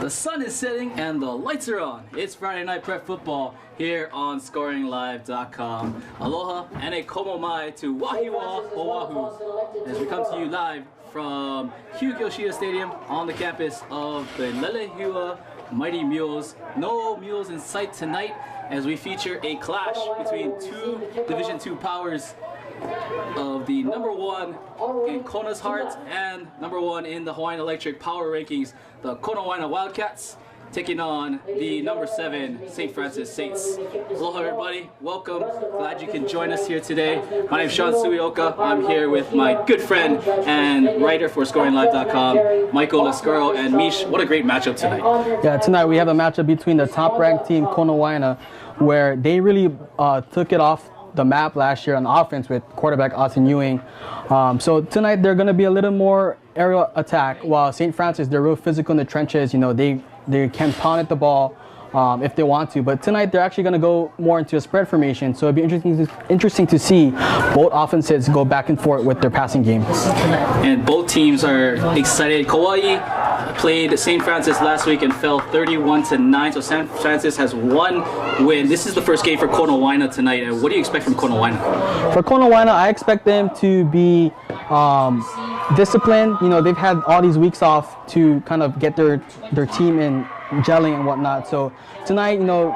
The sun is setting and the lights are on. It's Friday Night Prep Football here on ScoringLive.com. Aloha and a komo mai to Wahiwa, Oahu, as we come to you live from Hugh Yoshida Stadium on the campus of the Lelehua Mighty Mules. No mules in sight tonight as we feature a clash between two Division II powers of the number one in Kona's heart and number one in the Hawaiian Electric Power Rankings, the Konawaena Wildcats, taking on the number 7 Saint Francis Saints. Aloha everybody, welcome. Glad you can join us here today. My name is Sean Suioka. I'm here with my good friend and writer for ScoringLive.com, Michael Lascaro and Mish. What a great matchup tonight. Yeah, tonight we have a matchup between the top-ranked team, Konawaena, where they really took it off the map last year on offense with quarterback Austin Ewing. So tonight they're going to be a little more aerial attack, while St. Francis, they're real physical in the trenches. You know, they can pound at the ball if they want to. But tonight they're actually going to go more into a spread formation. So it'd be interesting to see both offenses go back and forth with their passing game. And both teams are excited. Kauai played St. Francis last week and fell 31-9. So St. Francis has one win. This is the first game for Konawaena tonight. And what do you expect from Konawaena? For Konawaena, I expect them to be disciplined. You know, they've had all these weeks off to kind of get their team in gelling and whatnot. So tonight, you know,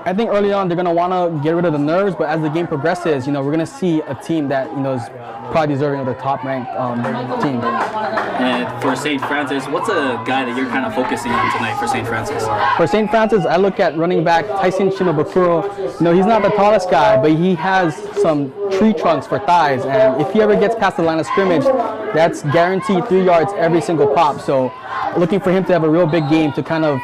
I think early on they're going to want to get rid of the nerves, but as the game progresses, you know, we're going to see a team that, you know, is probably deserving of the top-ranked team. And for St. Francis, what's a guy that you're kind of focusing on tonight for St. Francis? For St. Francis, I look at running back Tyson Shimabukuro. You know, he's not the tallest guy, but he has some tree trunks for thighs, and if he ever gets past the line of scrimmage, that's guaranteed 3 yards every single pop. So looking for him to have a real big game to kind of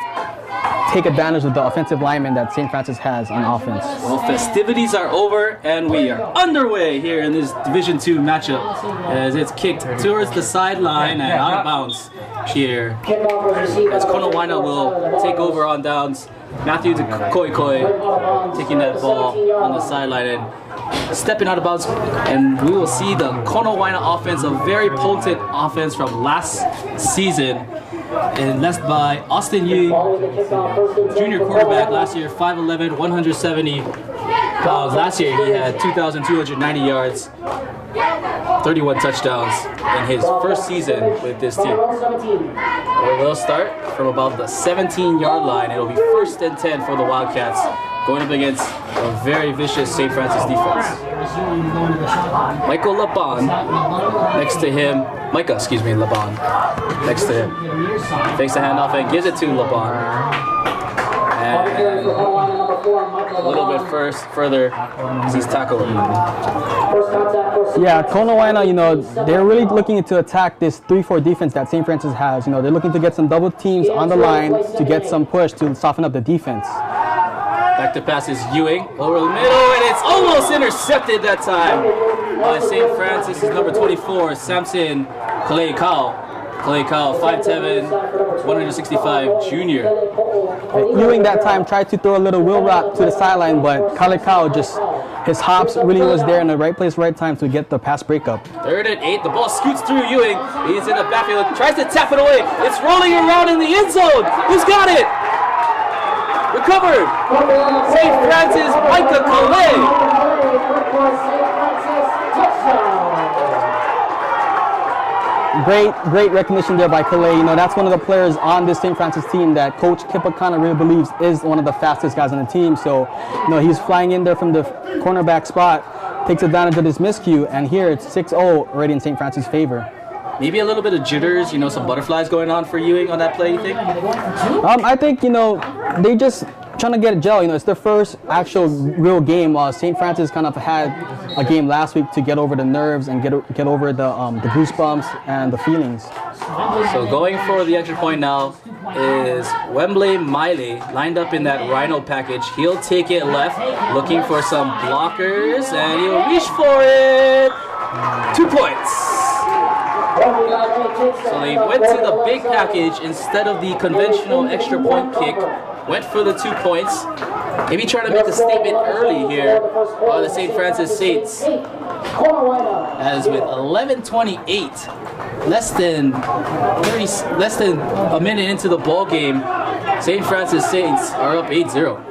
take advantage of the offensive lineman that St. Francis has on offense. Well, festivities are over and we are underway here in this Division II matchup as it's kicked towards the sideline and out of bounds here. As Konawaena will take over on downs. Matthew Koikoi taking that ball on the sideline and stepping out of bounds, and we will see the Konawaena offense, a very potent offense from last season, and led by Austin Yu, junior quarterback last year, 5'11", 170 pounds. Last year he had 2,290 yards, 31 touchdowns in his first season with this team. They'll start from about the 17-yard line. It'll be 1st and 10 for the Wildcats, going up against a very vicious St. Francis defense. Michael Laban next to him. Micah, Laban next to him. Takes the handoff and gives it to Laban. And a little bit further as he's tackled. Yeah, Konawaena, you know, they're really looking to attack this 3-4 defense that St. Francis has. You know, they're looking to get some double teams on the line to get some push to soften up the defense. Back to pass is Ewing over the middle, and it's almost intercepted that time by St. Francis' number 24, Samson Kalei-Kao. Kalei-Kao, 5'7", 165 junior. Ewing that time tried to throw a little wheel route to the sideline, but Kalei-Kao just, his hops really was there in the right place, right time to get the pass breakup. 3rd and 8, the ball scoots through Ewing. He's in the backfield, tries to tap it away. It's rolling around in the end zone. Who's got it? Recovered. St. Francis, Micah Kalei. Great recognition there by Kalei. You know, that's one of the players on this St. Francis team that Coach Kipakana really believes is one of the fastest guys on the team. So, you know, he's flying in there from the cornerback spot, takes advantage of this miscue, and here it's 6-0 already in St. Francis' favor. Maybe a little bit of jitters, you know, some butterflies going on for Ewing on that play, you think? I think, you know, they just trying to get a gel. You know, it's their first actual real game. St. Francis kind of had a game last week to get over the nerves and get over the goosebumps and the feelings. So going for the extra point now is Wembley Miley, lined up in that Rhino package. He'll take it left, looking for some blockers, and he'll reach for it. 2 points. So they went to the big package instead of the conventional extra point kick. Went for the 2 points. Maybe trying to make a statement early here by the St. Francis Saints. As with 11:28 less than a minute into the ball game, St. Francis Saints are up 8-0.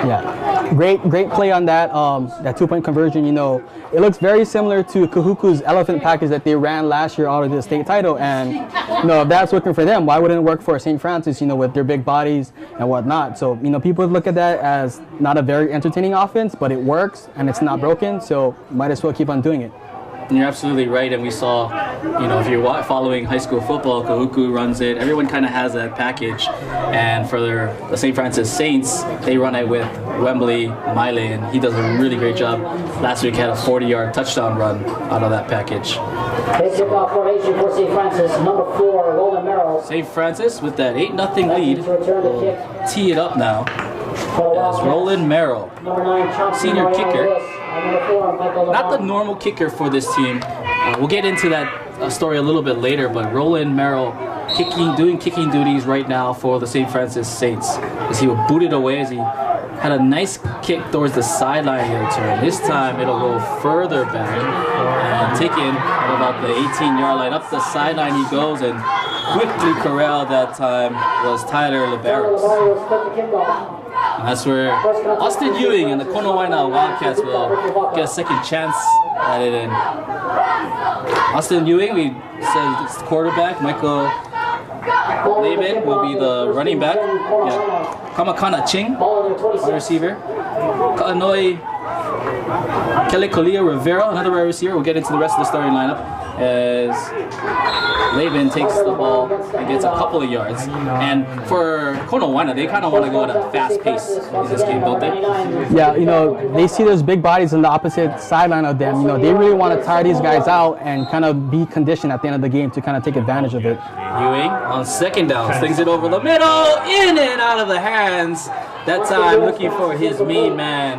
Yeah, great play on that that 2-point conversion. You know, it looks very similar to Kahuku's elephant package that they ran last year out of the state title. And you know, if that's working for them, why wouldn't it work for St. Francis? You know, with their big bodies and whatnot. So you know, people look at that as not a very entertaining offense, but it works and it's not broken. So might as well keep on doing it. You're absolutely right, and we saw, you know, if you're following high school football, Kahuku runs it. Everyone kind of has that package, and for the St. Francis Saints, they run it with Wembley, Miley, and he does a really great job. Last week had a 40-yard touchdown run out of that package. Kickoff formation for St. Francis, number 4, Roland Merrill. St. Francis with that 8-0 lead will tee it up now as Roland Merrill, senior kicker. Not the normal kicker for this team. We'll get into that story a little bit later, but Roland Merrill doing kicking duties right now for the St. Francis Saints as he will boot it away as he had a nice kick towards the sideline he'll turn. This time it'll go further back and taken at about the 18-yard line. Up the sideline he goes and quickly corralled that time was Tyler Liberos. And that's where Austin Ewing and the Konawaena Wildcats will get a second chance at it. And Austin Ewing, we said it's the quarterback. Michael Laban will be the running back. Yeah. Kamakana Ching, wide receiver. Ka'anoi Kelikolia Rivera, another wide receiver. We'll get into the rest of the starting lineup as Laban takes the ball and gets a couple of yards. And for Konawaena, they kind of want to go at a fast pace in this game, don't they? Yeah, you know, they see those big bodies on the opposite sideline of them. You know, they really want to tire these guys out and kind of be conditioned at the end of the game to kind of take advantage of it. Ewing on second down, slings it over the middle, in and out of the hands. That time looking for his main man,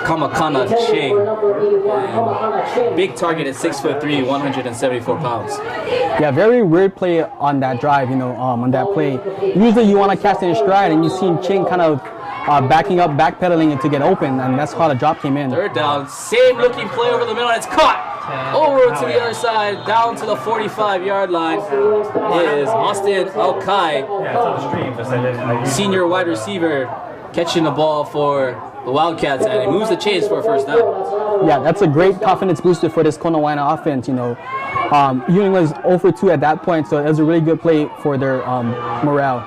Kamakana Ching. And big target at 6'3", 174 pounds. Yeah, very weird play on that drive, you know, on that play. Usually you want to cast in stride and you see Ching kind of backing up, backpedaling to get open, and that's how the drop came in. Third down, same looking play over the middle, and it's caught. Over to the other side, down to the 45-yard line is Austin Alkai, senior wide receiver, catching the ball for the Wildcats, and he moves the chains for a first down. Yeah, that's a great confidence booster for this Konawaena offense. You know, Ewing was 0 for 2 at that point, so it was a really good play for their morale.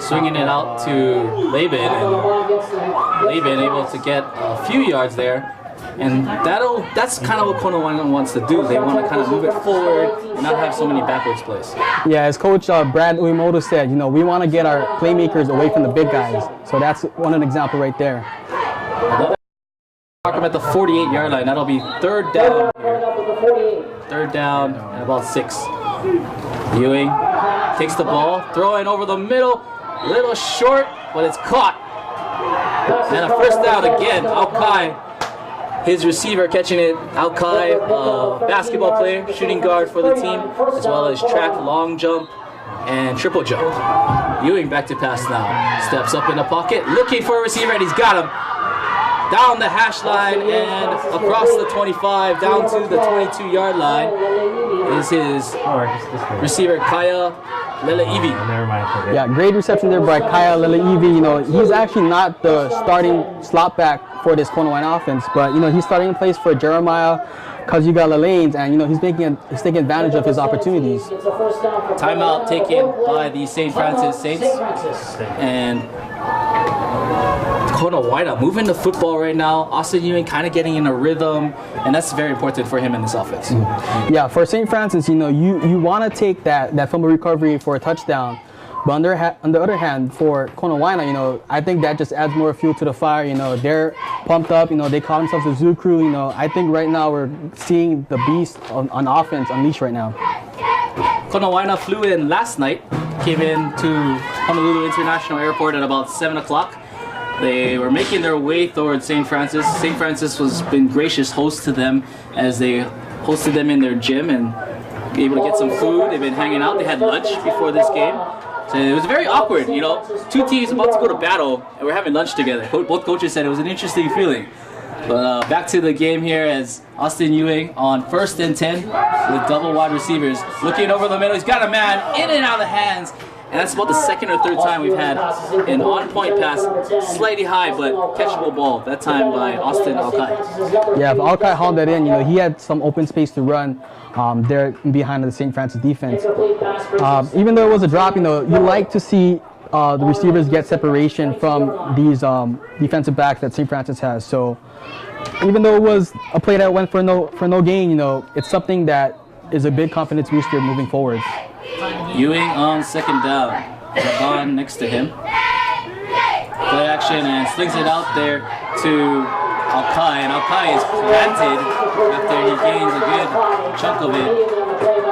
Swinging it out to Laban, and Laban able to get a few yards there. And that's kind of what Konawaena wants to do. They want to kind of move it forward and not have so many backwards plays. Yeah, as Coach Brad Uemoto said, you know, we want to get our playmakers away from the big guys. So that's one example right there. Mark him at the 48-yard line. That'll be third down here. Third down and about 6. Ewing takes the ball, throwing over the middle, a little short, but it's caught. And a first down again. Alkai, his receiver catching it. Alkai, basketball player, shooting guard for the team, as well as track, long jump, and triple jump. Ewing back to pass now. Steps up in the pocket, looking for a receiver, and he's got him. Down the hash line and across the 25, down to the 22-yard line is his receiver, Kaya Lele'ivi. Yeah, great reception there by Kaya Lele'ivi. You know, he's actually not the starting slot back for this Konawaena offense, but you know, he's starting in place for Jeremiah Kazuga Lalanes, and you know, he's taking advantage of his opportunities. Timeout taken by the St. Francis Saints, and Konawaena moving the football right now. Austin Ewing kind of getting in a rhythm, and that's very important for him in this offense. Yeah, for St. Francis, you know, you want to take that fumble recovery for a touchdown, but on the other hand, for Konawaena, you know, I think that just adds more fuel to the fire. You know, they're pumped up. You know, they call themselves the Zoo Crew. You know, I think right now we're seeing the beast on offense unleashed right now. Konawaena flew in last night, came in to Honolulu International Airport at about 7 o'clock. They were making their way towards St. Francis. St. Francis was been gracious host to them as they hosted them in their gym and able to get some food. They've been hanging out. They had lunch before this game. So it was very awkward, you know. Two teams about to go to battle and we're having lunch together. Both coaches said it was an interesting feeling. But back to the game here as Austin Ewing on 1st and 10 with double wide receivers. Looking over the middle, he's got a man in and out of the hands. And that's about the 2nd or 3rd time we've had an on-point pass, slightly high, but catchable ball, that time by Austin Alkai. Yeah, if Alkai hauled that in, he had some open space to run there behind the St. Francis defense. Even though it was a drop, you like to see the receivers get separation from these defensive backs that St. Francis has. So even though it was a play that went for no gain, it's something that is a big confidence booster moving forward. Ewing on 2nd down. Jaban next to him. Play action and slings it out there to Alkai. And Alkai is planted after he gains a good chunk of it.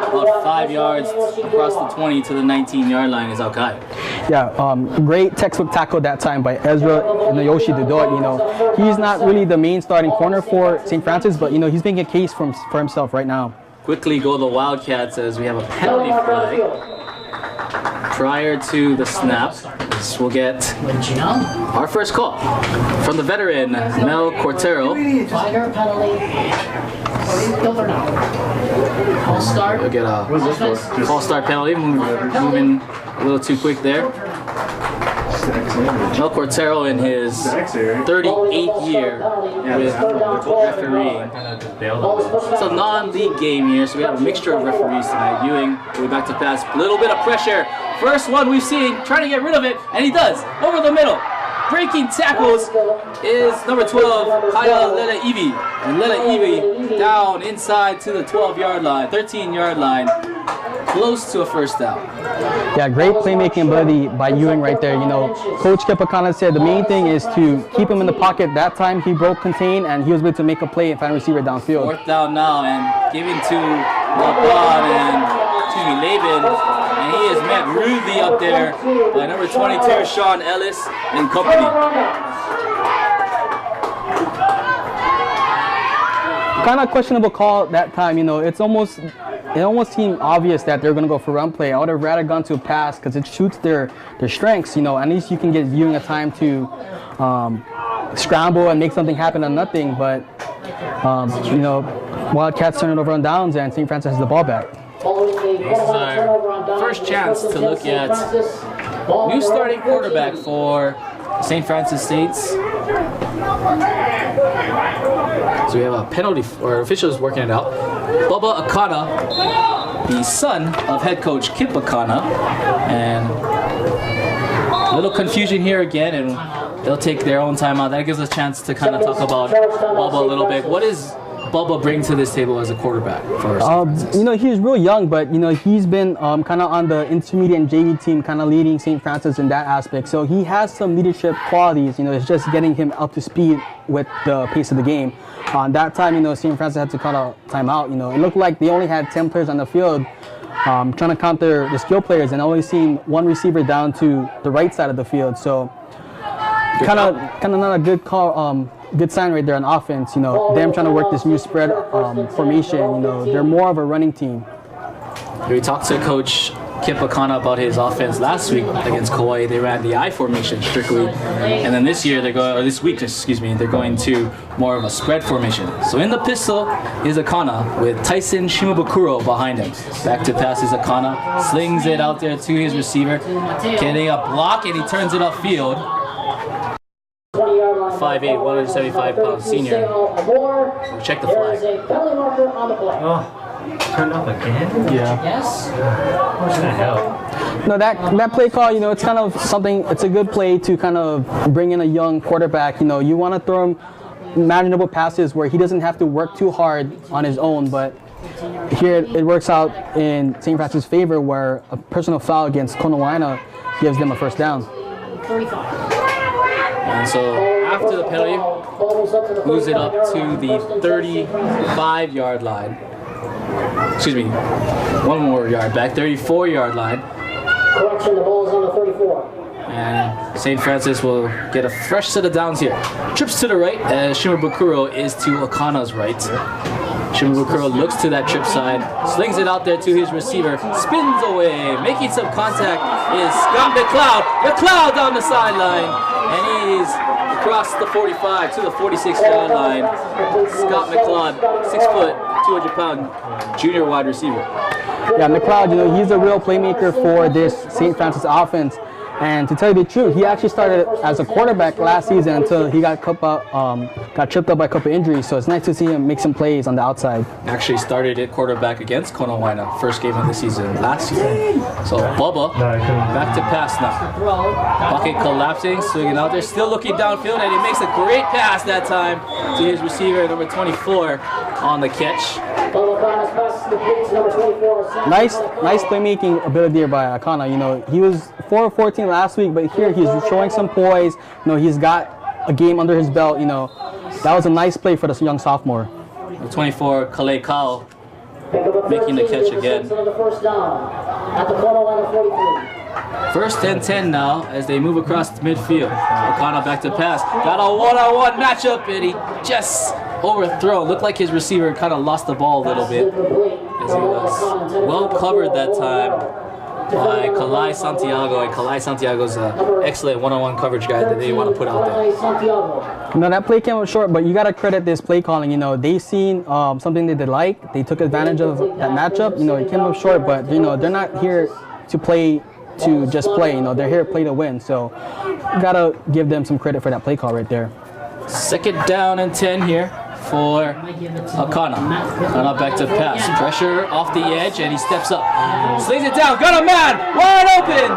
About 5 yards across the 20 to the 19-yard line is Alkai. Yeah, great textbook tackle that time by Ezra Nayoshi Dodot. He's not really the main starting corner for St. Francis, but he's making a case for himself right now. Quickly go the Wildcats as we have a penalty flag prior to the snap. So we'll get our first call from the veteran Mel Cortero. We'll get a false start penalty. Moving a little too quick there. Mel Cortero in his 38th year with refereeing. It's a non-league game here, so we have a mixture of referees tonight. Ewing going back to pass, a little bit of pressure. First one we've seen, trying to get rid of it, and he does. Over the middle. Breaking tackles is number 12, Kaya Lelaivi. And Lelaivi down inside to the 12-yard line, 13-yard line. Close to a first down. Yeah, great playmaking ability by Ewing right there. Coach Kipakana said the main thing is to keep him in the pocket. That time he broke contain and he was able to make a play and find a receiver downfield. 4th down now and giving to Laban, and he is met rudely up there by number 22, Sean Ellis and company. Kind of questionable call that time. It almost seemed obvious that they're going to go for run play. I would have rather gone to a pass because it shoots their strengths. At least you can get Ewing a time to scramble and make something happen on nothing. But Wildcats turn it over on downs and St. Francis has the ball back. This is our first chance to look at new starting quarterback for St. Francis Saints. So we have a penalty, or officials working it out. Bubba Akana, the son of head coach Kip Akana. And a little confusion here again, and they'll take their own time out. That gives us a chance to kind of talk about Bubba a little bit. What does Bubba bring to this table as a quarterback for us? He's real young, but he's been kind of on the intermediate and JV team, kind of leading St. Francis in that aspect. So he has some leadership qualities. It's just getting him up to speed with the pace of the game. That time, St. Francis had to call a timeout. It looked like they only had 10 players on the field, trying to counter the skill players, and only seeing one receiver down to the right side of the field. So kind of not a good call. Good sign right there on offense. Them trying to work this new spread formation. They're more of a running team. We talked to Coach Kip Akana about his offense last week against Kauai. They ran the I formation strictly, and then this week, they're going to more of a spread formation. So in the pistol is Akana with Tyson Shimabukuro behind him. Back to pass is Akana, slings it out there to his receiver, getting a block, and he turns it upfield. 5'8", 175-pound senior. We'll check the flag. Turned off again? Yeah. Yes. What the hell? No, that play call, it's kind of something. It's a good play to kind of bring in a young quarterback. You want to throw him manageable passes where he doesn't have to work too hard on his own. But here it works out in St. Francis' favor, where a personal foul against Konawaena gives them a first down. 35. And so after the penalty, moves it up to the 35-yard line. Excuse me, one more yard back, 34-yard line. Correction, the ball is on the 34. And St. Francis will get a fresh set of downs here. Trips to the right as Shimabukuro is to Akana's right. Shimabukuro looks to that trip side, slings it out there to his receiver, spins away, making some contact is Scott McLeod. McLeod down the sideline, and he's across the 45 to the 46-yard line. Scott McLeod, 6 foot, 200-pound junior wide receiver. Yeah, McLeod, he's a real playmaker for this St. Francis offense. And to tell you the truth, he actually started as a quarterback last season until he got tripped up by a couple injuries. So it's nice to see him make some plays on the outside. Actually started at quarterback against Konawaena, first game of the season last year. So Bubba, back to pass now. Pocket collapsing, swinging out there, still looking downfield, and he makes a great pass that time to his receiver, number 24, on the catch. Nice playmaking ability there by Akana. He was 4 of 14 last week, but here he's showing some poise. He's got a game under his belt. That was a nice play for the young sophomore. The 24, Kalei Kao, making the catch again. First and 10 now as they move across the midfield. Akana back to pass. Got a one-on-one matchup, and he just overthrown. Looked like his receiver kind of lost the ball a little bit as he was well covered that time by Kalai Santiago, and Kalai Santiago's an excellent one-on-one coverage guy that they want to put out there. That play came up short, but you got to credit this play calling. They seen something that they like. They took advantage of that matchup. It came up short, but they're not here to play to just play. They're here to play to win. So you got to give them some credit for that play call right there. Second down and 10 here for Akana. Akana back to pass. Pressure off the edge, and he steps up. Slings it down. Got a man wide open.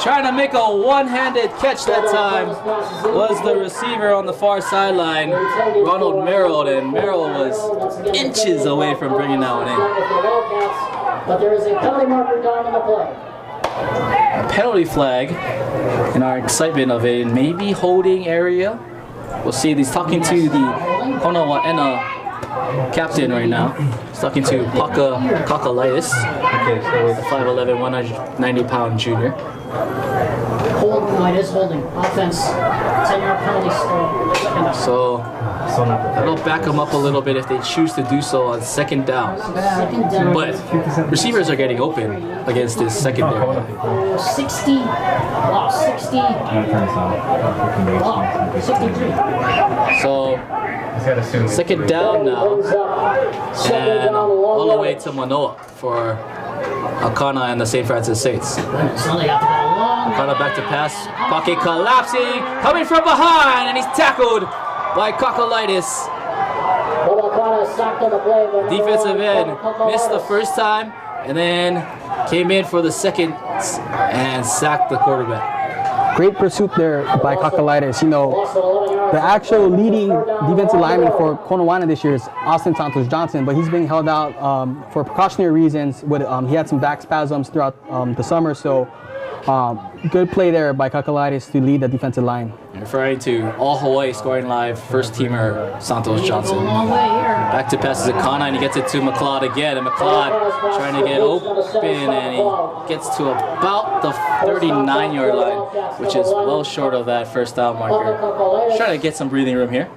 Trying to make a one-handed catch that time was the receiver on the far sideline, Ronald Merrill, and Merrill was inches away from bringing that one in. But there is a penalty marker down on the play. A penalty flag in our excitement of a maybe holding area. We'll see. He's talking to the Konawaena captain right now. He's talking to Paka Kakalaitis, the 5'11", 190-pound junior. It is holding. Offense, 10-yard penalty. So that'll back them up a little bit if they choose to do so on second down. But receivers are getting open against this secondary. 60. Wow, 60. Wow, 63. So second down now, and all the way to Manoa for Akana and the St. Francis Saints. Akana back to pass, pocket collapsing, coming from behind, and he's tackled by Kakalaitis. Defensive end missed the first time, and then came in for the second and sacked the quarterback. Great pursuit there by Kakalaitis. The actual leading defensive lineman for Konawaena this year is Austin Santos Johnson, but he's being held out for precautionary reasons. He had some back spasms throughout the summer, so good play there by Kakalaitis to lead the defensive line. Referring to All Hawaii ScoringLive first-teamer Santos Johnson. Back to passes Akana, and he gets it to McLeod again, and McLeod trying to get open, and he gets to about the 39-yard line, which is well short of that first down marker. Trying to get some breathing room here.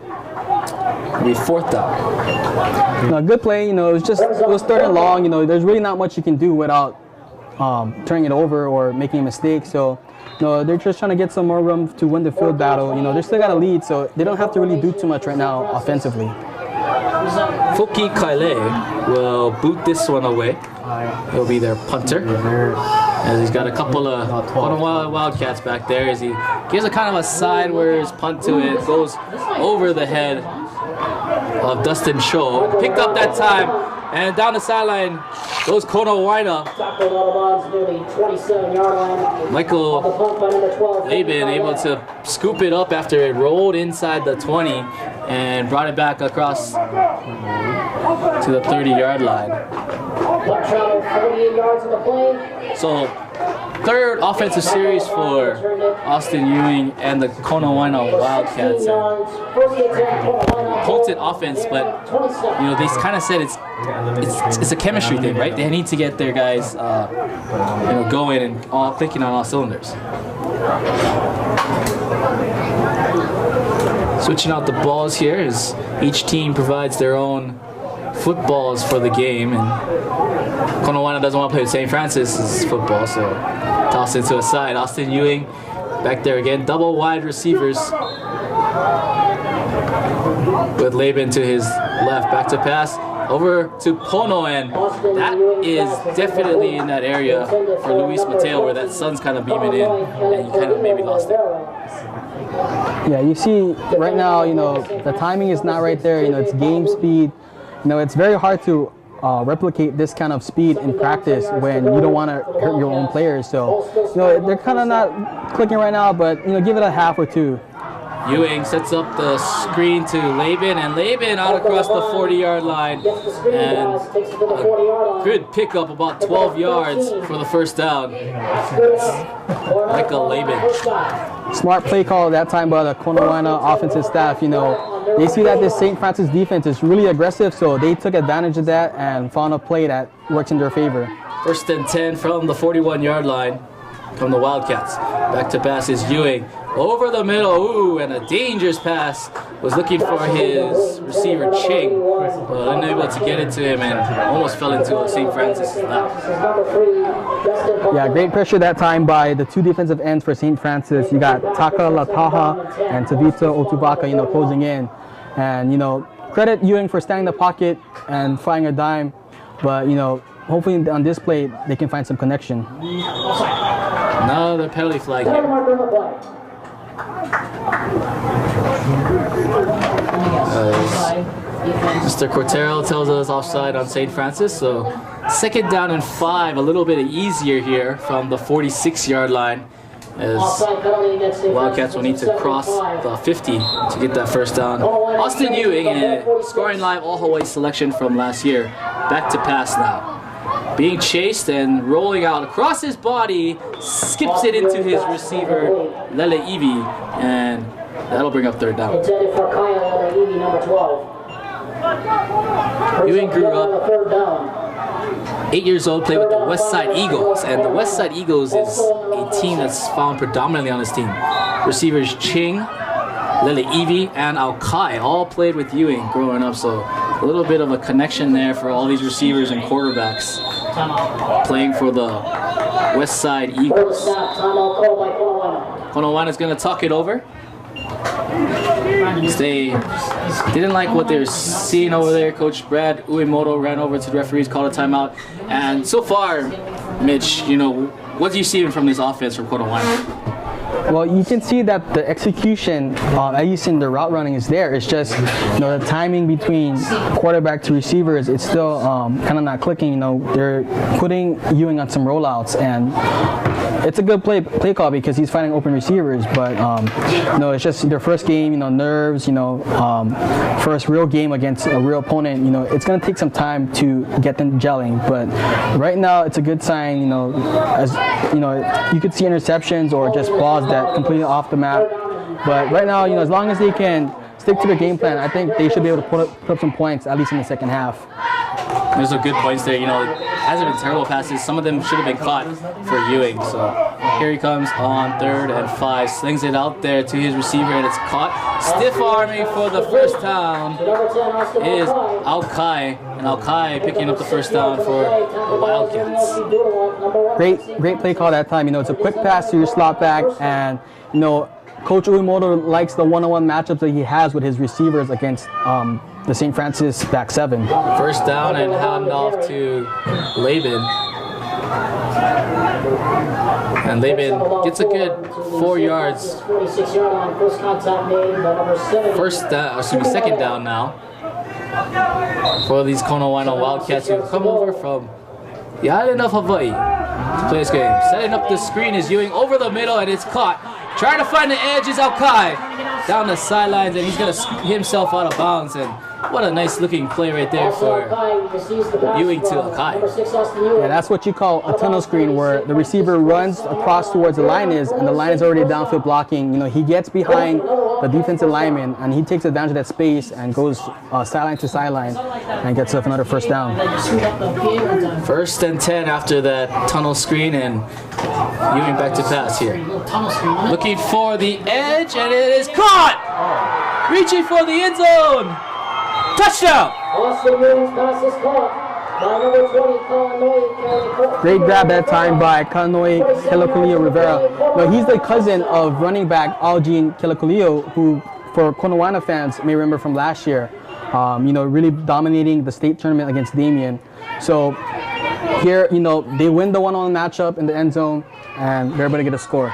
It'll be fourth down. Good play. It was third and long. There's really not much you can do without turning it over or making a mistake. So, they're just trying to get some more room to win the field battle. They still got a lead, so they don't have to really do too much right now offensively. Fuki Kaile will boot this one away. He'll be their punter. As he's got a couple of Wildcats back there, as he gives a kind of a sideways punt to it, goes over the head of Dustin Cho. Picked up that time, and down the sideline goes Konawaena. Michael Laban able to scoop it up after it rolled inside the 20 and brought it back across to the 30-yard line. So, third offensive series for Austin Ewing and the Konawaena Wildcats. Potent offense, but they kind of said it's a chemistry thing, right? They need to get their guys going and all clicking on all cylinders. Switching out the balls here as each team provides their own footballs for the game, and Konawaena doesn't want to play with St. Francis' football, so toss it to a side. Austin Ewing back there again, double wide receivers with Laban to his left. Back to pass over to Pono, and that is definitely in that area for Luis Mateo where that sun's kind of beaming in, and you kind of maybe lost it. Yeah, you see right now, you know, the timing is not right there. You know, it's game speed. You know, it's very hard to replicate this kind of speed in practice when you don't want to hurt your own players. So, you know, they're kind of not clicking right now, but, you know, give it a half or two. Ewing sets up the screen to Laban, and Laban out across the 40-yard line, and a good pickup, about 12 yards for the first down. Michael Laban. Smart play call at that time by the Konawaena offensive staff. You know, they see that this St. Francis defense is really aggressive, so they took advantage of that and found a play that works in their favor. 1st and 10 from the 41-yard line from the Wildcats. Back to pass is Ewing. Over the middle, ooh, and a dangerous pass. Was looking for his receiver Ching, but unable to get it to him and almost fell into St. Francis' lap. Yeah, great pressure that time by the two defensive ends for St. Francis. You got Taka Lataha and Tavita Otuvaka, you know, closing in. And, you know, credit Ewing for standing in the pocket and firing a dime, but, you know, hopefully on this play they can find some connection. Another penalty flag here. Mr. Cortero tells us offside on St. Francis, so 2nd down and 5, a little bit easier here from the 46-yard line, as Wildcats will need to cross the 50 to get that first down. Austin Ewing, a ScoringLive all-Hawaii selection from last year, back to pass now. Being chased and rolling out across his body, skips it into his receiver, Lele Ivi, and that'll bring up 3rd down. Intended for Kaya Lele, number 12. Ewing grew up 8 years old, played with the West Side Eagles, and the West Side Eagles is a team that's found predominantly on his team. Receivers Ching, Lele Ivi, and Alkai all played with Ewing growing up, so a little bit of a connection there for all these receivers and quarterbacks playing for the West Side Eagles. Konawaena is going to talk it over. They didn't like what they were seeing over there. Coach Brad Uemoto ran over to the referees, called a timeout. And so far, Mitch, you know, what do you see from this offense from Konawaena? Well, you can see that the execution, at least in the route running, is there. It's just, you know, the timing between quarterback to receivers, it's still kind of not clicking. You know, they're putting Ewing on some rollouts, and it's a good play call because he's finding open receivers. But you know, it's just their first game. You know, nerves. You know, first real game against a real opponent. You know, it's gonna take some time to get them gelling. But right now, it's a good sign. You know, as you know, you could see interceptions or just balls that completely off the map. But right now, you know, as long as they can stick to their game plan, I think they should be able to put up some points, at least in the second half. There's some good points there. You know, hasn't been terrible passes. Some of them should have been caught for Ewing. So here he comes on 3rd and 5. Slings it out there to his receiver, and it's caught. Stiff arming for the first down is Alkai, and Alkai picking up the first down for the Wildcats. Great play call that time. You know, it's a quick pass to your slot back, and you know, Coach Uemoto likes the one-on-one matchups that he has with his receivers against the St. Francis back 7. First down and hand off to Laban. And Laban gets a good 4 yards. 46-yard line, first contact made by number 7. Second down now for these Konawaena Wildcats who come over from the island of Hawaii to play this game. Setting up the screen is Ewing over the middle, and it's caught. Trying to find the edge is Alkai down the sidelines, and he's going to scoot himself out of bounds. And what a nice looking play right there for Ewing to Alkai. Yeah, that's what you call a tunnel screen, where the receiver runs across towards the line and the line is already downfield blocking. You know, he gets behind the defensive lineman, and he takes advantage of that space and goes sideline to sideline and gets up another first down. 1st and 10 after that tunnel screen, and Ewing back to pass here. Looking for the edge, and it is caught! Reaching for the end zone! Touchdown! Austin Ewing's pass is caught by number 20, Konawaena. Great grab that time by Konawaena Kilakulio Rivera. No, he's the cousin of running back Algene Kilakulio, who for Konawaena fans may remember from last year. Really dominating the state tournament against Damien. So here, they win the one-on-one matchup in the end zone, and they're able to get a score.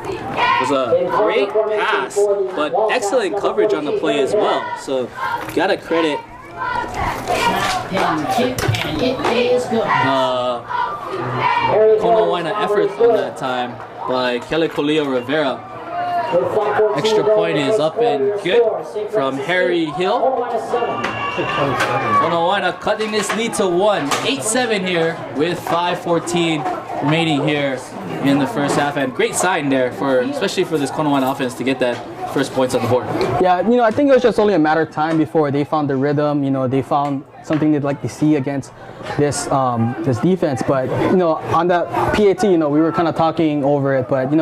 It was a great pass, but excellent coverage on the play as well. So, gotta credit Konawaena effort on that time by Kilakulio Rivera. Extra point is up and good from Harry Hill. Konawaena cutting this lead to 1. 8-7 here with 5:14 remaining here in the first half. And great sign there, especially for this Konawaena offense, to get that first points on the board. Yeah, I think it was just only a matter of time before they found the rhythm. They found something they'd like to see against this defense. But on that PAT, we were kind of talking over it. But I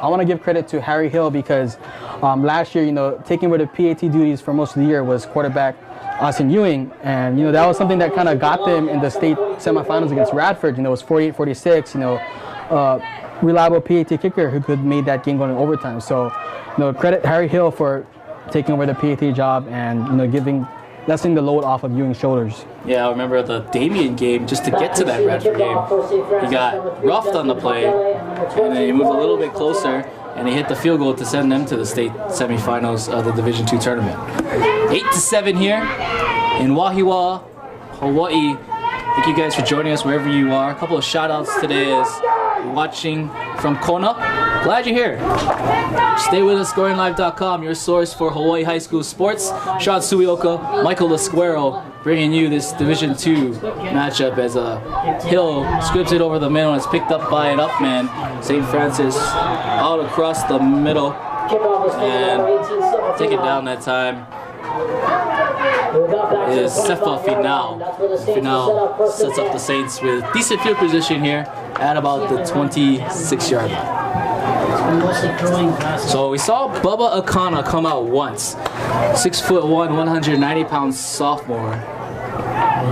want to give credit to Harry Hill because last year, taking over the PAT duties for most of the year was quarterback Austin Ewing, and that was something that kind of got them in the state semifinals against Radford. It was 48-46. Reliable PAT kicker who could made that game go in overtime. So, credit Harry Hill for taking over the PAT job and lessening the load off of Ewing's shoulders. Yeah, I remember the Damien game, just to get to that Radford game. He got roughed on the play, and then he moved a little bit closer, and he hit the field goal to send them to the state semifinals of the Division II tournament. 8-7 here in Wahiawa, Hawaii. Thank you guys for joining us wherever you are. A couple of shout outs today as you're watching from Kona. Glad you're here. Stay with us, ScoringLive.com, your source for Hawaii high school sports. Sean Suioka, Michael Lasquero, bringing you this Division II matchup as Hill scripts it over the middle and it's picked up by an up man. Saint Francis out across the middle and take it down that time. Is Sefa Final. Final sets up the Saints with decent field position here at about the 26-yard line. So we saw Bubba Akana come out once. 6'1", 190-pound sophomore.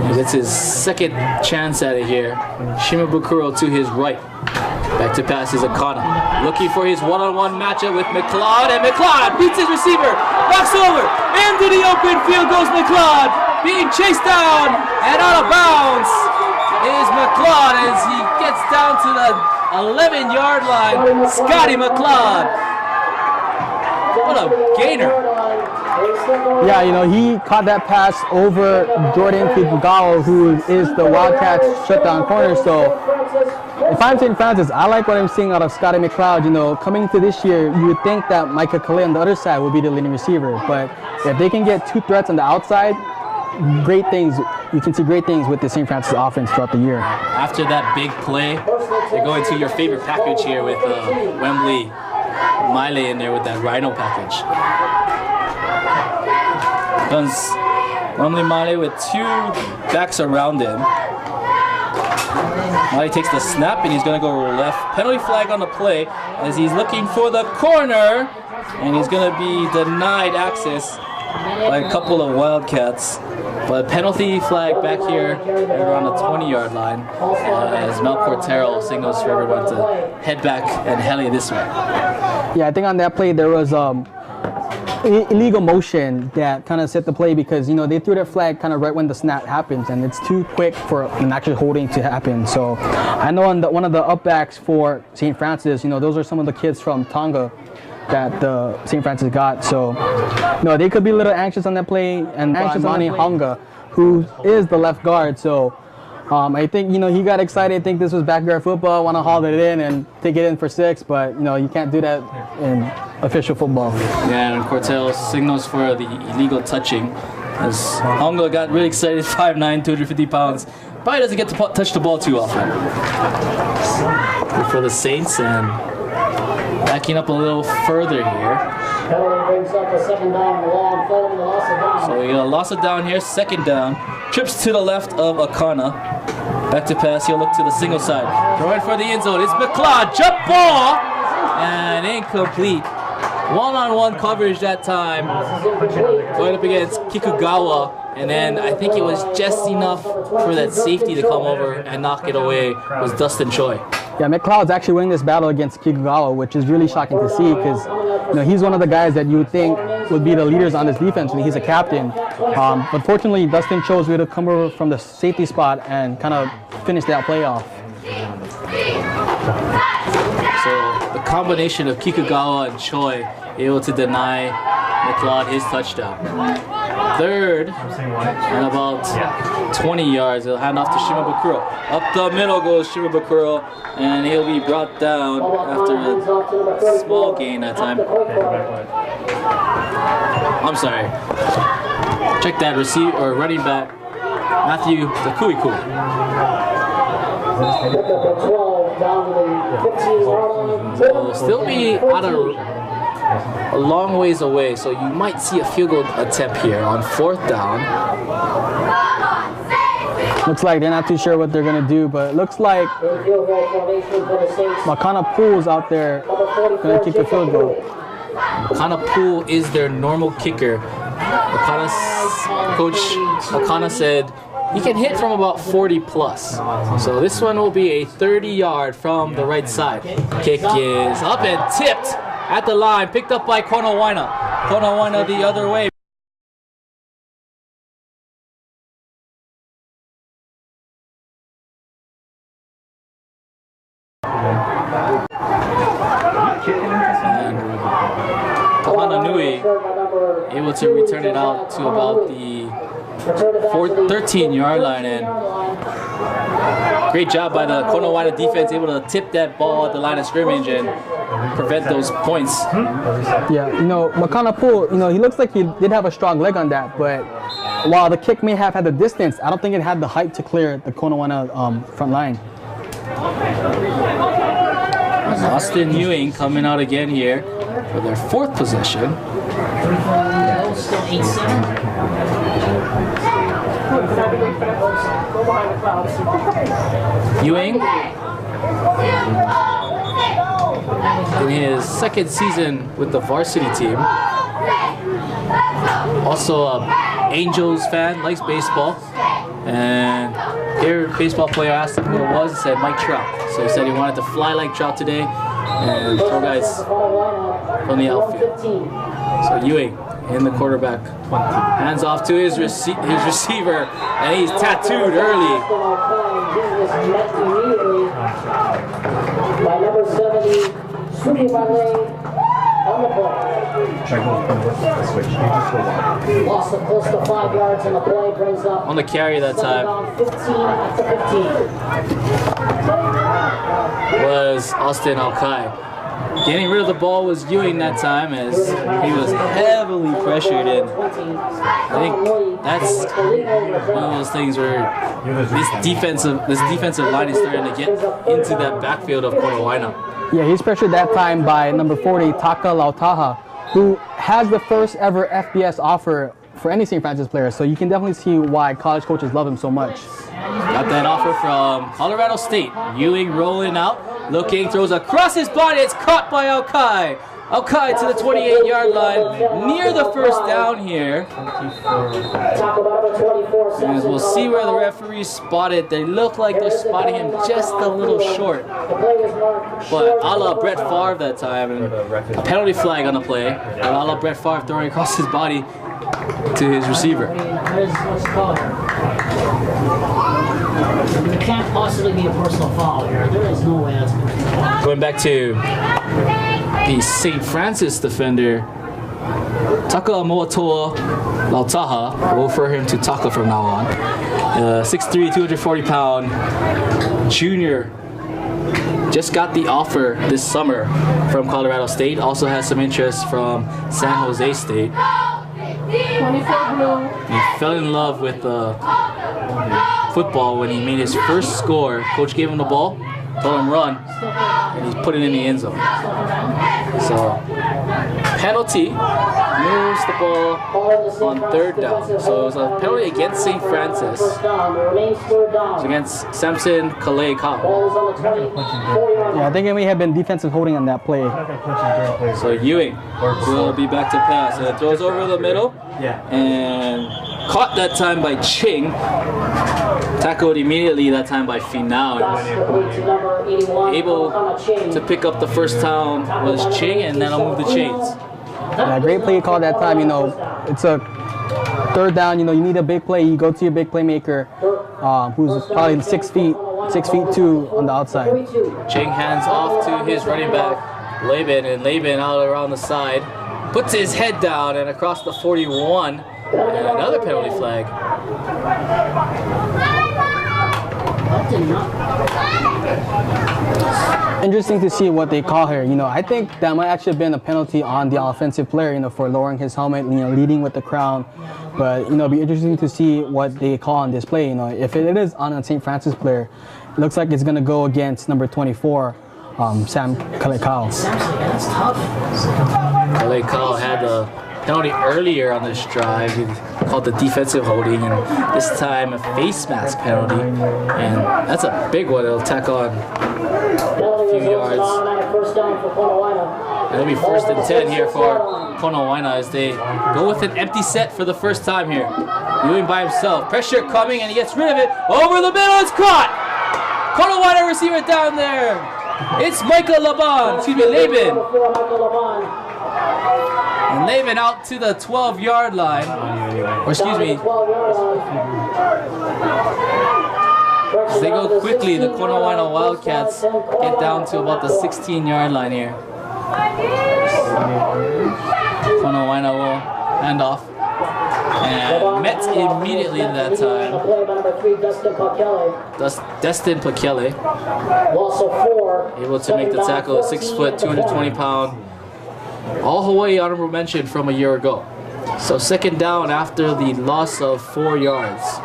He gets his second chance at it here. Shimabukuro to his right. Back to pass is Akana. Looking for his one-on-one matchup with McLeod, and McLeod beats his receiver, knocks over, into the open field goes McLeod, being chased down, and out of bounds is McLeod as he gets down to the 11-yard line. Scotty McLeod. What a gainer. Yeah, he caught that pass over Jordan Kikugawa, who is the Wildcats shutdown corner. So if I'm St. Francis, I like what I'm seeing out of Scotty McLeod. Coming into this year, you would think that Micah Calais on the other side would be the leading receiver. But if they can get two threats on the outside, great things. You can see great things with the St. Francis offense throughout the year. After that big play, they go into your favorite package here with Wembley Miley in there with that Rhino package. Guns Wembley Miley with two backs around him. Miley takes the snap and he's going to go left. Penalty flag on the play as he's looking for the corner, and he's going to be denied access by a couple of Wildcats. But penalty flag back here around the 20-yard line as Mel Cortero signals for everyone to head back and heli this way. Yeah, I think on that play there was illegal motion that kind of set the play because they threw that flag kind of right when the snap happens, and it's too quick for an actual holding to happen. So I know on one of the upbacks for St. Francis, those are some of the kids from Tonga that St. Francis got. So they could be a little anxious on that play, and anxious on Honga, who is the left guard. So I think he got excited, think this was backyard football, want to haul it in and take it in for 6, but you can't do that in official football. Yeah, and Cortell signals for the illegal touching as Honga got really excited. 5'9", 250 pounds, probably doesn't get to touch the ball too often. For the Saints, and backing up a little further here. So we got a loss of down here, second down. Trips to the left of Akana. Back to pass, he'll look to the single side. Throwing for the end zone, it's McLeod, jump ball! And incomplete. One-on-one coverage that time. Going up against Kikugawa. And then I think it was just enough for that safety to come over and knock it away was Dustin Choi. Yeah, McLeod's actually winning this battle against Kikugawa, which is really shocking to see because he's one of the guys that you would think would be the leaders on this defense. I mean, he's a captain. But fortunately, Dustin chose to come over from the safety spot and kind of finish that play off. So the combination of Kikugawa and Choi able to deny McLeod his touchdown. Third and about 20 yards. He'll hand off to Shimabukuro. Up the middle goes Shimabukuro, and he'll be brought down after a small gain that time. I'm sorry. Check that running back, Matthew Takuiku. Will still be a long ways away, so you might see a field goal attempt here on 4th down. Looks like they're not too sure what they're going to do, but it looks like Makana Pool's out there going to kick the field goal. Makana Pool is their normal kicker. Coach Makana said he can hit from about 40 plus. So this one will be a 30-yard from the right side. Kick is up and tipped at the line, picked up by Konawaena. Konawaena the other way. And Tahana Nui able to return it out to about the 13-yard line, and great job by the Konawaena defense, able to tip that ball at the line of scrimmage and prevent those points. Yeah, Makana Pool, he looks like he did have a strong leg on that, but while the kick may have had the distance, I don't think it had the height to clear the Konawaena front line. Austin Ewing coming out again here for their 4th possession. Ewing in his 2nd season with the varsity team. Also a Angels fan, likes baseball. And their baseball player asked him who it was and said Mike Trout. So he said he wanted to fly like Trout today and throw guys from the outfield. So Ewing in the quarterback. Hands off to his receiver, and he's tattooed early. By number 70, on the play. Lost of close to 5 yards on the play, brings up on the carry that time. 15 at the 15. Was Austin Alkai. Getting rid of the ball was Ewing that time, as he was heavily pressured, and I think that's one of those things where this defensive line is starting to get into that backfield of Konawaena. Yeah, he's pressured that time by number 40, Taka Lautaha, who has the first ever FBS offer for any St. Francis player, so you can definitely see why college coaches love him so much. Got that offer from Colorado State. Ewing rolling out, looking, throws across his body, it's caught by Alkai. Alkai to the 28-yard line, near the 1st down here. As we'll see where the referees spot it. They look like they're spotting him just a little short. But a la Brett Favre that time, and a penalty flag on the play. And a la Brett Favre throwing across his body to his receiver. It can't possibly be a personal foul here. There is no way that's going to be. Going back to the St. Francis defender, Taka Moatoa Lautaha. We'll refer him to Taka from now on. 6'3", 240-pound junior. Just got the offer this summer from Colorado State. Also has some interest from San Jose State. He fell in love with football when he made his first score. Coach gave him the ball, told him run, and he's put it in the end zone. So penalty moves the ball on third down. So it was a penalty against St. Francis. It was against Samson Kalei Kao. Yeah, I think it may have been defensive holding on that play. So Ewing will be back to pass. And it throws over the middle. And caught that time by Ching. Tackled immediately that time by Finau. Able to pick up the first down was Ching, and then I'll move the chains. Yeah, great play call that time. You know, it's a third down. You know, you need a big play. You go to your big playmaker, who's probably 6 feet 2 on the outside. Ching hands off to his running back, Laban, and Laban out around the side. Puts his head down and across the 41. And another penalty flag. Interesting to see what they call here. You know, I think that might actually have been a penalty on the offensive player, you know, for lowering his helmet, you know, leading with the crown. But, you know, it'll be interesting to see what they call on this play. You know, if it is on a St. Francis player, it looks like it's going to go against number 24, Sam Kalekau. Kalekau had a penalty earlier on this drive. He called the defensive holding, and this time a face mask penalty. And that's a big one. It'll tack on a few yards. And it'll be 1st and 10 here for Konawaena as they go with an empty set for the first time here. Ewing by himself. Pressure coming, and he gets rid of it. Over the middle, it's caught! Konawaena receiver down there. It's Michael Laban. Excuse me, Laban. And Laban out to the 12-yard line. Or excuse me. As they go quickly, the Konawaena Wildcats get down to about the 16-yard line here. Konawaena will hand off. And met immediately that time. Destin Pakele. Able to make the tackle, a 6 foot, 220-pound, all Hawaii honorable mention from a year ago. So 2nd down after the loss of 4 yards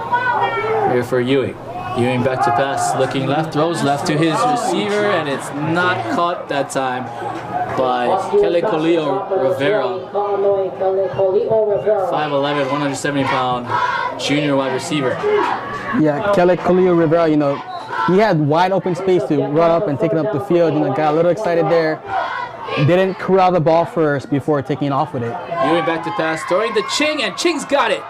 here for Ewing. Ewing back to pass, looking left, throws left to his receiver, and it's not caught that time by Kele Kolio Rivera. 5'11", 170-pound junior wide receiver. Yeah, Kele Kolio Rivera, you know, he had wide open space to run up and take it up the field. You know, got a little excited there. Didn't corral the ball first before taking off with it. Ewing back to pass, throwing to Ching, and Ching's got it.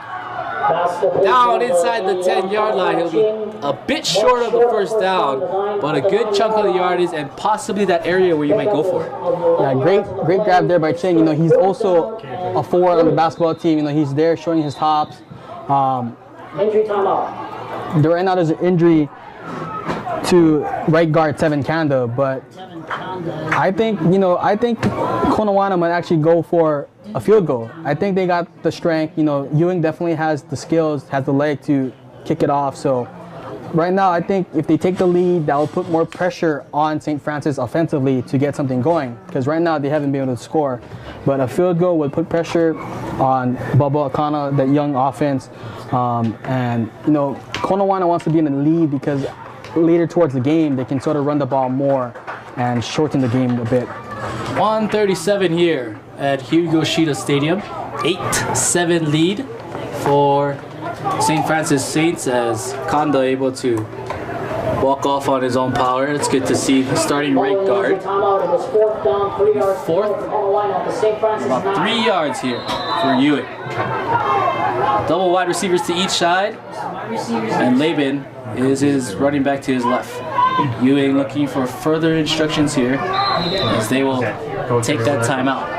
Down inside the 10-yard line. He'll be a bit short of the first down, but a good chunk of the yardage and possibly that area where you might go for it. Yeah, great grab there by Ching. You know, he's also a forward on the basketball team. You know, he's there showing his hops. Injury timeout. Right now there's an injury to right guard Tevin Kanda, but I think Konawaena might actually go for a field goal. I think they got the strength. You know, Ewing definitely has the skills, has the leg to kick it off. So right now, I think if they take the lead, that will put more pressure on St. Francis offensively to get something going. Because right now they haven't been able to score. But a field goal would put pressure on Bubba Akana, that young offense. And you know, Konawaena wants to be in the lead because later towards the game, they can sort of run the ball more and shorten the game a bit. 1:37 here at Hugo Shida Stadium. 8-7 lead for St. Francis Saints as Kanda able to walk off on his own power. It's good to see the starting right guard. Fourth, about 3 yards here for Ewing. Double wide receivers to each side, and Laban is his running back to his left. Ewing looking for further instructions here as they will take that timeout.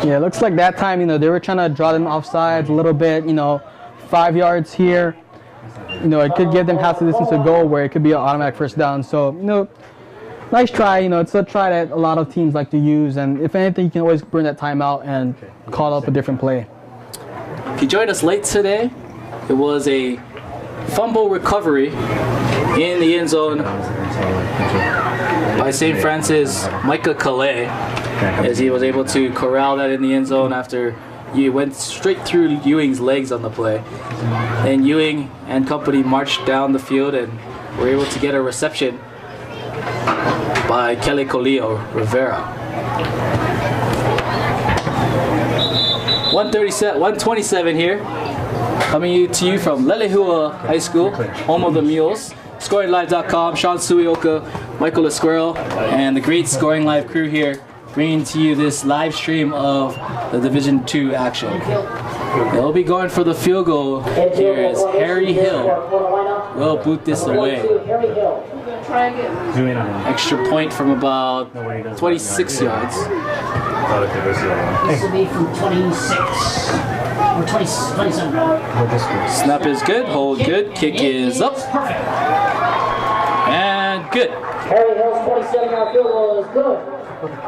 Yeah, it looks like that time, you know, they were trying to draw them offsides a little bit, you know, 5 yards here. You know, it could give them half the distance to go where it could be an automatic first down. So, you know, nice try. You know, it's a try that a lot of teams like to use. And if anything, you can always bring that timeout and call up a different play. If you joined us late today, it was a fumble recovery in the end zone by St. Francis Micah Calais, as he was able to corral that in the end zone after he went straight through Ewing's legs on the play. And Ewing and company marched down the field and were able to get a reception by Kele Kolio Rivera. 127 here. Coming to you from Lelehua High School, home of the Mules. ScoringLive.com, Sean Suioka, Michael Esquero, and the great Scoring Live crew here, bringing to you this live stream of the Division II action. They'll be going for the field goal here as Harry Hill will boot this away. Extra point from about 26 yards. This will be from 26 or 27. Snap is good, hold good, kick is up. And good. Harry Hill's 27-yard field goal is good.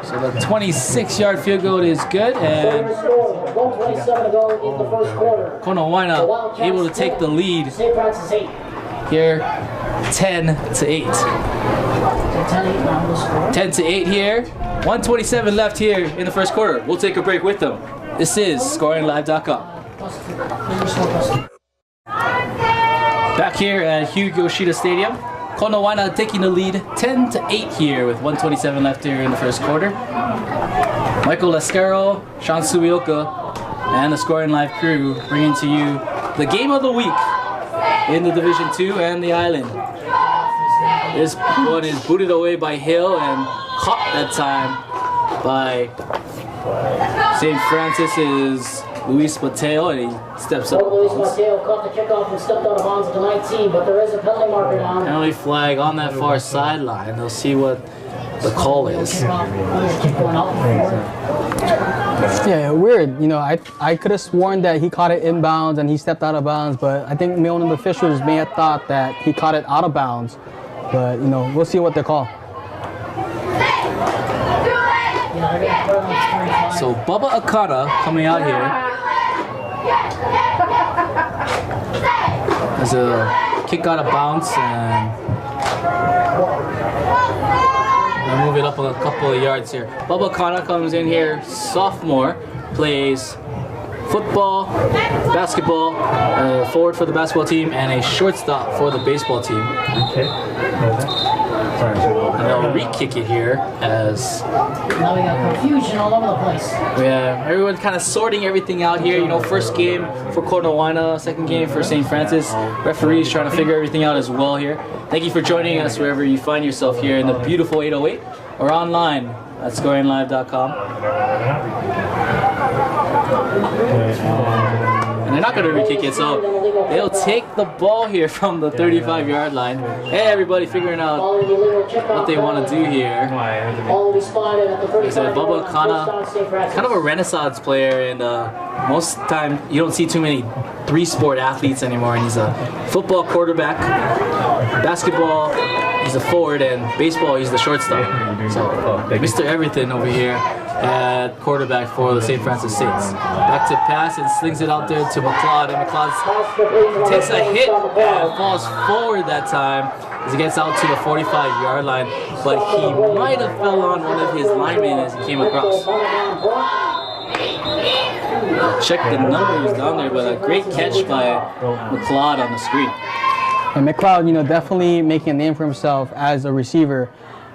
So the 26-yard field goal is good, and 1:27 to go in the first quarter. Konawaena able to take the lead St. Francis 8. here, 10-8. 10-8 here. 1:27 left here in the first quarter. We'll take a break with them. This is ScoringLive.com. Back here at Hugh Yoshida Stadium. Konawaena taking the lead 10-8 here with 1:27 left here in the first quarter. Michael Esquero, Sean Suioka, and the Scoring Live crew bringing to you the game of the week in the Division II and the island. This one is booted away by Hill and caught that time by St. Francis's Luis Mateo, and he steps up. Luis Mateo caught the kickoff and stepped out of bounds at the 19, but there is a penalty marker down. Penalty flag on that far sideline. They'll see what the call is. Yeah, weird. You know, I could have sworn that he caught it inbounds and he stepped out of bounds, but I think one of the officials may have thought that he caught it out of bounds. But, you know, we'll see what they call. So Bubba Akana coming out here as a kick out of bounds, and I'll move it up a couple of yards here. Bubba Akana comes in here, sophomore, plays football, basketball, forward for the basketball team, and a shortstop for the baseball team. Okay. And they'll re-kick it here as Now we got confusion all over the place. yeah, everyone kind of sorting everything out here. You know, first game for Konawaena, second game for St. Francis. Referees trying to figure everything out as well here. Thank you for joining us wherever you find yourself here in the beautiful 808 or online at ScoringLive.com. And they're not going to re-kick it, so they'll take the ball here from the 35-yard line. Hey, everybody figuring out what they want to do here. All will be spotted at the 35. Bubba Akana, kind of a renaissance player, and most time you don't see too many three-sport athletes anymore, and he's a football quarterback, basketball he's a forward, and baseball he's the shortstop. So Mr. Everything over here at quarterback for the St. Francis Saints. Back to pass and slings it out there to McLeod, and McLeod takes a hit and falls forward that time as he gets out to the 45-yard line, but he might have fell on one of his linemen as he came across. Check the numbers down there, but a great catch by McLeod on the screen. And McLeod, you know, definitely making a name for himself as a receiver.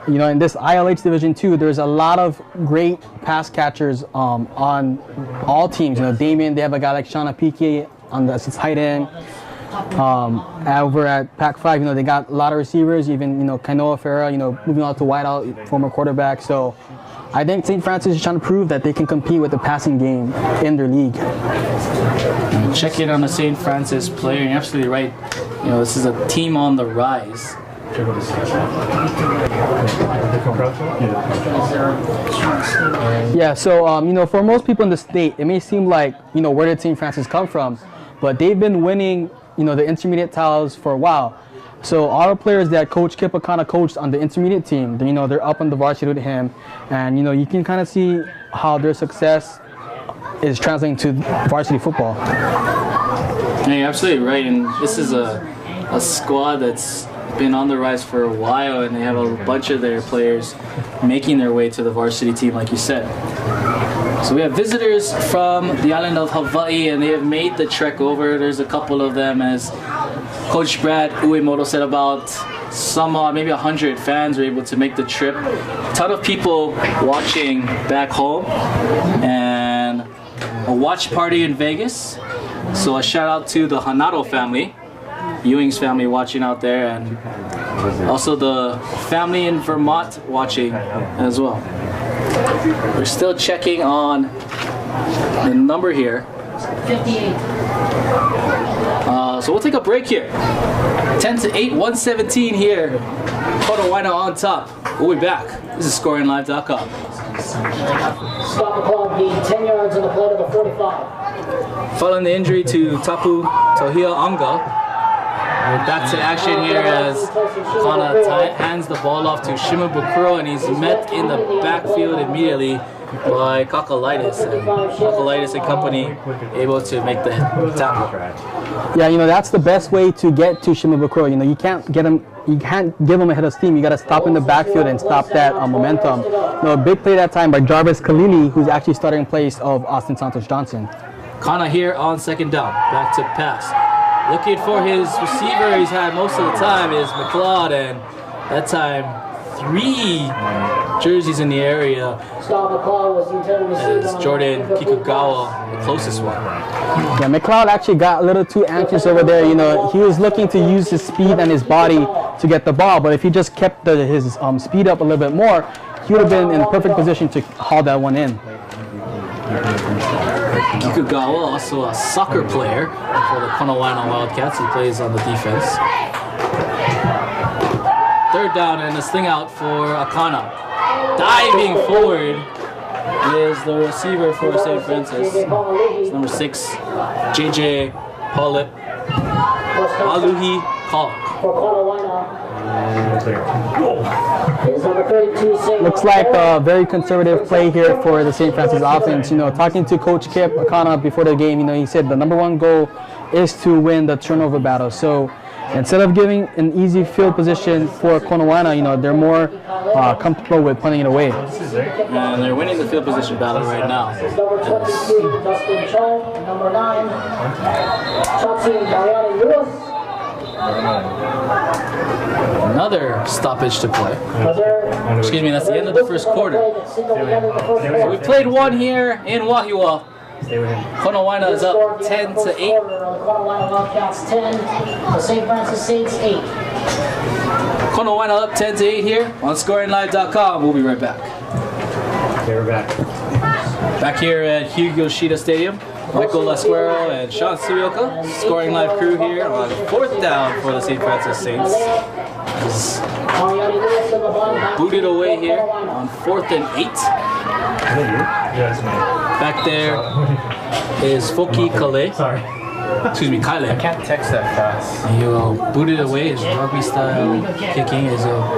You know, in this ILH Division II, there's a lot of great pass catchers on all teams. You know, Damien, they have a guy like Shauna Pique on the tight end. Over at Pac-5, you know, they got a lot of receivers, even, you know, Kainoa Farah, you know, moving on to wideout, former quarterback. So I think St. Francis is trying to prove that they can compete with the passing game in their league. Check in on the St. Francis player. You're absolutely right. You know, this is a team on the rise. Yeah, so, you know, for most people in the state, it may seem like, you know, where did St. Francis come from? But they've been winning, you know, the intermediate titles for a while. So all the players that Coach Kippa kind of coached on the intermediate team, you know, they're up on the varsity with him. And, you know, you can kind of see how their success is translating to varsity football. Yeah, you're absolutely right. And this is a squad that's been on the rise for a while, and they have a bunch of their players making their way to the varsity team, like you said. So we have visitors from the island of Hawaii, and they have made the trek over. There's a couple of them, as Coach Brad Uemoto said, about some maybe 100 fans were able to make the trip. A ton of people watching back home, and a watch party in Vegas. So a shout out to the Hanato family, Ewing's family watching out there, and also the family in Vermont watching as well. We're still checking on the number here. 58. So we'll take a break here. 10-8, 117 here. Konawaena on top. We'll be back. This is ScoringLive.com. Stop the clock, the 10 yards on the play to the 45. Following the injury to Tapu Tohia Anga, we're back to action here as Kana hands the ball off to Shimabukuro, and he's met in the backfield immediately by Kakalaitis, and Kakalaitis and company able to make the tackle. Yeah, that's the best way to get to Shimabukuro. You can't give him a head of steam. You got to stop in the backfield and stop that momentum. A big play that time by Jarvis Kalili, who's actually starting in place of Austin Santos Johnson. Kana here on second down, back to pass. Looking for his receiver he's had most of the time is McLeod, and that time 3 jerseys in the area as Jordan Kikugawa, the closest one. Yeah, McLeod actually got a little too anxious over there. He was looking to use his speed and his body to get the ball, but if he just kept his speed up a little bit more, he would have been in perfect position to haul that one in. Kikugawa, also a soccer player for the Konawaena Wildcats. He plays on the defense. Third down and a sling out for Akana. Diving forward is the receiver for Saint Francis. It's number 6, JJ Aluhi Kalk. Looks like a very conservative play here for the St. Francis offense. Talking to Coach Kip Akana before the game, he said the number 1 goal is to win the turnover battle. So instead of giving an easy field position for Konawaena, they're more comfortable with punting it away. And they're winning the field position battle right now. Number 9, Chauncey Mariani Lewis. Another stoppage to play. Excuse me, that's the end of the first quarter. So we played one here in Wahiawa. Konawaena is up 10-8. Konawaena Wildcats 10, the St. Francis Saints 8. Konawaena up 10-8 here on ScoringLive.com. We'll be right back. Okay, we're back. Back here at Hugh Yoshida Stadium. Michael Lasquero and Sean Surioka, Scoring Live crew here on 4th down for the St. Francis Saints. Booted away here on 4th and 8. Back there is Foki Kale. Sorry. Excuse me, Kyle. I can't text that fast. He'll boot it away. His rugby style kicking is he'll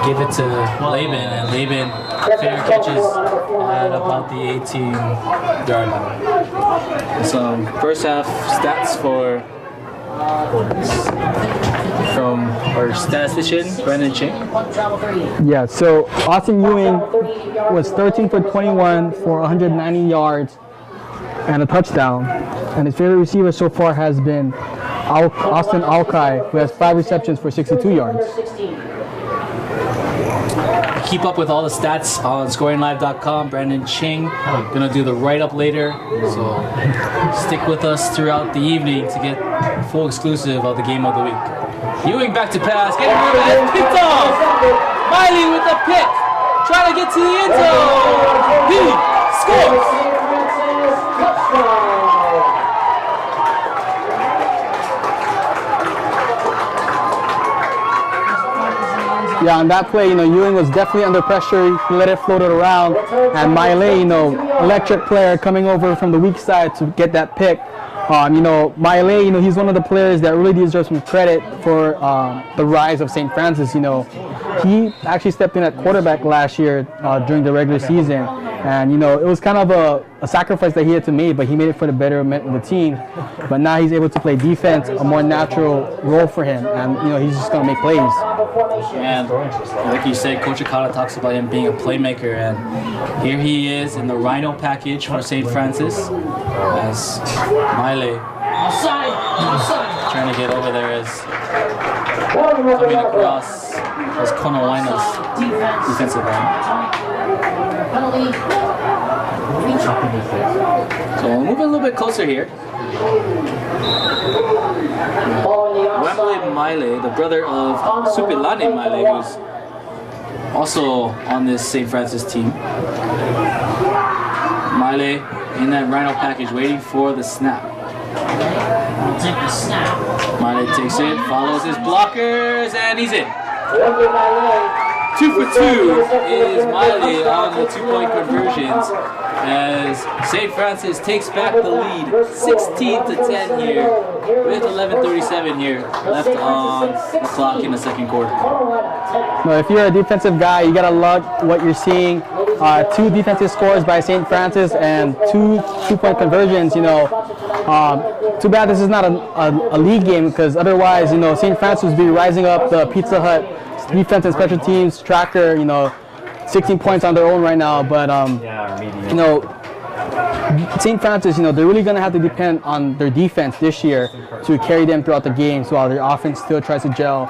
give it to Laban, and Laban fair catches at about the 18-yard line. Some first half stats from our statistician, Brandon Ching. Yeah, so Austin Ewing was 13 for 21 for 190 yards and a touchdown. And his favorite receiver so far has been Austin Alkai, who has 5 receptions for 62 yards. Keep up with all the stats on ScoringLive.com. Brandon Ching gonna do the write-up later, so stick with us throughout the evening to get full exclusive of the game of the week. Ewing back to pass, getting rid of it, picked off. Miley with the pick, trying to get to the end zone. He scores. Yeah, on that play, Ewing was definitely under pressure. He let it float it around, and Miley, electric player coming over from the weak side to get that pick. Miley, he's one of the players that really deserves some credit for the rise of St. Francis. He actually stepped in at quarterback last year during the regular season, and it was kind of a sacrifice that he had to make, but he made it for the betterment of the team. But now he's able to play defense, a more natural role for him, and he's just going to make plays. And like you said, Coach Akana talks about him being a playmaker, and here he is in the Rhino package for St. Francis as Miley trying to get over there as coming across as Konawaena's defensive line. So we'll move a little bit closer here. Wembley Maile, the brother of Supilane Maile, who's also on this St. Francis team. Maile in that rhino package waiting for the snap. Maile takes it, follows his blockers, and he's in. 2 for 2 is Maile on the 2-point conversions as St. Francis takes back the lead 16-10 here with 11:37 here left on the clock in the second quarter. No, if you're a defensive guy, you gotta love what you're seeing. 2 defensive scores by St. Francis and 2 2-point conversions. You know, too bad this is not a league game, because otherwise, you know, St. Francis would be rising up the Pizza Hut defense and special teams tracker. You know, 16 points on their own right now, but you know, St. Francis, you know, they're really going to have to depend on their defense this year to carry them throughout the games while their offense still tries to gel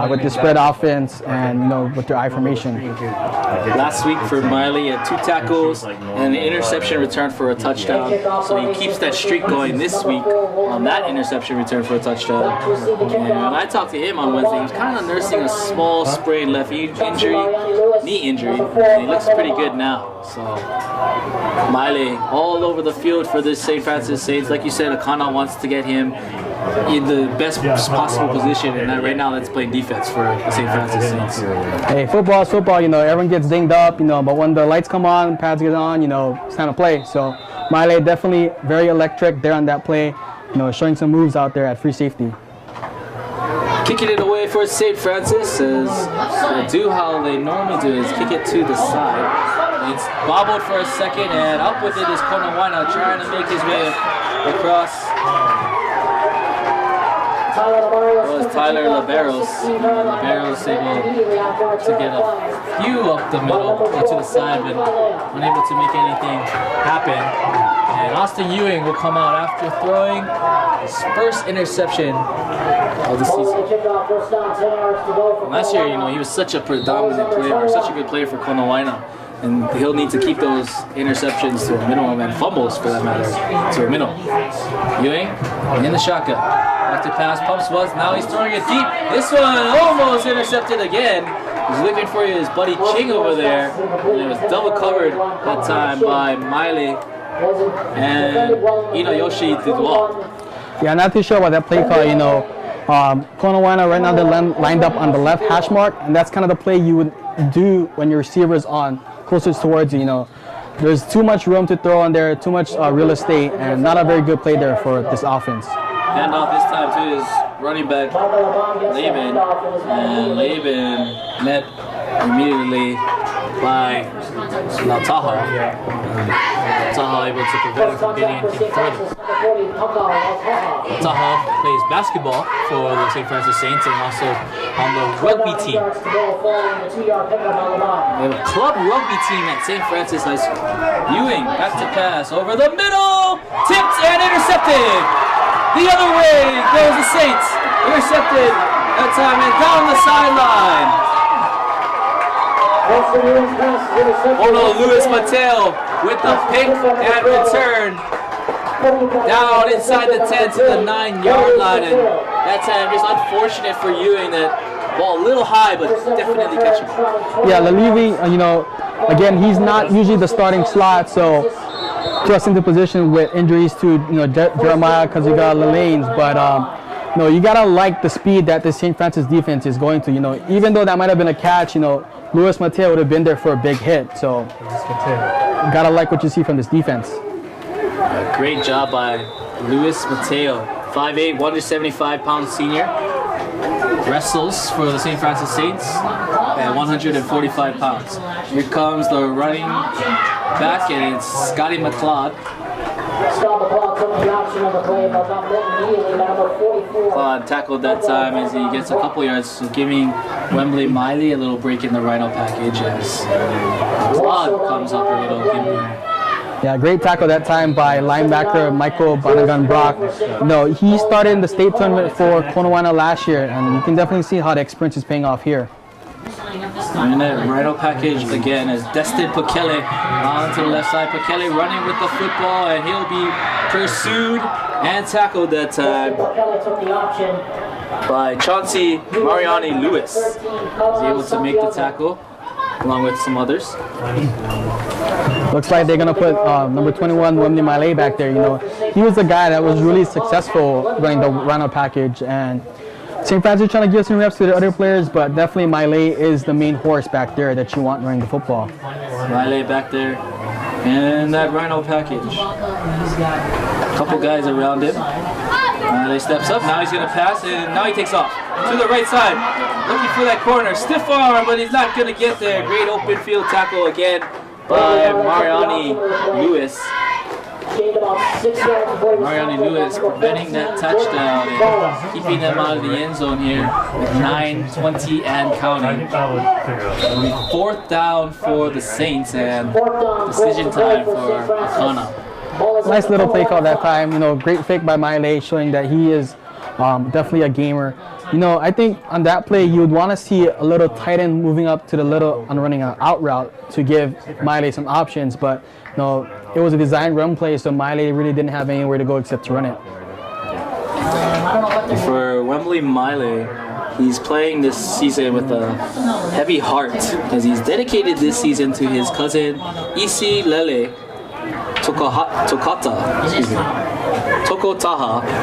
with the spread offense and, you know, with their I formation. Last week for Maile, he had 2 tackles and an interception return for a touchdown. So he keeps that streak going this week on that interception return for a touchdown. And when I talked to him on Wednesday, he was kind of nursing a small sprained left knee injury, and he looks pretty good now. So Maile all over the field for this St. Francis Saints. Like you said, Akana wants to get him in the best possible position, and right now that's playing defense for the St. Francis Saints. Hey, football is football, you know, everyone gets dinged up, you know, but when the lights come on, pads get on, you know, it's time to play. So Maile definitely very electric there on that play, you know, showing some moves out there at free safety. Kicking it away for St. Francis as they do how they normally do, is kick it to the side. It's bobbled for a second, and up with it is Konawaena trying to make his way across. Was Tyler Liberos. Liberos able to get a few up the middle or to the side, but unable to make anything happen. And Austin Ewing will come out after throwing his first interception of the season. Last year, you know, he was such a predominant player, such a good player for Konawaena. And he'll need to keep those interceptions to a minimum, and fumbles for that matter to a minimum. Ewing in the shotgun. Back to pass, pumps once, now he's throwing it deep. This one almost intercepted again. He's looking for his buddy Ching over there. And it was double covered that time by Maile. And Yoshi did well. Yeah, not too sure about that play call, you know. Konawaena right now, they're lined up on the left hash mark, and that's kind of the play you would do when your receiver's on closest towards you. You know, there's too much room to throw on there, too much real estate, and not a very good play there for this offense. Handoff this time to his running back, Laban, and Laban met immediately by Taha. Taha able to prevent him from getting anything further. Taha plays basketball for the St. Francis Saints and also on the rugby team. We have a club rugby team at St. Francis High School. Ewing back to pass over the middle, tipped and intercepted. The other way goes the Saints. Intercepted that time and down the sideline. Luis Mateo with the pick and return down inside the 10 to the 9-yard line, and that time just unfortunate for Ewing. That ball a little high, but definitely catchable. Yeah, Lalevi, you know, again, he's not usually the starting slot, so just into position with injuries to, you know, Jeremiah because you got Lalanes, but you know, you gotta like the speed that the St. Francis defense is going to. You know, even though that might have been a catch, you know, Luis Mateo would have been there for a big hit. So you gotta like what you see from this defense. Great job by Luis Mateo, 5'8", 175-pound senior. Wrestles for the St. Francis Saints at 145 pounds. Here comes the running back, and it's Scotty McLeod. McLeod tackled that time as he gets a couple yards, so giving Wembley Maile a little break in the rhino package as McLeod comes up a little. Yeah, great tackle that time by linebacker Michael Banagan Brock. No, he started in the state tournament for Konawaena last year, and you can definitely see how the experience is paying off here. And that Rhino package again as Destin Pekele on to the left side. Pekele running with the football, and he'll be pursued and tackled that time by Chauncey Mariani Lewis. He's able to make the tackle along with some others. Looks like they're gonna put number 21 Wembley Miley back there. You know, he was the guy that was really successful running the Rhino package, and St. Francis trying to give some reps to the other players, but definitely Miley is the main horse back there that you want running the football. Miley back there, and that Rhino package. A couple guys around him. Miley steps up. Now he's gonna pass, and now he takes off to the right side, looking for that corner. Stiff arm, but he's not gonna get there. Great open field tackle again by Mariani Lewis. Mariani Lewis preventing that touchdown and keeping them out of the end zone here with 9:20 and counting. It'll be 4th down for the Saints and decision time for Akana. Nice little play call that time. You know, great fake by Miley, showing that he is definitely a gamer. You know, I think on that play you would want to see a little tight end moving up to the little on running an out route to give Miley some options, but you know, it was a designed run play, so Miley really didn't have anywhere to go except to run it. For Wembley Miley, he's playing this season with a heavy heart as he's dedicated this season to his cousin Isi Lele Tokotaha,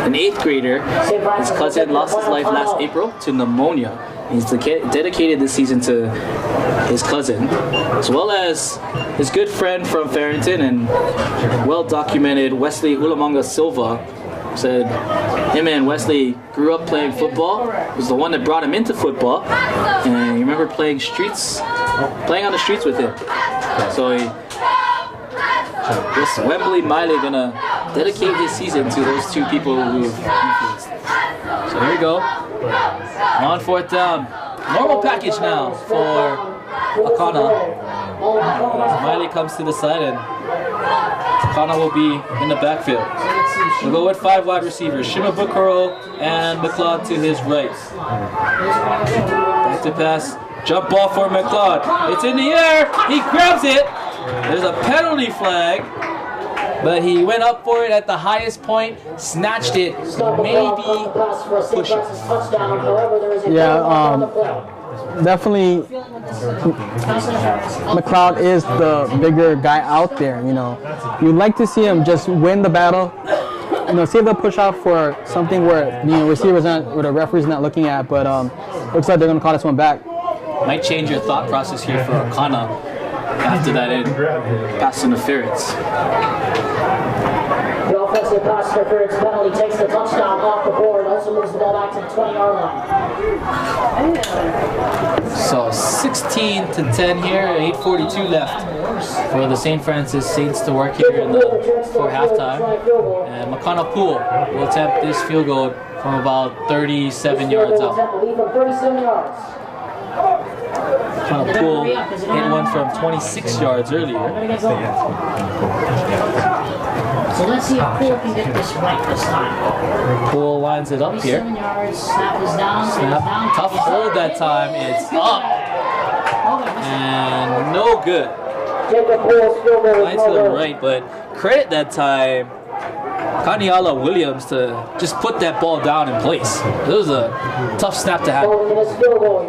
an 8th grader. His cousin lost his life last April to pneumonia. He's dedicated this season to his cousin, as well as his good friend from Farrington and well-documented Wesley Ulamanga Silva. Said him and Wesley grew up playing football. Was the one that brought him into football, and you remember playing on the streets with him. So this Wembley Miley gonna dedicate his season to those two people who influenced. So here we go. On 4th down. Normal package now for Akana. As Miley comes to the side, and Akana will be in the backfield. We'll go with 5 wide receivers. Shimabukuro and McLeod to his right. Back to pass. Jump ball for McLeod. It's in the air. He grabs it. There's a penalty flag, but he went up for it at the highest point, snatched it, maybe push it. Yeah, definitely McLeod is the bigger guy out there. You know, you'd like to see him just win the battle. You know, save the push out for something where receivers not, or the referee's not looking at. But looks like they're gonna call this one back. Might change your thought process here for Akana after that pass interference. The offensive pass interference penalty takes the touchdown off the board. Also moves the ball back to the 20-yard line. So 16-10 here, 8:42 left for the St. Francis Saints to work here for halftime. And Makana Poole will attempt this field goal from about 37 yards out. Makana Poole hit one from 26 yards earlier. So let's see if Poole can get this right this time. Poole lines it up here. 7 yards, snap is down. Snap. Tough hold that time. It's up. And no good. Line to the right, but credit that time Kaniala Williams to just put that ball down in place. It was a tough snap to have.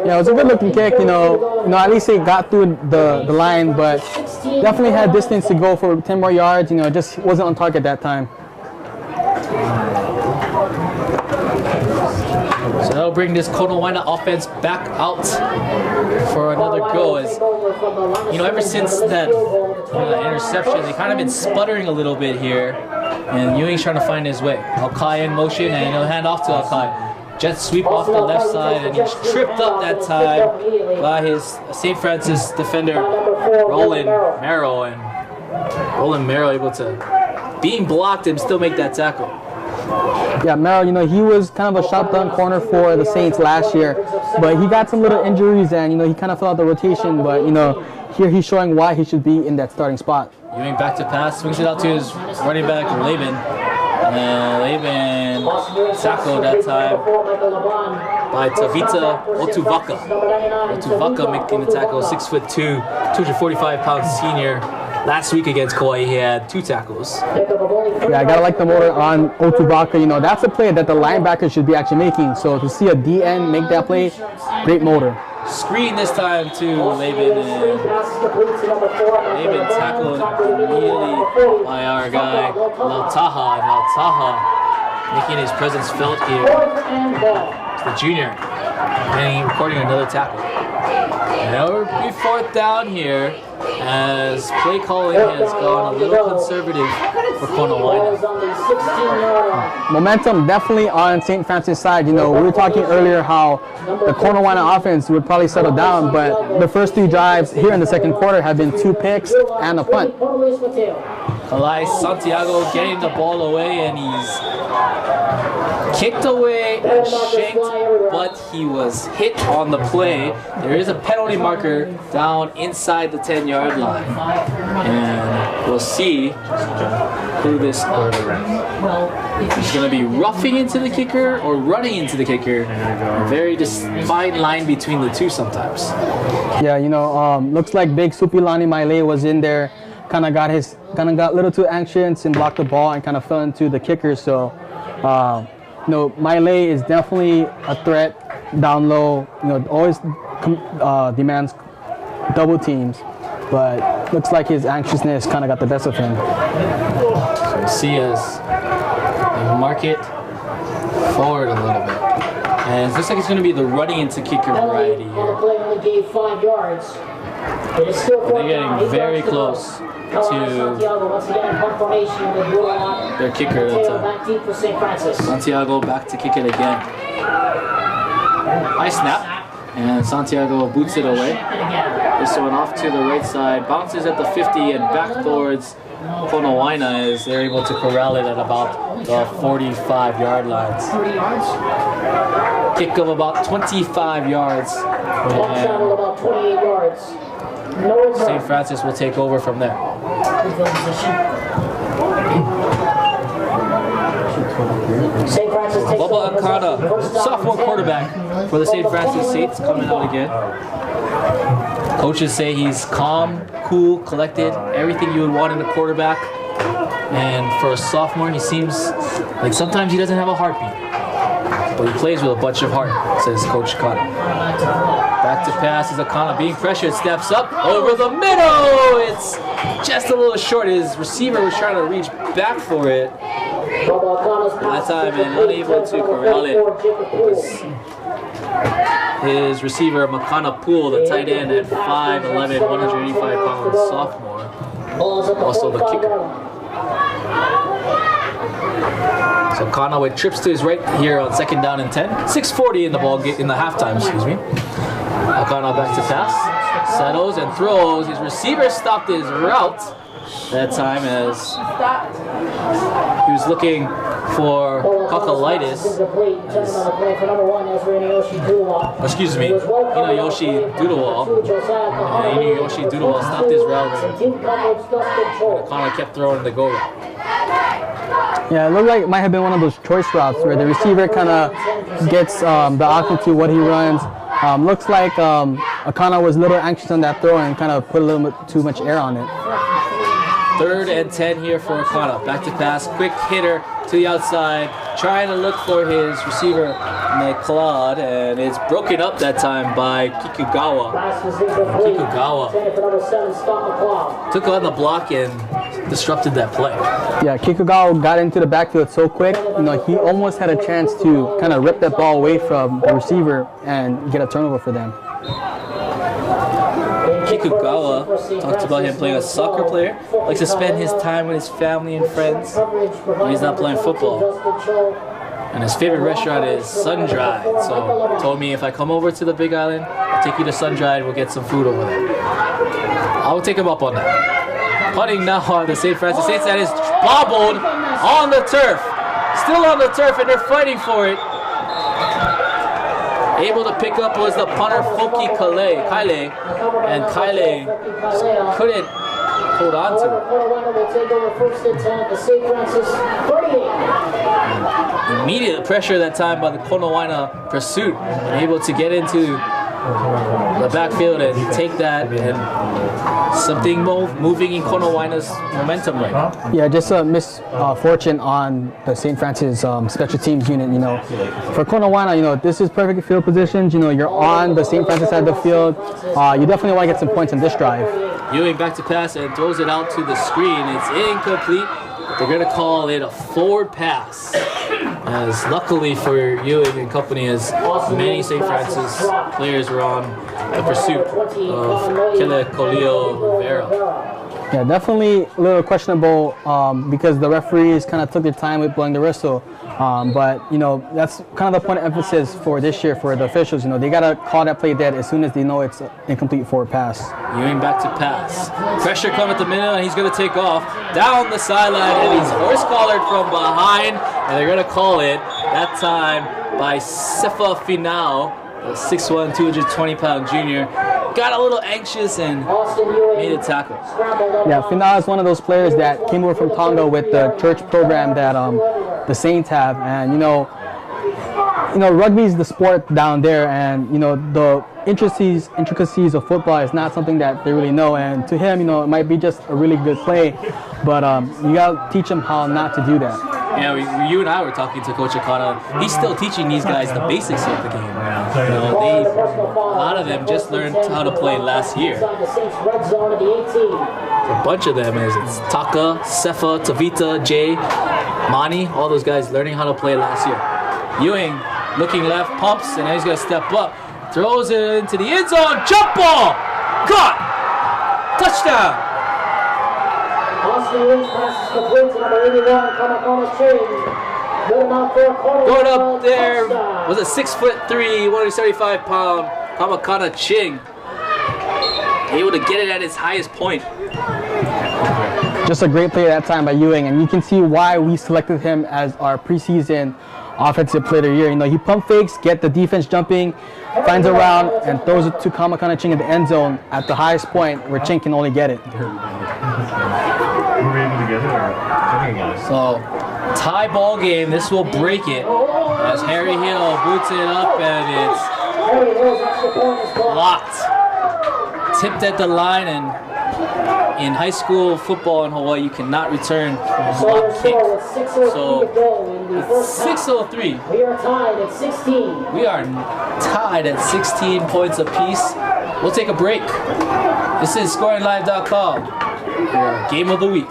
Yeah, it was a good looking kick, you know, at least it got through the line, but definitely had distance to go for 10 more yards, you know, just wasn't on target that time. So that'll bring this Konawaena offense back out for another go. As you know, ever since that interception, they kind of been sputtering a little bit here, and Ewing's trying to find his way. Alkai in motion, and he'll hand off to Alkai. Jet sweep off the left side, and he's tripped up that time by his St. Francis defender, Roland Merrill, and Roland Merrill able to, being blocked, and still make that tackle. Yeah, Merrill, you know, he was kind of a shotgun corner for the Saints last year, but he got some little injuries, and, you know, he kind of fell out the rotation, but, you know, here he's showing why he should be in that starting spot. Ewing back to pass, swings it out to his running back, Laban. And Laban tackled that time by Tavita Otuvaka. Otuvaka making the tackle, 6'2", 245-pound senior. Last week against Kauai, he had 2 tackles. Yeah, I gotta like the motor on Otuvaka. You know, that's a play that the linebacker should be actually making. So to see a DN make that play, great motor. Screen this time to Laban, and Laban tackled immediately by our guy Lautaha. And Lautaha making his presence felt here. It's the junior, and he's recording another tackle. And it'll be 4th down here, as play calling has gone a little conservative for Konawaena. Momentum definitely on St. Francis' side. You know, we were talking earlier how the Konawaena offense would probably settle down, but the first 3 drives here in the second quarter have been 2 picks and a punt. Kalai Santiago getting the ball away, and he's kicked away and shanked, but he was hit on the play. There is a penalty marker down inside the 10-yard line, and we'll see who this is going to be roughing into the kicker or running into the kicker. A very fine line between the two sometimes. Yeah, you know, looks like big Supilani Maile was in there. Kind of got a little too anxious and blocked the ball and kind of fell into the kicker. So, you know, Maile is definitely a threat down low. You know, always demands double teams, but looks like his anxiousness kind of got the best of him. So you see as they mark it forward a little bit, and it looks like it's going to be the running into kicker variety here. Only gave 5 yards. It is still They're getting very close to their kicker that time. Santiago back to kick it again. High snap, and Santiago boots it away. This one off to the right side, bounces at the 50 and back towards Konawaena as they're able to corral it at about the 45-yard lines. 30 yards. Kick of about 25 yards. Travel about 28 yards. St. Francis will take over from there. St. Francis takes Bubba Akana, sophomore quarterback for the St. Francis Saints, coming out again. Coaches say he's calm, cool, collected, everything you would want in a quarterback. And for a sophomore, he seems like sometimes he doesn't have a heartbeat, but he plays with a bunch of heart, says Coach Akana. Back to pass is Akana being pressured, steps up over the middle. It's just a little short. His receiver was trying to reach back for it. That time and unable to corral it. His receiver, Makana Poole, the tight end at 5'11", 185-pound sophomore. Also the kicker. So Kana with trips to his right here on 2nd down and 10. 6:40 in the ball in the halftime, excuse me. Akana back to pass, settles and throws. His receiver stopped his route that time as he was looking for Kakalitis. Excuse me, Inayoshi Dudawal. Inayoshi Dudawal stopped his route. Akana kept throwing the go route. Yeah, it looked like it might have been one of those choice routes where the receiver kind of gets the option to what he runs. Looks like Akana was a little anxious on that throw and kind of put a little bit too much air on it. 3rd and 10 here for Akana. Back to pass, quick hitter to the outside, trying to look for his receiver, McLeod, and it's broken up that time by Kikugawa. Kikugawa took on the block and disrupted that play. Yeah, Kikugawa got into the backfield so quick. You know, he almost had a chance to kind of rip that ball away from the receiver and get a turnover for them. Kikugawa talked about him playing a soccer player, likes to spend his time with his family and friends when he's not playing football. And his favorite restaurant is Sun Dried. So told me if I come over to the Big Island, I'll take you to Sun Dried, we'll get some food over there. I will take him up on that. Punting now on the St. Francis Saints, that is bobbled on the turf. Still on the turf, and they're fighting for it. Able to pick up was the punter Foki Kaile, and Kaile couldn't hold on to. Konawaena will take over first and 10 to St. Francis 38. Immediate pressure that time by the Konawaena pursuit, and able to get into the backfield and take that, and something moving in Konawaena's momentum right now. Yeah, just a misfortune on the St. Francis special teams unit. You know, for Konawaena, you know, this is perfect field positions. You know, you're on the St. Francis side of the field. You definitely want to get some points in this drive. Ewing back to pass and throws it out to the screen. It's incomplete. They're going to call it a forward pass. As luckily for Ewing and company, as many St. Francis players were on the pursuit of Kele Colio Rivera. Yeah, definitely a little questionable because the referees kind of took their time with blowing the whistle. But, you know, that's kind of the point of emphasis for this year for the officials. You know, they got to call that play dead as soon as they know it's an incomplete forward pass. Ewing back to pass. Pressure come at the middle, and he's going to take off down the sideline, and he's horse-collared from behind, and they're going to call it that time by Sefa Finau, the 6'1", 220-pound junior. Got a little anxious and made a tackle. Yeah, Finau is one of those players that came over from Tonga with the church program that the Saints have, and you know, rugby is the sport down there, and you know the intricacies of football is not something that they really know. And to him, you know, it might be just a really good play, but you gotta teach him how not to do that. Yeah, you and I were talking to Coach Akana. He's still teaching these guys the basics of the game. You know, a lot of them just learned how to play last year. A bunch of them it's Taka, Sefa, Tavita, Jay, Mani, all those guys learning how to play last year. Ewing looking left, pumps, and now he's going to step up. Throws it into the end zone. Jump ball! Caught! Touchdown! Austin Ewing passes complete to number 81, Konawaena Ching. Good amount for Konawaena. Going up there was a 6'3", 175-pound Konawaena Ching. Able to get it at its highest point. Just a great play that time by Ewing, and you can see why we selected him as our preseason offensive player of the year. You know, he pump fakes, get the defense jumping, finds a route, and throws it to Konawaena Ching in the end zone at the highest point where Ching can only get it. So, tie ball game. This will break it as Harry Hill boots it up, and it's locked. Tipped at the line, and in high school football in Hawaii, you cannot return a block kick. So it's 6:03. We are tied at 16. We are tied at 16 points apiece. We'll take a break. This is ScoringLive.com. Game of the week.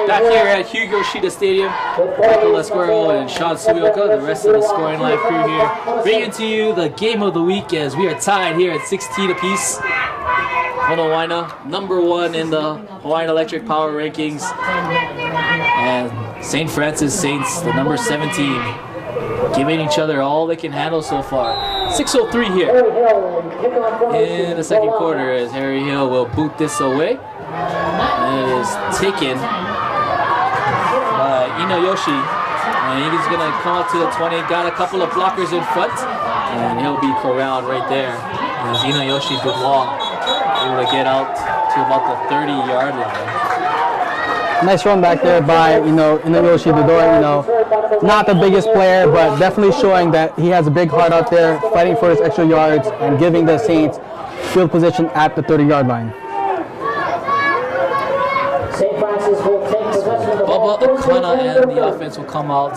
Back here at Hugo Shida Stadium, Michael Esquero and Sean Suyoka, the rest of the Scoring Live crew here, bringing to you the game of the week as we are tied here at 16 apiece. Konawaena, #1 in the Hawaiian Electric Power Rankings, and St. Francis Saints, the number 17, giving each other all they can handle so far. 6:03 here in the second quarter as Harry Hill will boot this away. And it is taken by Inoyoshi. And he's going to come up to the 20. Got a couple of blockers in front. And he'll be corralled right there as Inoyoshi Dubois able to get out to about the 30-yard line. Nice run back there by, Inoyoshi Dubois. Not the biggest player, but definitely showing that he has a big heart out there, fighting for his extra yards and giving the Saints field position at the 30-yard line. St. Francis will take possession of the ball. Bubba Akana and the offense will come out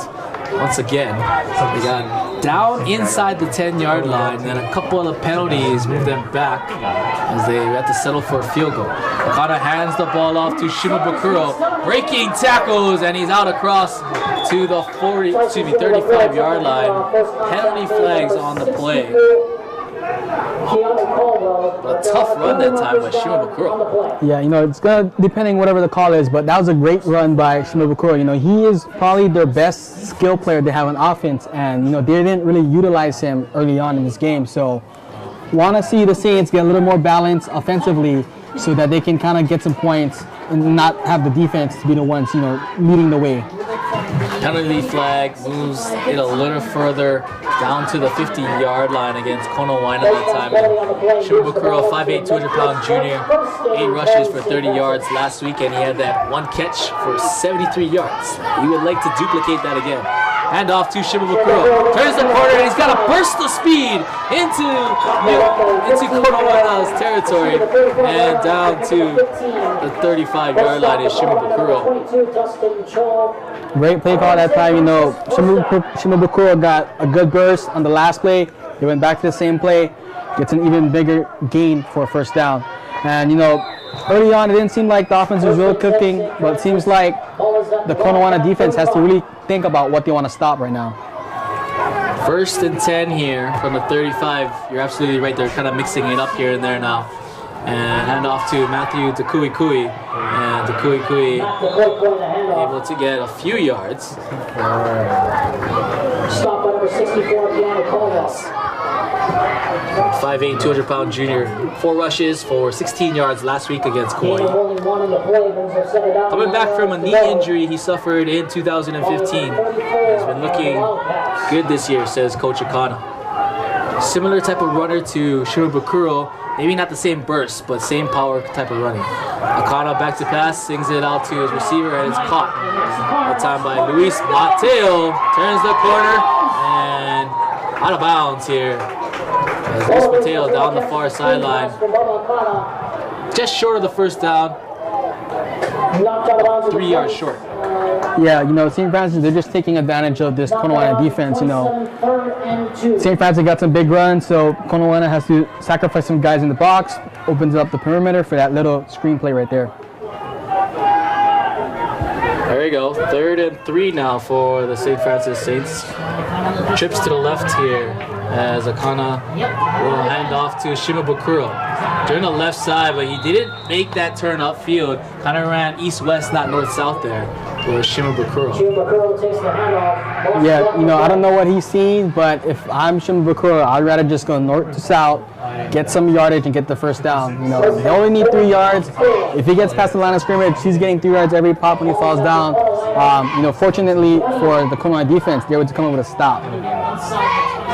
once again. They got down inside the 10-yard line, and a couple of the penalties moved them back as they had to settle for a field goal. Akana hands the ball off to Shimabukuro, breaking tackles, and he's out across to the 35-yard line. Penalty flags on the play. A tough run that time by Shimabukuro. Yeah, it's going to depending whatever the call is, but that was a great run by Shimabukuro. He is probably their best skill player they have on offense, and they didn't really utilize him early on in this game. So want to see the Saints get a little more balance offensively so that they can kind of get some points and not have the defense to be the ones, leading the way. Penalty flag moves it a little further down to the 50-yard line against Konawaena that time. Shimabukuro, 5'8", 200-pound junior, 8 rushes for 30 yards last week, and he had that 1 catch for 73 yards. He would like to duplicate that again. Hand off to Shimabukuro. Turns the corner, and he's got a burst of speed into Konawaena's territory, and down to the 35-yard line is Shimabukuro. Great play call that time. You know, Shimabukuro got a good burst on the last play. He went back to the same play, gets an even bigger gain for a first down. And you know, early on it didn't seem like the offense was really cooking, but it seems like the Konawaena defense has to really think about what they want to stop right now. 1st and 10 here from the 35. You're absolutely right. They're kind of mixing it up here and there now. And hand off to Matthew Dekui. And Dekui able to get a few yards. Stop by number 64, Keanu Colville. 5'8", 200-pound junior. 4 rushes for 16 yards last week against Koi. Coming back from a knee injury he suffered in 2015. He's been looking good this year, says Coach Akana. Similar type of runner to Shimabukuro. Maybe not the same burst, but same power type of running. Akana back to pass, sings it out to his receiver, and it's caught. That time by Luis Mateo. Turns the corner, and out of bounds here. As Luis Mateo down the far sideline. Just short of the first down. 3 yards short. Yeah, you know, St. Francis, they're just taking advantage of this Konawaena defense, you know. St. Francis got some big runs, so Konawaena has to sacrifice some guys in the box, opens up the perimeter for that little screen play right there. There you go, 3rd and 3 now for the St. Francis Saints. Trips to the left here as Akana will hand off to Shimabukuro. During the left side, but he didn't make that turn upfield. Kind of ran east-west, not north-south there for Shimabukuro. Yeah, you know, I don't know what he's seen, but if I'm Shimabukuro, I'd rather just go north to south, get some yardage, and get the first down. You know, they only need 3 yards. If he gets past the line of scrimmage, he's getting 3 yards every pop when he falls down. You know, fortunately for the Konawaena defense, they were able to come up with a stop.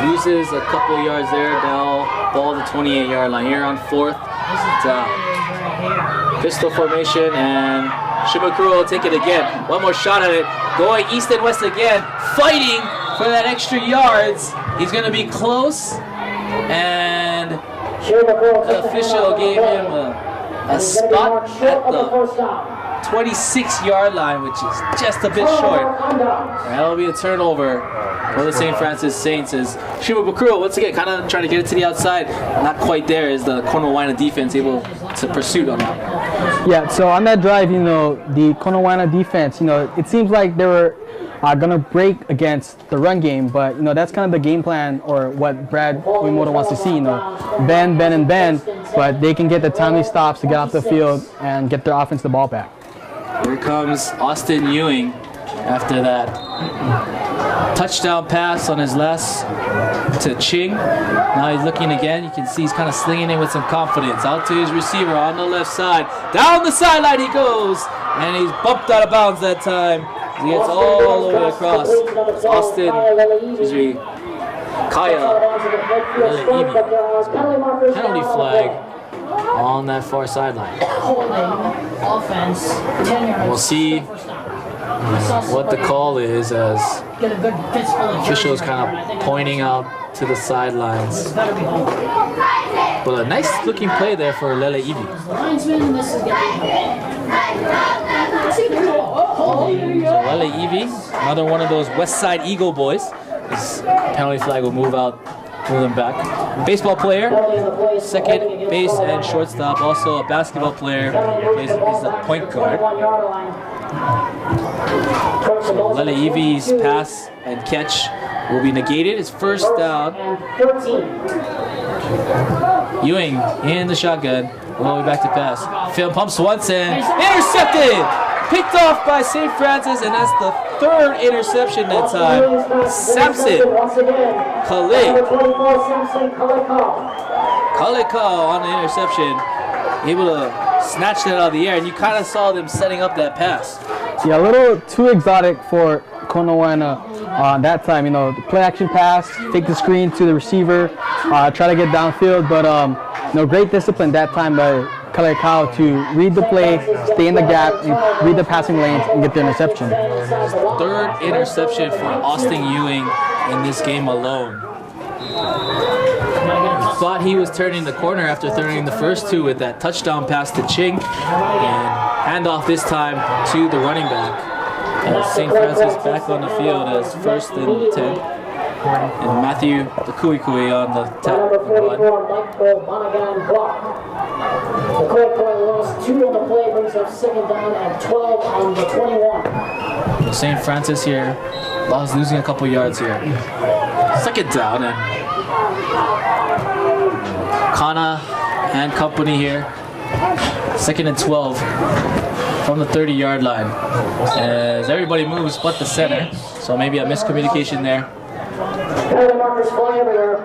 Loses a couple yards there, now ball to 28-yard line. Here on 4th down. Pistol formation, and Shimabukuro will take it again. One more shot at it. Going east and west again. Fighting for that extra yards. He's going to be close. And the official gave him a spot at the 26-yard line, which is just a bit short. That'll be a turnover for the St. Francis Saints as Shimabukuro once again kind of trying to get it to the outside. Not quite there. Is the Konawaena defense able to pursue on that? Yeah, so on that drive, you know, the Konawaena defense, you know, it seems like they were going to break against the run game, but, you know, that's kind of the game plan or what Brad Uemoto wants to see, you know, bend, but they can get the timely stops to get off the field and get their offense the ball back. Here comes Austin Ewing after that touchdown pass on his last to Ching. Now he's looking again. You can see he's kind of slinging it with some confidence. Out to his receiver on the left side. Down the sideline he goes. And he's bumped out of bounds that time. He gets all the way across. Austin, Kaya Lele'ivi. Penalty flag on that far sideline. We'll see what the call is as officials kind of pointing out to the sidelines. But a nice looking play there for Lele'ivi. Lele'ivi, another one of those West Side Eagle boys. This penalty flag will move them back. Baseball player, second base and shortstop. Also a basketball player, he's a point guard. Lele'ivi's pass and catch will be negated. It's first down. Ewing in the shotgun. All the way back to pass. Phil pumps once and intercepted! Picked off by St. Francis, and that's the 3rd interception that time. Samson Kaleko on the interception. Able to snatch that out of the air, and you kind of saw them setting up that pass. Yeah, a little too exotic for Konawaena that time. You know, play action pass, fake the screen to the receiver, try to get downfield, but you know, great discipline that time by Kalekau to read the play, stay in the gap, and read the passing lanes and get the interception. Third interception for Austin Ewing in this game alone. Thought he was turning the corner after throwing the first two with that touchdown pass to Ching, and handoff this time to the running back. St. Francis back on the field as 1st and 10. And Matthew the Kui on the tap run. The Kui lost 2 on the play, brings up 2nd down and 12 on the 21. St. Francis here, losing a couple yards here. 2nd down, and Kana and company here. 2nd and 12 from the 30-yard line. As everybody moves but the center, so maybe a miscommunication there. Penalty markers fly everywhere.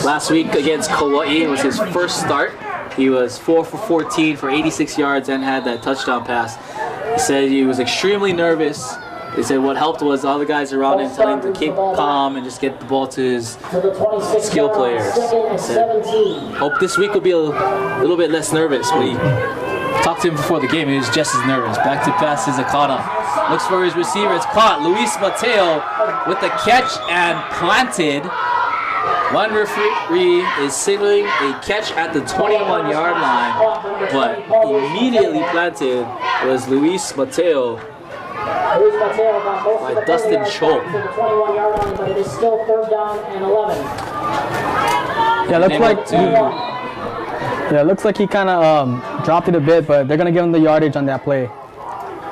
Last week against Kauai was his first start. He was 4 for 14 for 86 yards and had that touchdown pass. He said he was extremely nervous. They said what helped was all the guys around him telling him to keep calm and just get the ball to his skill players. He said, hope this week will be a little bit less nervous. But he talked to him before the game, he was just as nervous. Back to pass is Akana. Looks for his receiver, it's caught. Luis Mateo with the catch and planted. One referee is signaling a catch at the 21-yard line, but immediately planted was Luis Mateo by Dustin Cho. But it is still 3rd down and 11. Yeah, looks like he kind of dropped it a bit, but they're gonna give him the yardage on that play.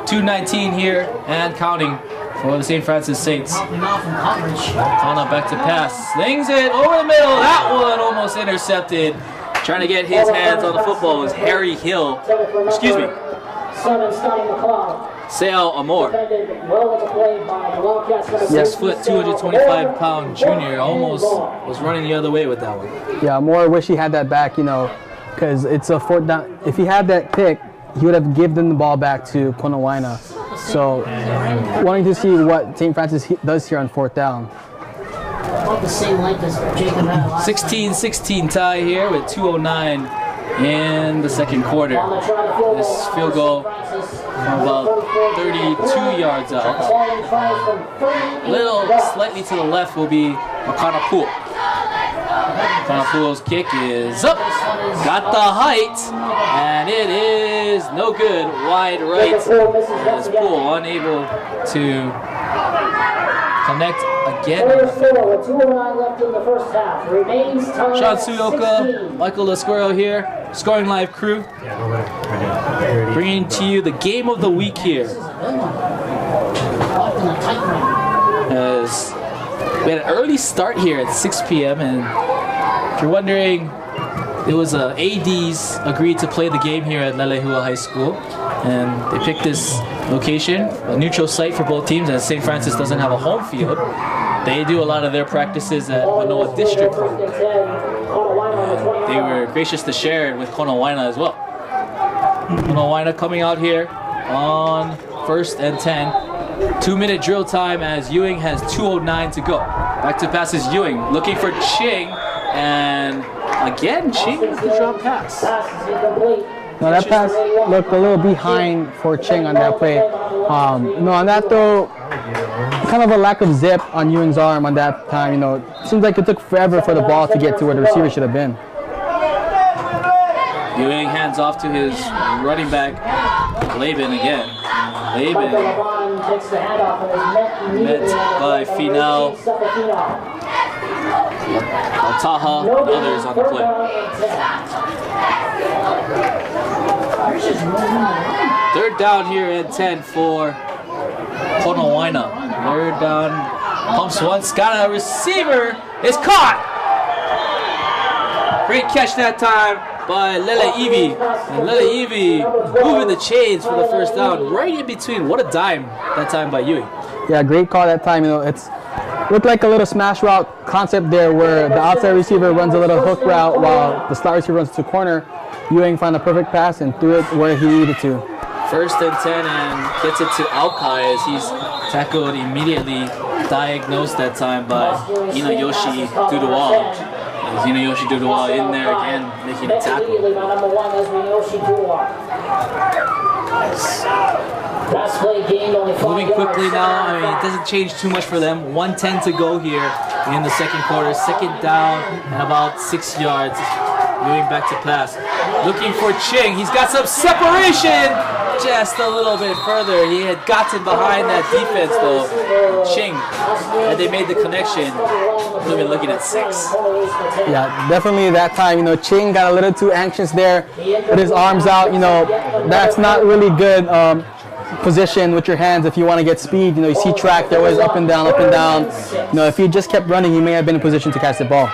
2:19 here and counting for the St. Francis Saints. Kana back to pass, slings it over the middle. That one almost intercepted. Trying to get his hands on the football was Harry Hill. Excuse me. 7 starting the clock. Sale Amor. Well with the play by the Wildcats. 6 foot, 225-pound junior, almost was running the other way with that one. Yeah, Moore wish he had that back, you know, because it's a 4th down. If he had that pick, he would have given the ball back to Konawaena. So, wanting to see what St. Francis does here on 4th down. About the same length as Jacob had last 16-16 tie here with 2:09 in the 2nd quarter. This field goal from about 32 yards out. Slightly to the left will be Makanapu. Makanapu's kick is up. Got the height, and it is no good. Wide right. As Poole unable to connect again. Sean Suyoka, Michael Lasquero here, ScoringLive crew, bringing to you the game of the week here. As we had an early start here at 6 p.m. and if you're wondering, it was ADs agreed to play the game here at Lelehua High School, and they picked this location, a neutral site for both teams, as St. Francis doesn't have a home field. They do a lot of their practices at Manoa District. They were gracious to share it with Konawaena as well. Konawaena coming out here on 1st and 10. 2-minute drill time as Ewing has 2:09 to go. Back to passes Ewing, looking for Ching, and again Ching with the drop pass. No, that pass looked a little behind for Ching on that play. No, on that throw, kind of a lack of zip on Ewing's arm on that time. You know, it seems like it took forever for the ball to get to where the receiver should have been. Ewing hands off to his running back, Laban again. Laban met by Final, Taha, and others on the play. 3rd down here and 10 for Konawaena. 3rd down, pumps once, got a receiver, it's caught! Great catch that time by Lele Ivi. And Lele Ivi moving the chains for the 1st down, right in between. What a dime that time by Ewing. Yeah, great call that time. You know, it's looked like a little smash route concept there where the outside receiver runs a little hook route while the slot receiver runs to corner. Ewing found the perfect pass and threw it where he needed to. 1st and 10 and gets it to Aokai as he's tackled immediately, diagnosed that time by Inayoshi Duduwa. As Inayoshi Duduwa in there again, making a tackle. Moving quickly now, I mean, it doesn't change too much for them. 1:10 to go here in the second quarter. 2nd down and about 6 yards. Moving back to pass. Looking for Ching. He's got some separation. Just a little bit further. He had gotten behind that defense though. Ching, had they made the connection, we've been looking at 6. Yeah, definitely that time, Ching got a little too anxious there, put his arms out, that's not really good position with your hands if you want to get speed. You see track, they're always up and down, up and down. If he just kept running, he may have been in position to catch the ball.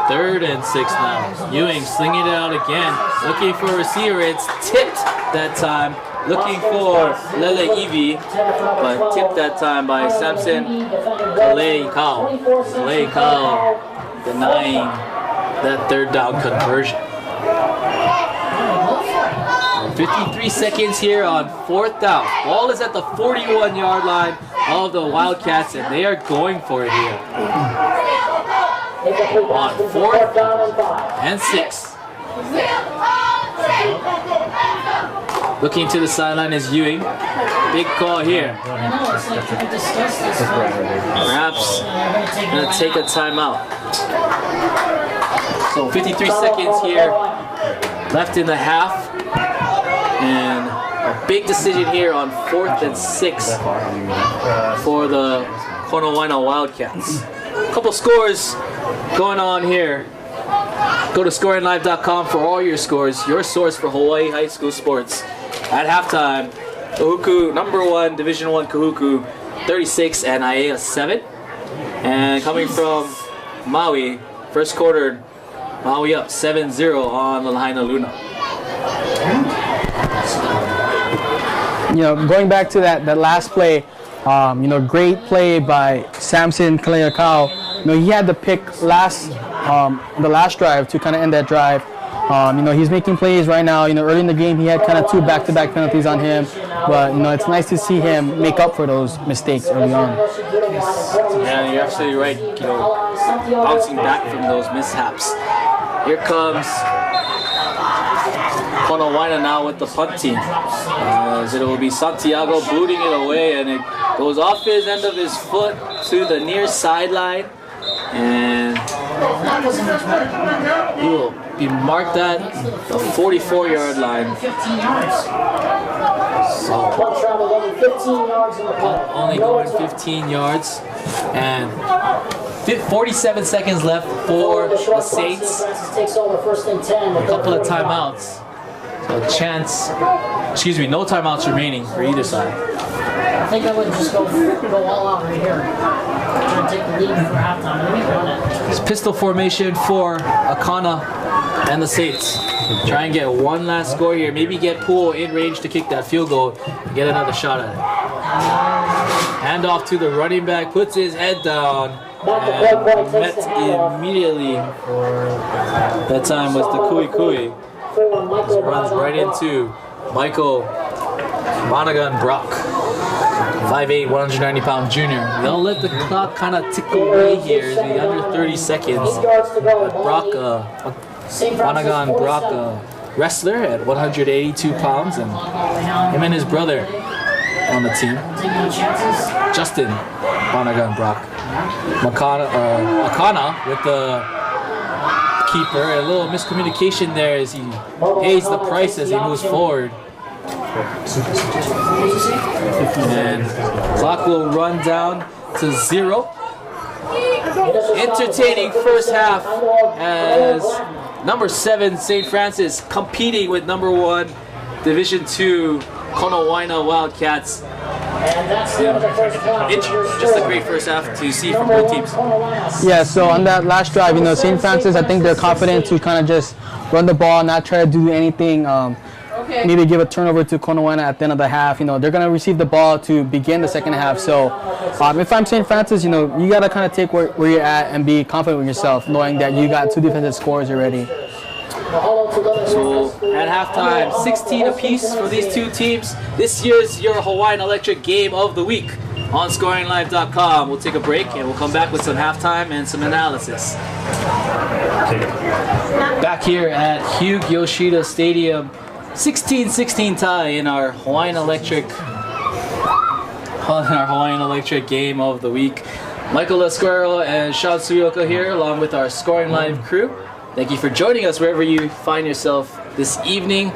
3rd and 6 now. Ewing slinging it out again, looking for a receiver. It's tipped that time. Looking for Lele Evie, but tipped that time by Samson Kalei Kao. Kalei Kao denying that 3rd down conversion. 53 seconds here on 4th down. Ball is at the 41-yard line of the Wildcats, and they are going for it here. On 4th and 6. Looking to the sideline is Ewing. Big call here. Perhaps gonna take a timeout. So 53 seconds here left in the half. And a big decision here on 4th and 6 for the Konawaena Wildcats. A couple scores going on here. Go to ScoringLive.com for all your scores, your source for Hawaii high school sports. At halftime, Kahuku, number 1, Division 1 Kahuku, 36 and Aiea 7. And coming from Maui, first quarter, Maui up 7-0 on Lahaina Luna. Going back to that last play, great play by Samson Kaleakau. He had the pick the last drive to kind of end that drive. He's making plays right now. Early in the game, he had kind of 2 back-to-back penalties on him. But, it's nice to see him make up for those mistakes early on. Yeah, you're absolutely right. Bouncing back from those mishaps. Here comes Konawaena now with the punt team. As it will be Santiago booting it away, and it goes off his end of his foot to the near sideline. And he will be marked at the 44-yard line. So only going 15 yards, and 47 seconds left for the Saints. A couple of timeouts. So no timeouts remaining for either side. I think I would just go all out right here. Try to take the lead for halftime. Let me run it. It's pistol formation for Akana and the Saints. Try and get one last score here. Maybe get Poole in range to kick that field goal and get another shot at it. Hand off to the running back, puts his head down, and met immediately. That time was the Kui. Runs right into Michael Monaghan Brock. 5'8", 190-pound junior. They'll let the clock kind of tick away here in the under 30 seconds. But Brock, Monaghan Brock, wrestler at 182 pounds, and him and his brother on the team. Justin Monaghan Brock. Akana with the keeper. A little miscommunication there as he pays the price as he moves forward. And clock will run down to 0. Entertaining first half as number 7 Saint Francis competing with number 1 Division 2 Konawaena Wildcats. Just a great first half to see from both teams. Yeah, so on that last drive, St. Francis, I think they're confident to kind of just run the ball, not try to do anything. Maybe give a turnover to Konawaena at the end of the half. They're going to receive the ball to begin the second half. So if I'm St. Francis, you got to kind of take where you're at and be confident with yourself, knowing that you got 2 defensive scores already. So at halftime, 16 apiece for these two teams. This year's your Hawaiian Electric Game of the Week on ScoringLive.com. We'll take a break and we'll come back with some halftime and some analysis. Back here at Hugh Yoshida Stadium, 16-16 tie in our Hawaiian Electric Game of the Week. Michael Lasquero and Sean Suyoko here, along with our Scoring Live crew. Thank you for joining us wherever you find yourself this evening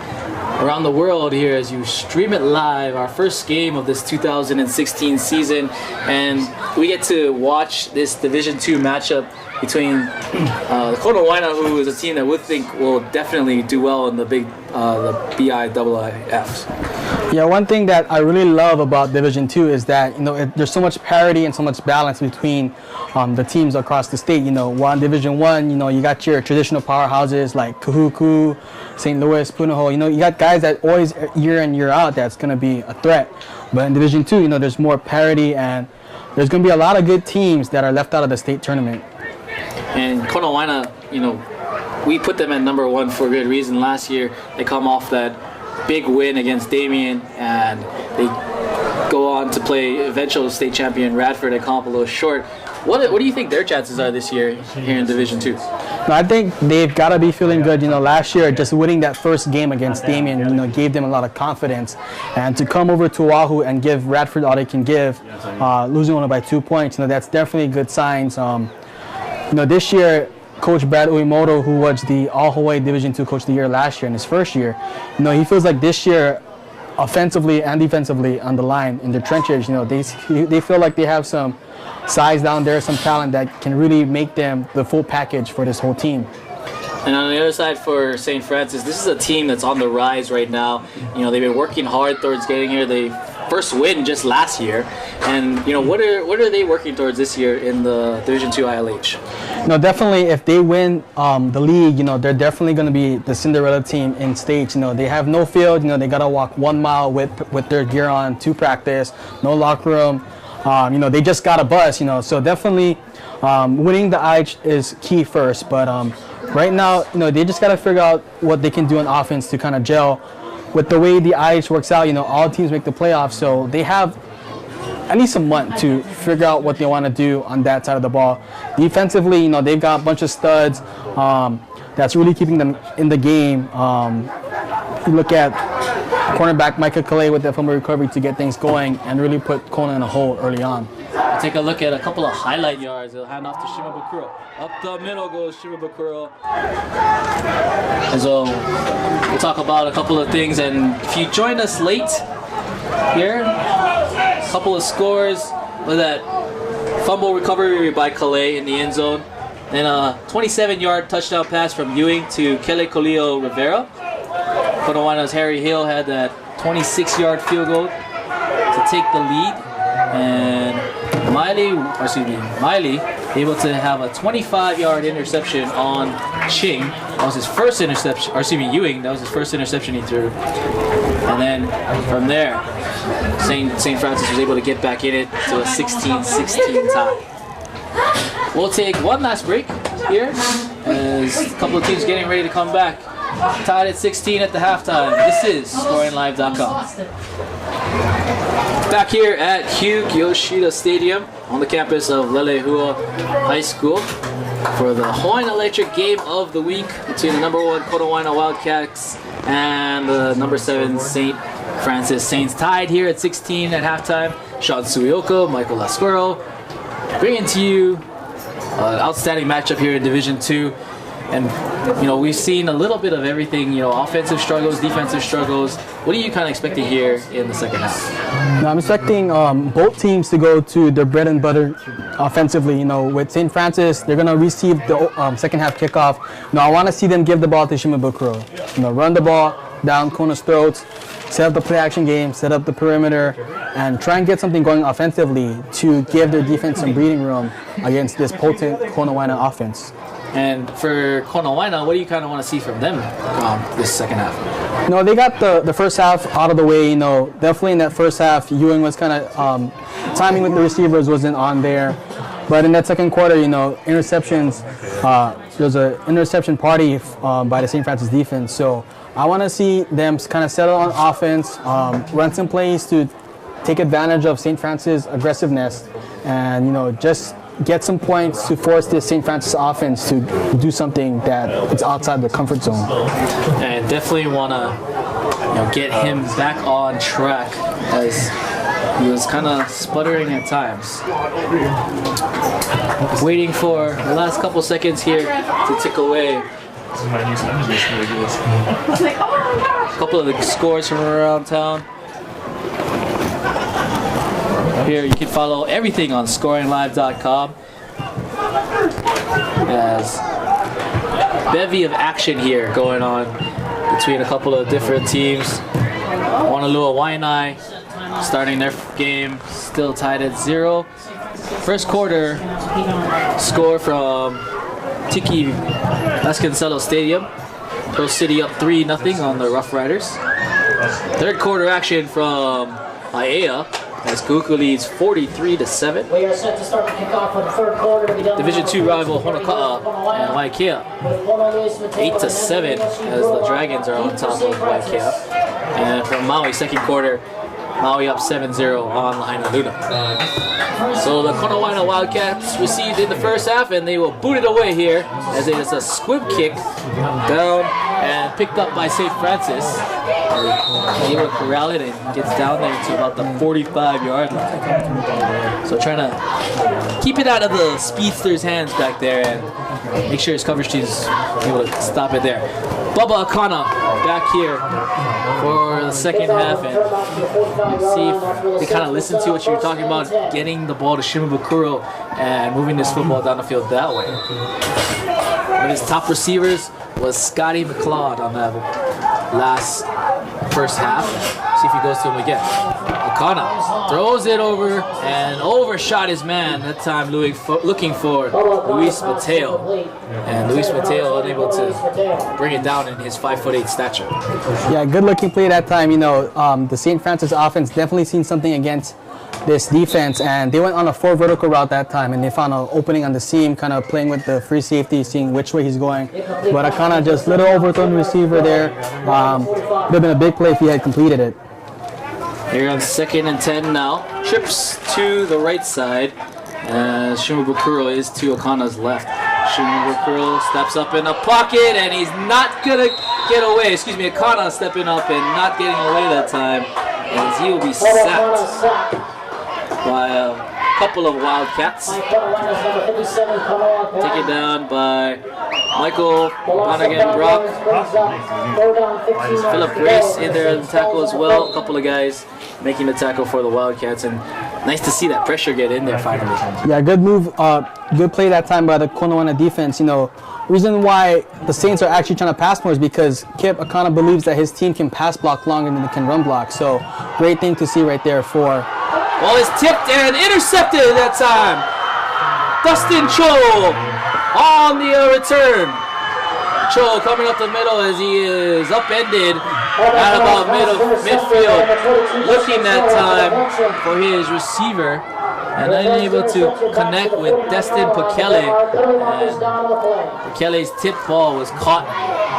around the world here as you stream it live, our first game of this 2016 season. And we get to watch this Division II matchup between Konawaena, who is a team that we think will definitely do well in the big the BIIIF. Yeah, one thing that I really love about Division II is that there's so much parity and so much balance between the teams across the state. Division I, you got your traditional powerhouses like Kahuku, St. Louis, Punahou. You got guys that always year in year out that's going to be a threat. But in Division II, there's more parity and there's going to be a lot of good teams that are left out of the state tournament. And Konawaena, we put them at number 1 for a good reason. Last year, they come off that big win against Damien, and they go on to play eventual state champion Radford and come up a little short. What do you think their chances are this year here in Division II? No, I think they've got to be feeling good. Last year, just winning that first game against Damien, gave them a lot of confidence. And to come over to Oahu and give Radford all they can give, losing only by 2 points, that's definitely good signs. This year, Coach Brad Uemoto, who was the All-Hawaii Division II Coach of the Year last year in his first year, he feels like this year, offensively and defensively on the line in their trenches, they feel like they have some size down there, some talent that can really make them the full package for this whole team. And on the other side for Saint Francis, this is a team that's on the rise right now. They've been working hard towards getting here. They first win just last year, and what are they working towards this year in the Division II ILH? Definitely, if they win the league, they're definitely going to be the Cinderella team in states. They have no field. They got to walk 1 mile with their gear on to practice. No locker room. They just got a bus. So definitely winning the IH is key first. But right now, they just got to figure out what they can do on offense to kind of gel. With the way the IH works out, all teams make the playoffs, so they have at least a month to figure out what they want to do on that side of the ball. Defensively, they've got a bunch of studs that's really keeping them in the game. You look at cornerback Micah Calais with the fumble recovery to get things going and really put Kona in a hole early on. Take a look at a couple of highlight yards. They'll hand off to Shimabukuro. Up the middle goes Shimabukuro. And so we'll talk about a couple of things. And if you joined us late here, a couple of scores. With that fumble recovery by Calais in the end zone. Then a 27-yard touchdown pass from Ewing to Kele Colio Rivera. Konawaena's Harry Hill had that 26-yard field goal to take the lead. And Miley able to have a 25-yard interception on Ching. That was his first interception, Ewing, that was his first interception he threw. And then from there, Saint Francis was able to get back in it to a 16-16 tie. We'll take one last break here as a couple of teams getting ready to come back. Tied at 16 at the halftime. This is ScoringLive.com. Back here at Hugh Yoshida Stadium on the campus of Lelehua High School for the Hawaiian Electric Game of the Week between the number 1 Konawaena Wildcats and the number 7 Saint Francis Saints. Tied here at 16 at halftime. Sean Suyoko, Michael Lasquero, bringing to you an outstanding matchup here in Division II. And, we've seen a little bit of everything, offensive struggles, defensive struggles. What are you kind of expecting here in the second half? I'm expecting both teams to go to their bread and butter offensively. With St. Francis, they're going to receive the second half kickoff. I want to see them give the ball to Shimabukuro. Run the ball down Kona's throats, set up the play action game, set up the perimeter, and try and get something going offensively to give their defense some breathing room against this potent Konawaena offense. And for Konawaena, what do you kind of want to see from them this second half? They got the first half out of the way. Definitely in that first half, Ewing was kind of timing with the receivers wasn't on there. But in that second quarter, interceptions there's an interception party by the St. Francis defense. So I want to see them kind of settle on offense, run some plays to take advantage of St. Francis aggressiveness, and just get some points to force the St. Francis offense to do something that is outside the comfort zone. And definitely want to get him back on track, as he was kind of sputtering at times. Waiting for the last couple seconds here to tick away. A couple of the scores from around town. Here you can follow everything on ScoringLive.com. As bevy of action here going on between a couple of different teams. Konawaena starting their game still tied at 0. First quarter score from Tiki Vasconcelos Stadium. Pro City up 3-0 on the Rough Riders. Third quarter action from Aiea as Kuku leads 43-7. We are set to start the kickoff for the third quarter to be done. Division 2 rival Honoka'a and Waikea 8-7 as the Dragons are on top of Waikea. And from Maui, second quarter, Maui up 7-0 on Lahaina Luna. So the Konawaena Wildcats received in the first half, and they will boot it away here as it is a squib kick down and picked up by St. Francis. Able to corral it and gets down there to about the 45-yard line. So trying to keep it out of the speedster's hands back there and make sure his coverage team is able to stop it there. Bubba Akana back here for the second half, and see if they kind of listen to what you were talking about, getting the ball to Shimabukuro and moving this football down the field that way. One of his top receivers was Scotty McLeod on that last first half. See if he goes to him again. Akana throws it over and overshot his man, that time looking for Luis Mateo. And Luis Mateo unable to bring it down in his 5'8" stature. Yeah, good looking play that time. The St. Francis offense definitely seen something against this defense, and they went on a 4 vertical route that time, and they found an opening on the seam, kind of playing with the free safety, seeing which way he's going. But Akana just little overthrown receiver there. Would have been a big play if he had completed it. Here on 2nd and 10 now. Trips to the right side as Shimabukuro is to Akana's left. Shimabukuro steps up in the pocket and he's not going to get away. Akana stepping up and not getting away that time, as he will be sacked by a couple of Wildcats. Taken down by Michael Monaghan Brock. Philip Grace in there in the tackle as well. A couple of guys making the tackle for the Wildcats, and nice to see that pressure get in there finally. Yeah, good move, good play that time by the Konawaena defense. Reason why the Saints are actually trying to pass more is because Kip Akana believes that his team can pass block longer than they can run block. So great thing to see right there for. Ball is tipped and intercepted that time. Dustin Cho on the return. Cho coming up the middle as he is upended at about midfield. Looking that time for his receiver and unable to connect with Destin Pekele. And Pekele's tip ball was caught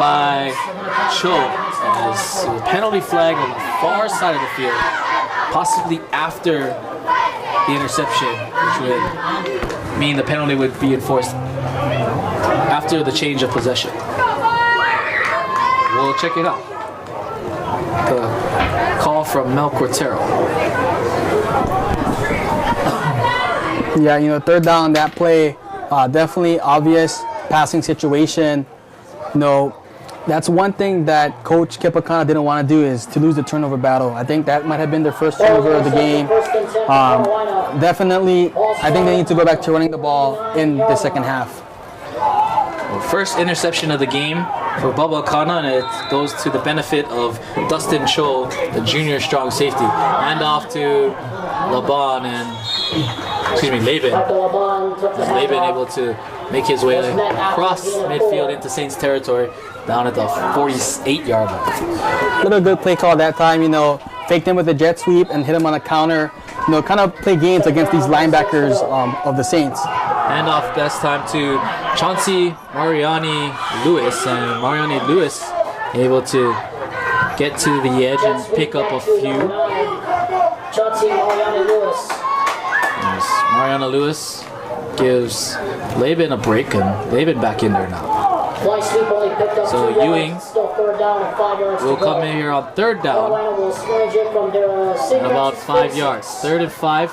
by Cho as a penalty flag on the far side of the field, possibly after the interception, which would mean the penalty would be enforced after the change of possession. We'll check it out. The call from Mel Cortero. Yeah, third down, that play, definitely obvious passing situation. That's one thing that Coach Kip Akana didn't want to do, is to lose the turnover battle. I think that might have been their first turnover of the game. Definitely, I think they need to go back to running the ball in the second half. First interception of the game for Bubba Akana, and it goes to the benefit of Dustin Cho, the junior strong safety. Hand off to Laban Laban. Laban able to make his way across midfield into Saints territory, down at the 48-yard line. Little good play call that time, faked him with a jet sweep and hit him on a counter. Kind of play games against these linebackers of the Saints. Handoff this time to Chauncey Mariani Lewis, and Mariani Lewis able to get to the edge and pick up a few. Chauncey Mariani Lewis. Yes, Mariana Lewis gives Laban a break, and Laban back in there now. Fly sweep only picked up So 2 yards. Ewing Still 3rd down and 5 yards will to go. come in here on 3rd down. Konawaena will scourge it from their St. And about Francis 5 yards. 3rd and 5.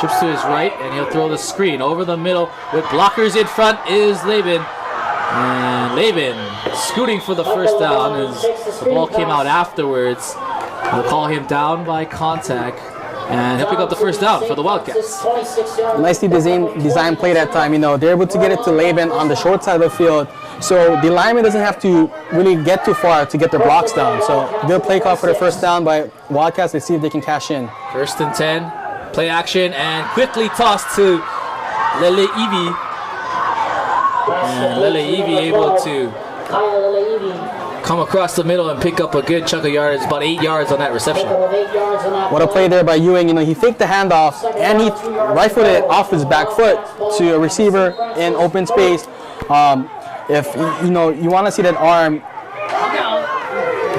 Trips to his right, and he'll throw the screen over the middle with blockers in front is Laban. And Laban scooting for the first down as the ball came out afterwards. They'll call him down by contact, and he'll pick up the first down for the Wildcats. 26 yards. Nicely design play that time. You know, they're able to get it to Laban on the short side of the field. So the lineman doesn't have to really get too far to get their blocks down. So good play call for the first down by Wildcats. Let's see if they can cash in. 1st and 10. Play action and quickly tossed to Lele Ivi. And Lele Ivi able to Kyle Lelevi. come across the middle and pick up a good chunk of yardage, about 8 yards on that reception. Pick up 8 yards on that What a play there by Ewing. You know, he faked the handoff and he rifled it off his back foot to a receiver in open space. If you know you want to see that arm,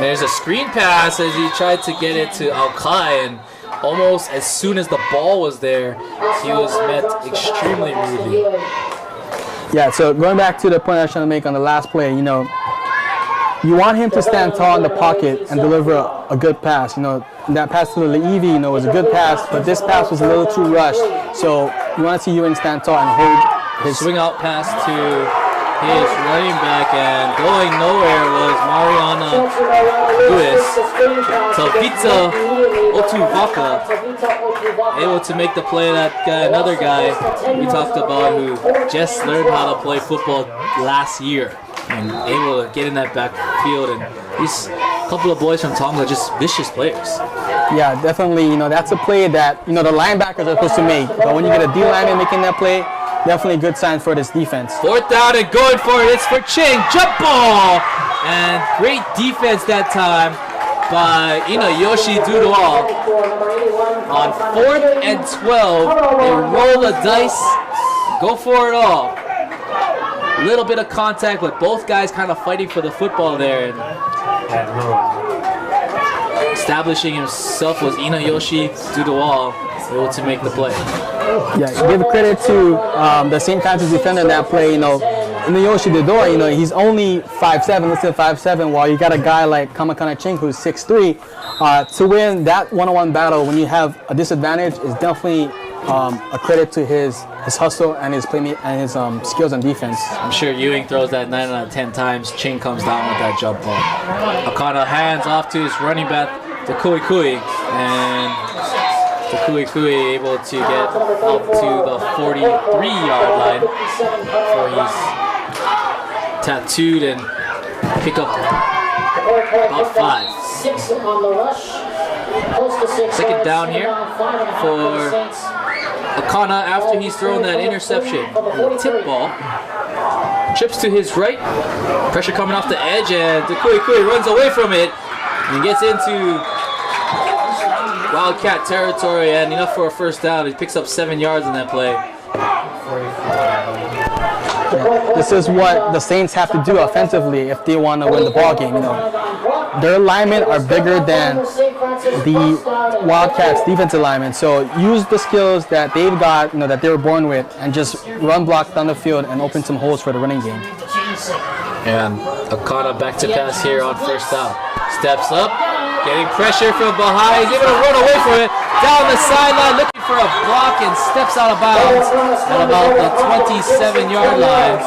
There's a screen pass as he tried to get it to Alkai, and almost as soon as the ball was there, he was met extremely rudely. yeah. So going back to the point I was trying to make on the last play, you know, you want him to stand tall in the pocket and deliver a good pass. You know, that pass to the Levy, you know, was a good pass, but this pass was a little too rushed. So you want to see Ewing stand tall and hold his Swing out pass to his running back, and going nowhere was Mariana Lewis. Tabitha Otuvaka able to make the play. That guy, another guy we talked about who just learned how to play football last year and able to get in that backfield. And these couple of boys from Tonga are just vicious players. Yeah, definitely. You know, that's a play that, you know, the linebackers are supposed to make. But when you get a D lineman making that play, definitely a good sign for this defense. 4th down and going for it. It's for Ching. Jump ball! And great defense that time by Yoshi Dudual. On 4th and 12, they roll the dice, go for it all. A little bit of contact, but both guys kind of fighting for the football there. And establishing himself was Yoshi Dudual, able to make the play. Yeah, give credit to the St. Francis defender in that play. You know, Yoshi Dudual, you know, he's only 5'7", let's say 5'7", while you got a guy like Kamakana Ching who's 6'3". To win that one-on-one battle when you have a disadvantage is definitely a credit to his hustle and his skills on defense. I'm sure Ewing throws that 9 out of 10 times. Ching comes down with that jump ball. Akana hands off to his running back, to Kui, and to Kui able to get out to the 43-yard line before he's tattooed and pick up about 5. 6 on the rush. Close to 6. 2nd down here for Akana after he's thrown that interception. The tip ball. Trips to his right. Pressure coming off the edge, and Kui runs away from it and gets into Wildcat territory, and enough for a first down. He picks up 7 yards in that play. This is what the Saints have to do offensively if they want to win the ball game. You know, their linemen are bigger than the Wildcats' defensive linemen. So use the skills that they've got, you know, that they were born with, and just run blocks down the field and open some holes for the running game. And Akana back to pass here on first down. Steps up, getting pressure from behind. He's able to run away from it. Down the sideline, looking for a block, and steps out of bounds at about the 27-yard line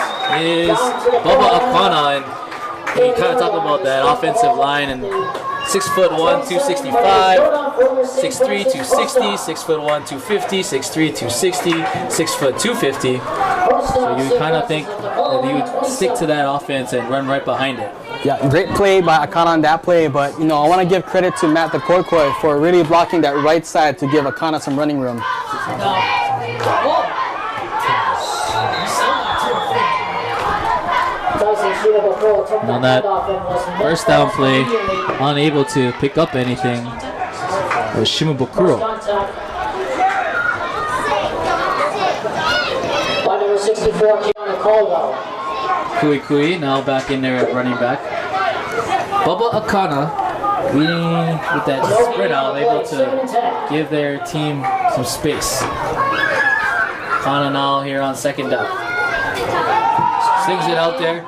is Bubba Akana. And you kind of talk about that offensive line, and 6'1", 265, 6'3", 260, 6'1", 250, 6'3", 260, 6', 250. So you kind of think that he would stick to that offense and run right behind it. Yeah, great play by Akana on that play, but you know, I want to give credit to Matt Dekorkoi for really blocking that right side to give Akana some running room. On that first down play, unable to pick up anything was Shimabukuro. 64, Keanu Caldwell. Kui now back in there at running back. Bubba Akana, leading with that spread out, able to give their team some space. Akana now here on second down. Slings it out there.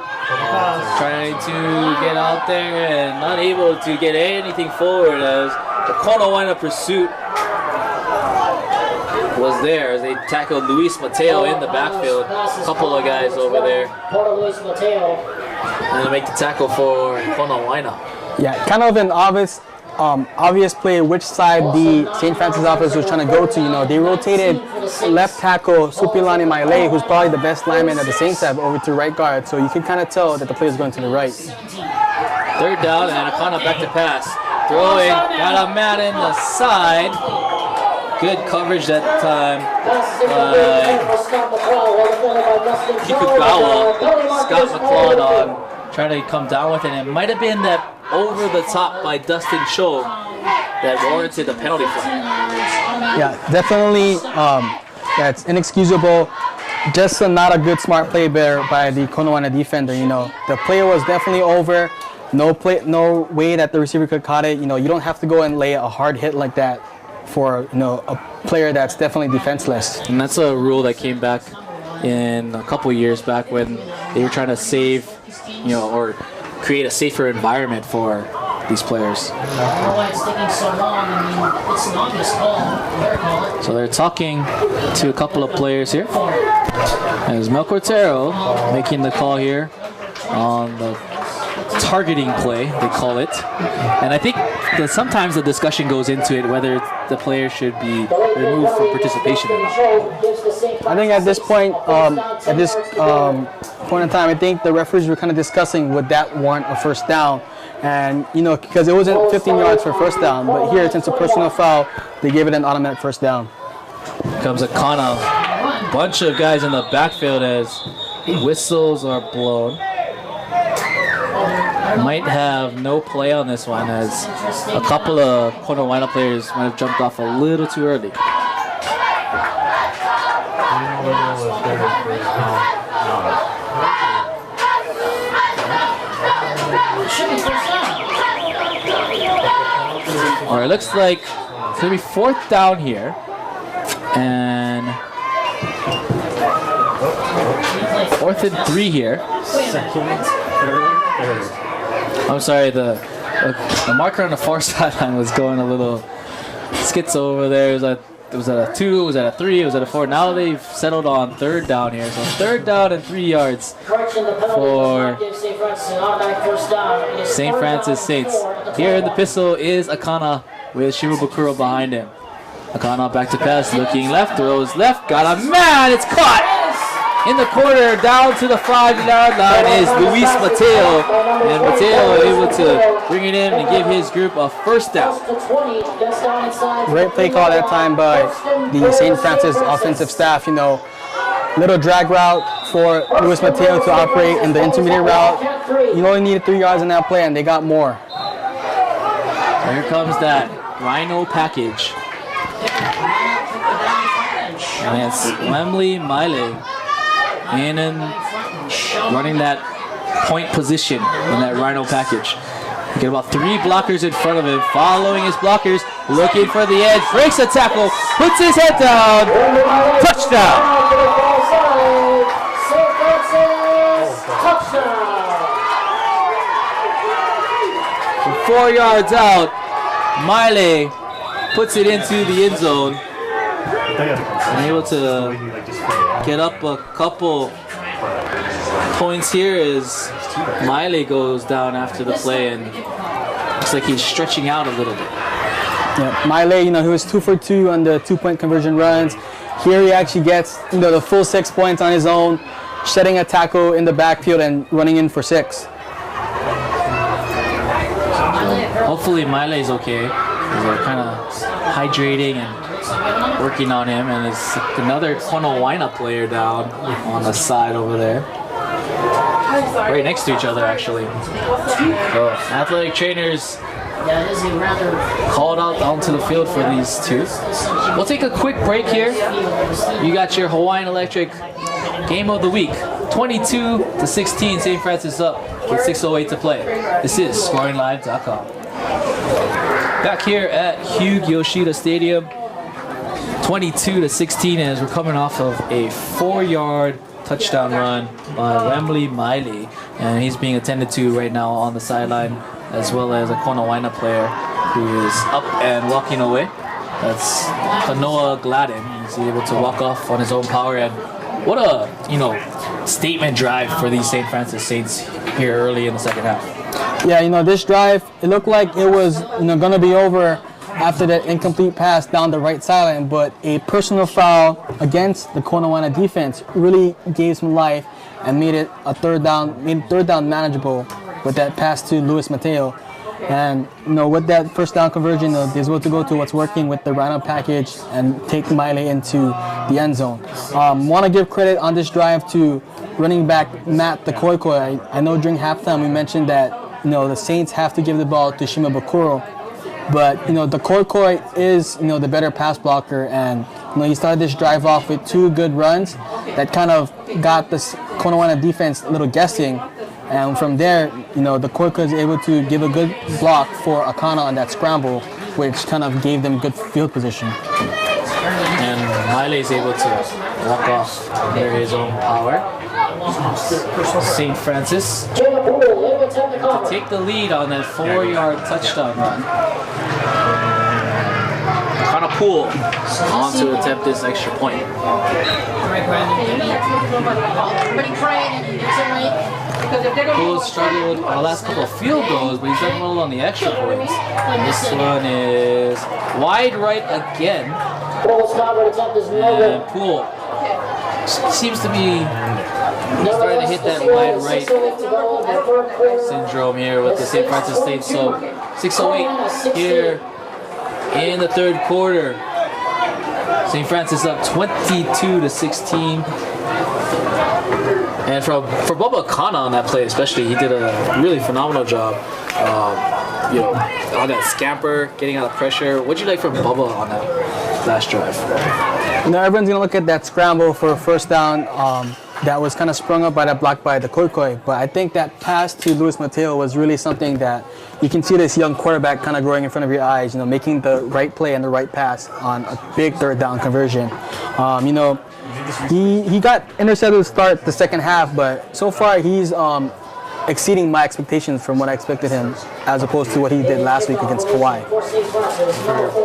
Trying to get out there and not able to get anything forward as the Konawaena pursuit was there as they tackled Luis Mateo in the backfield. A couple of guys over there. And they make the tackle for Konawaena. Yeah, kind of an obvious play which side the St. Francis offense was trying to go to. You know, they rotated left tackle Supilani Maile, who's probably the best lineman that the Saints have, over to right guard. So you can kind of tell that the play is going to the right. Third down and Akana back to pass. Throwing, got a man in the side. Good coverage that time. Kikugawa, Scott McCloud on trying to come down with it. And it might have been that over the top by Dustin Cho that warranted the penalty flag. Yeah, definitely. That's inexcusable. Just not a good smart play there by the Konawaena defender. You know, the play was definitely over. No way that the receiver could caught it. You know, you don't have to go and lay a hard hit like that for, you know, a player that's definitely defenseless. And that's a rule that came back in a couple years back when they were trying to save, you know, or create a safer environment for these players. So they're talking to a couple of players here. As Mel Cortero making the call here on the targeting play, they call it. And I think that sometimes the discussion goes into it whether the player should be removed from participation or not. I think at this point, point in time, I think the referees were kind of discussing would that warrant a first down. And, you know, because it wasn't 15 yards for first down, but here, since it's a personal foul, they gave it an automatic first down. Comes Akana. Bunch of guys in the backfield as whistles are blown. Might have no play on this one as a couple of Konawaena players might have jumped off a little too early. All right, looks like it's going to be fourth down here. And fourth and 3 here. I'm sorry, the marker on the far sideline was going a little schizo over there. It was at a 2, it was at a 3, it was at a 4. Now they've settled on third down here. So third down and 3 yards for St. Francis Saints. Here in the pistol is Akana with Shimabukuro behind him. Akana back to pass, looking left, throws left, got a man, it's caught! In the corner, down to the 5-yard line is Luis Mateo. And Mateo able to bring it in and give his group a first down. Great play call that time by the St. Francis offensive staff. You know, little drag route for Luis Mateo to operate in the intermediate route. You only needed 3 yards in that play, and they got more. So here comes that Rhino package. And it's Wembley Miley in and running that point position in that Rhino package. You get about 3 blockers in front of him, following his blockers, looking for the edge, breaks a tackle, puts his head down, touchdown! 4 yards out, Miley puts it into the end zone. And able to get up a couple points here as Miley goes down after the play and looks like he's stretching out a little bit. Yeah, Miley, you know, he was 2 for 2 on the 2-point conversion runs. Here he actually gets, you know, the full 6 points on his own, shedding a tackle in the backfield and running in for 6. Hopefully Miley's okay. They're kind of hydrating and working on him, and it's another Konawaena player down on the side over there. Right next to each other, actually. So, athletic trainers called out onto the field for these two. We'll take a quick break here. You got your Hawaiian Electric game of the week. 22-16, St. Francis up with 6:08 to play. This is ScoringLive.com. Back here at Hugh Yoshida Stadium, 22-16 as we're coming off of a 4-yard touchdown run by Wembley Miley, and he's being attended to right now on the sideline, as well as a Konawaena player who is up and walking away. That's Kanoa Gladden. He's able to walk off on his own power, and what a statement drive for these St. Francis Saints here early in the second half. Yeah, this drive, it looked like it was going to be over after that incomplete pass down the right sideline, but a personal foul against the Konawaena defense really gave some life and made it a third down manageable with that pass to Luis Mateo. And with that first down conversion, they're able to go to what's working with the rhino package and take Miley into the end zone. Want to give credit on this drive to running back Matt the Koikoi. I know during halftime we mentioned that the Saints have to give the ball to Shima Bakuro, but the Koikoi is the better pass blocker, and he started this drive off with 2 good runs that kind of got the Konawaena defense a little guessing. And from there, the Koikoi is able to give a good block for Akana on that scramble, which kind of gave them good field position. And Miley is able to walk off under his own power. St. Francis to take the lead on that 4-yard touchdown run. Akana Poole on to attempt this extra point. Poole struggled on the last couple of field goals, but he's done well on the extra points. And this one is wide right again. And Poole seems to be starting to hit that wide right syndrome here with the St. Francis Saints. So 6:08 here in the third quarter. St. Francis up 22-16. And for Bubba Akana on that play especially, he did a really phenomenal job. On that scamper, getting out of pressure. What'd you like from Bubba on that last drive? Everyone's gonna look at that scramble for a first down. That was kind of sprung up by that block by the Koikoi, but I think that pass to Luis Mateo was really something that you can see this young quarterback kind of growing in front of your eyes, making the right play and the right pass on a big third down conversion. He got intercepted to start the second half, but so far he's exceeding my expectations from what I expected him, as opposed to what he did last week against Kauai.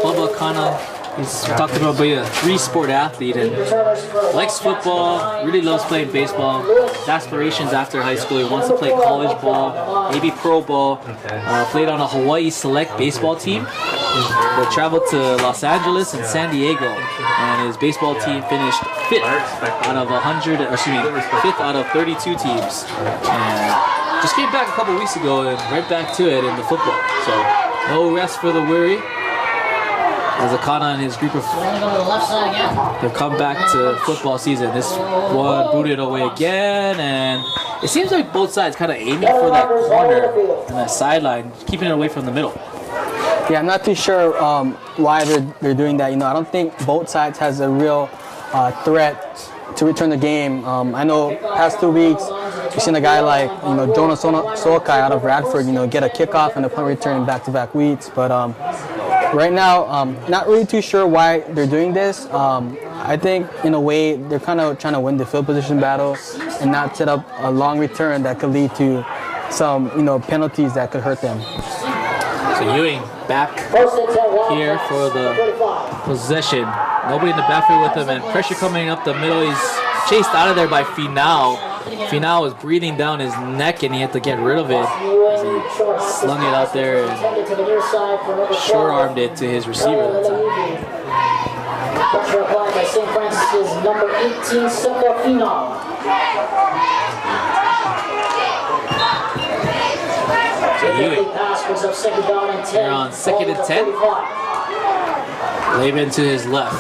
Bubba Akana, we talked about being a 3-sport athlete and likes football, really loves playing baseball. His aspirations after high school, he wants to play college ball, maybe pro ball. Played on a Hawaii select baseball team. They traveled to Los Angeles and San Diego, and his baseball team finished 5th out of 5th out of 32 teams. And just came back a couple weeks ago and right back to it in the football. So no rest for the weary. As Akana and his group of have come back to football season. This one booted away again, and it seems like both sides kind of aiming for that corner and that sideline, keeping it away from the middle. Yeah, I'm not too sure why they're doing that. I don't think both sides has a real threat to return the game. I know past 2 weeks we've seen a guy like Jonas Sokai out of Radford, get a kickoff and a punt return in back-to-back weeks, but. Right now, not really too sure why they're doing this. I think, in a way, they're kind of trying to win the field position battle and not set up a long return that could lead to some, penalties that could hurt them. So Ewing back here for the possession. Nobody in the backfield with him, and pressure coming up the middle. He's chased out of there by Finau. Finau was breathing down his neck, and he had to get rid of it. He slung it out there and short-armed it to his receiver that time. Pressure applied by St. Francis' number 18, Sepa Finau. So Ewing, they're on 2nd and 10. Laban to his left.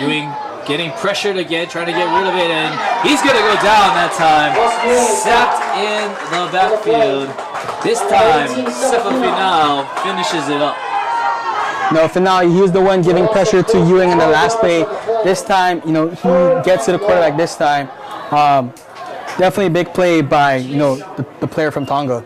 Ewing getting pressured again, trying to get rid of it, and he's going to go down that time. Sacked in the backfield. This time, Sepa Finau finishes it up. Finale, he was the one giving pressure to Ewing in the last play. This time, he gets to the quarterback this time. Definitely a big play by, the player from Tonga.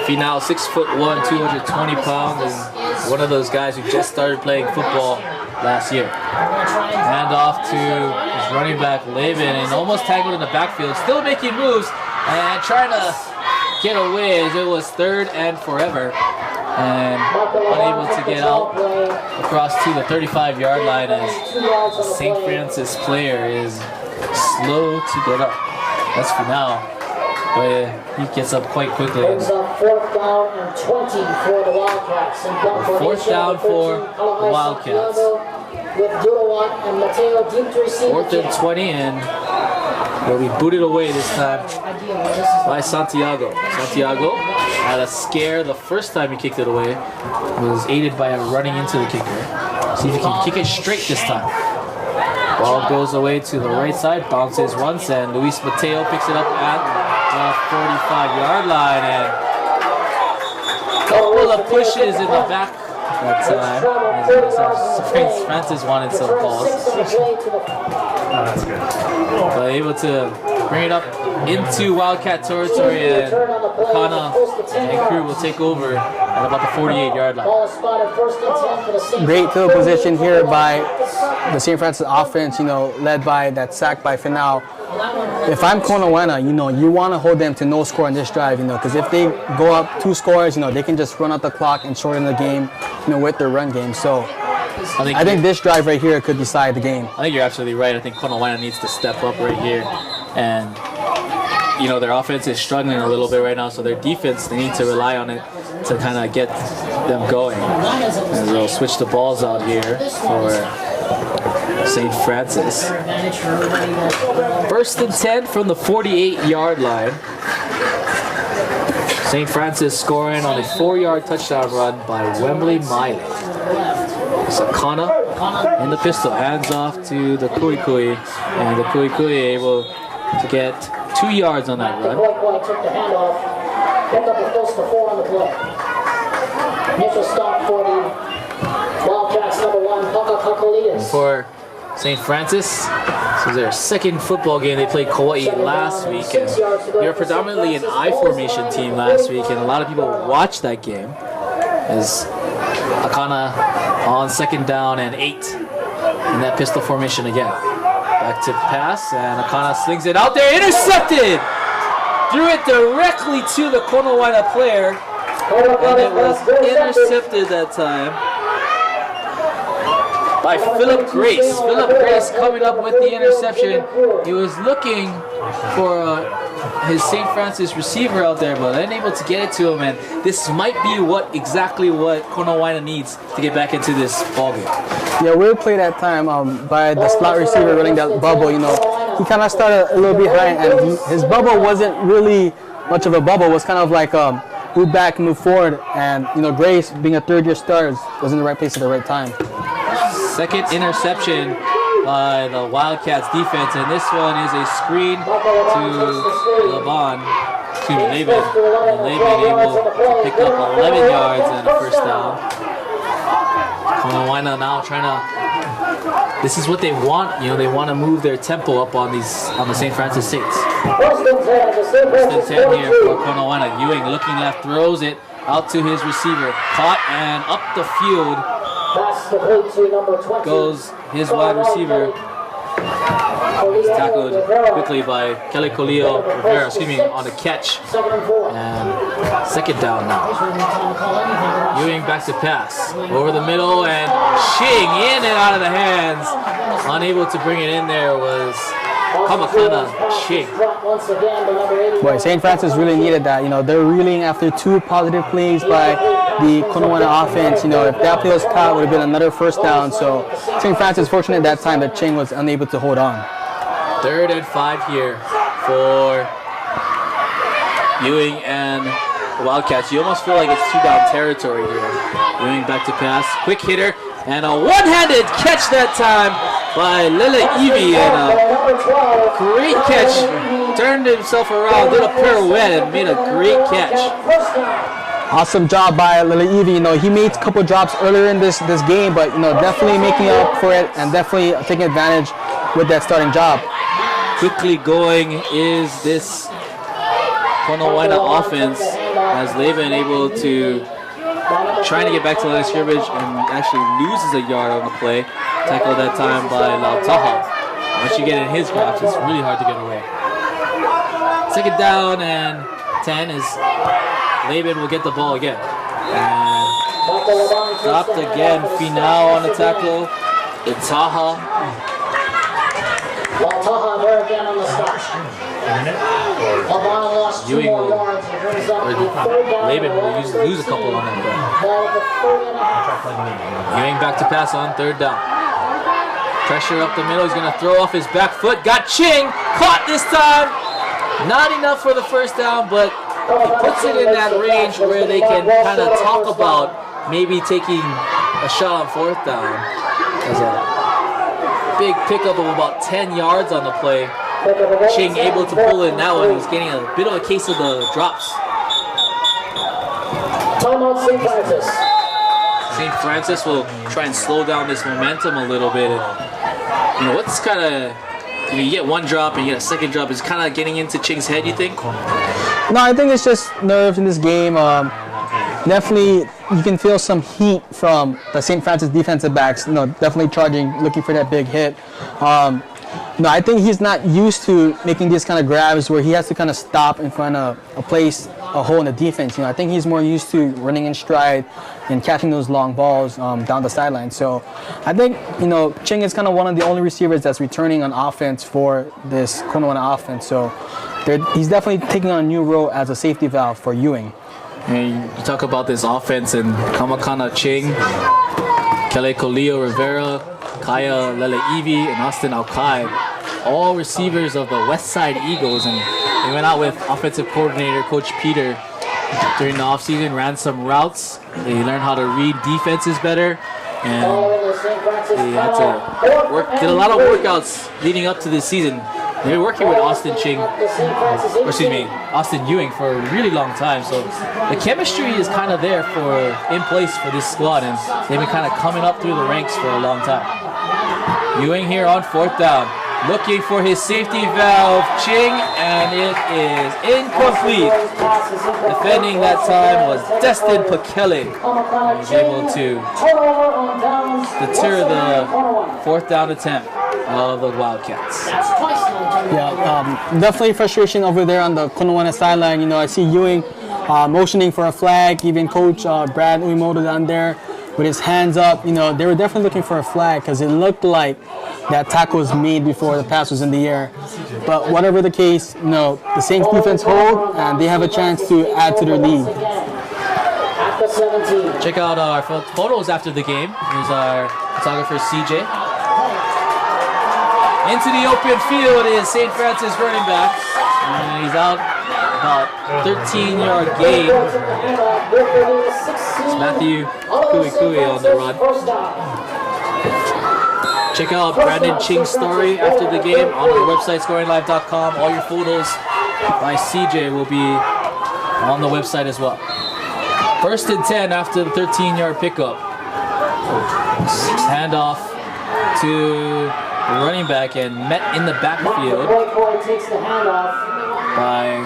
Finale, 6'1", 220 pounds, and one of those guys who just started playing football last year. Hand off to his running back, Levin, and almost tackled in the backfield. Still making moves and trying to get away as it was 3rd and forever. And unable to get out across to the 35-yard line as the St. Francis player is slow to get up. That's Finale. But he gets up quite quickly. Brings up 4th down and 20 for the Wildcats. 4th down for the Wildcats. With Dudawan and Mateo deep to receive. 4th and 20, and will be booted away this time by Santiago. Santiago had a scare the first time he kicked it away. Was aided by a running into the kicker. See if he can kick it straight this time. Ball goes away to the right side, bounces once, and Luis Mateo picks it up at the 45-yard line, and a couple of pushes in the back that time. St. Francis wanted some balls. Oh, that's good. But able to bring it up into Wildcat territory, and Kana and crew will take over at about the 48-yard line. Great field position here by the St. Francis offense, led by that sack by Finale. If I'm Konawaena, you want to hold them to no score in this drive, because if they go up 2 scores, they can just run out the clock and shorten the game, with their run game. So I think this drive right here could decide the game. I think you're absolutely right. I think Konawaena needs to step up right here, and their offense is struggling a little bit right now, so their defense, they need to rely on it to kind of get them going. And they'll switch the balls out here for St. Francis. 1st and 10 from the 48-yard line. St. Francis scoring on a 4-yard touchdown run by Wembley Miley. Sakana in the pistol, hands off to the Kui, and the Kui able to get 2 yards on that run. Took the handoff, picked up a close to 4 on the play. Initial stop for the Wildcats, number 1, Paka Kakolias. For St. Francis, this was their 2nd football game. They played Kauai last week, and they were predominantly an I formation team last week, and a lot of people watched that game as Akana on 2nd down and 8 in that pistol formation again. Back to pass, and Akana slings it out there, intercepted! Threw it directly to the Konawaena player, and it was intercepted that time by Philip Grace. Philip Grace coming up with the interception. He was looking for his St. Francis receiver out there, but unable to get it to him, and this might be exactly what Konawaena needs to get back into this ballgame. Yeah, we'll play that time by the slot receiver running that bubble. He kind of started a little behind, and his bubble wasn't really much of a bubble. It was kind of like move back, move forward, and Grace, being a 3rd-year starter, was in the right place at the right time. 2nd interception by the Wildcats defense, and this one is a screen to Levin. And Levin able to pick up 11 yards and a 1st down. Konawaena now trying to. This is what they want. They want to move their tempo up on the St. Francis Saints. 1st and 10 here for Konawaena. Ewing looking left, throws it out to his receiver, caught and up the field. Goes his wide receiver. He's tackled quickly by Kelly Colio Rivera, on the catch. And 2nd down now. Ewing back to pass. Over the middle, and Ching in and out of the hands. Unable to bring it in there was Kamakana Ching. Boy, St. Francis really needed that. They're reeling after 2 positive plays by the Konawaena offense. If that play was caught, it would have been another 1st down. So St. Francis fortunate that time that Ching was unable to hold on. 3rd and 5 here for Ewing and the Wildcats. You almost feel like it's 2-down territory here. Ewing back to pass, quick hitter, and a one-handed catch that time by Lele Evie, and a great catch. Turned himself around, did a pirouette, and made a great catch. Awesome job by Lily Evie. You know, he made a couple drops earlier in this game, but you know, definitely making up for it and definitely taking advantage with that starting job. Quickly going is this Konawaena offense, as they've been able to trying to get back to the line of scrimmage and actually loses a yard on the play. Tackled that time by Lautaha. Once you get in his grasp, it's really hard to get away. Second down and 10 is Laban will get the ball again. And stopped again. Finau on the tackle. Itaha. Lautaha there again on the stop. Albana lost 2 more yards and brings up the third down. Laban will lose a couple on that play. Ball at the 30.5. Ewing back to pass on third down. Pressure up the middle. He's going to throw off his back foot. Got Ching. Caught this time. Not enough for the first down, but he puts it in that range where they can kind of talk about maybe taking a shot on fourth down. There's a big pickup of about 10 yards on the play. Ching able to pull in that one. He's getting a bit of a case of the drops. Timeout St. Francis. St. Francis will try and slow down this momentum a little bit. And, you know, what's kind of, you get one drop and you get a second drop, is kind of getting into Ching's head, you think? No, I think it's just nerves in this game. Definitely, you can feel some heat from the St. Francis defensive backs. You know, definitely charging, looking for that big hit. No, I think he's not used to making these kind of grabs where he has to kind of stop in front of a hole in the defense. You know, I think he's more used to running in stride and catching those long balls down the sideline. So I think, you know, Ching is kind of one of the only receivers that's returning on offense for this Konawaena offense. So he's definitely taking on a new role as a safety valve for Ewing. And you talk about this offense and Kamakana Ching, Kele Kolio Rivera, Kaya Lele'ivi, and Austin Alkai, all receivers of the West Side Eagles, and they went out with offensive coordinator Coach Peter during the offseason, ran some routes. They learned how to read defenses better, and they had to did a lot of workouts leading up to this season. They were working with Austin Ewing for a really long time, so the chemistry is kind of there in place for this squad, and they've been kind of coming up through the ranks for a long time. Ewing here on fourth down, looking for his safety valve, Ching, and it is incomplete. Defending that time was Destin Pakele. He was able to deter the fourth down attempt of the Wildcats. Yeah, definitely frustration over there on the Konawaena sideline. You know, I see Ewing motioning for a flag, even Coach Brad Uemoto down there with his hands up. You know, they were definitely looking for a flag because it looked like that tackle was made before the pass was in the air. But whatever the case, you know, the Saints defense hold and they have a chance to add to their lead. Check out our photos after the game. Here's our photographer CJ. Into the open field is St. Francis running back. And he's out about 13-yard gain. It's Matthew Kui on the run. Check out Brandon Ching's story after the game on our website, ScoringLive.com. All your photos by CJ will be on the website as well. First and 10 after the 13-yard pickup. Handoff to the running back and met in the backfield by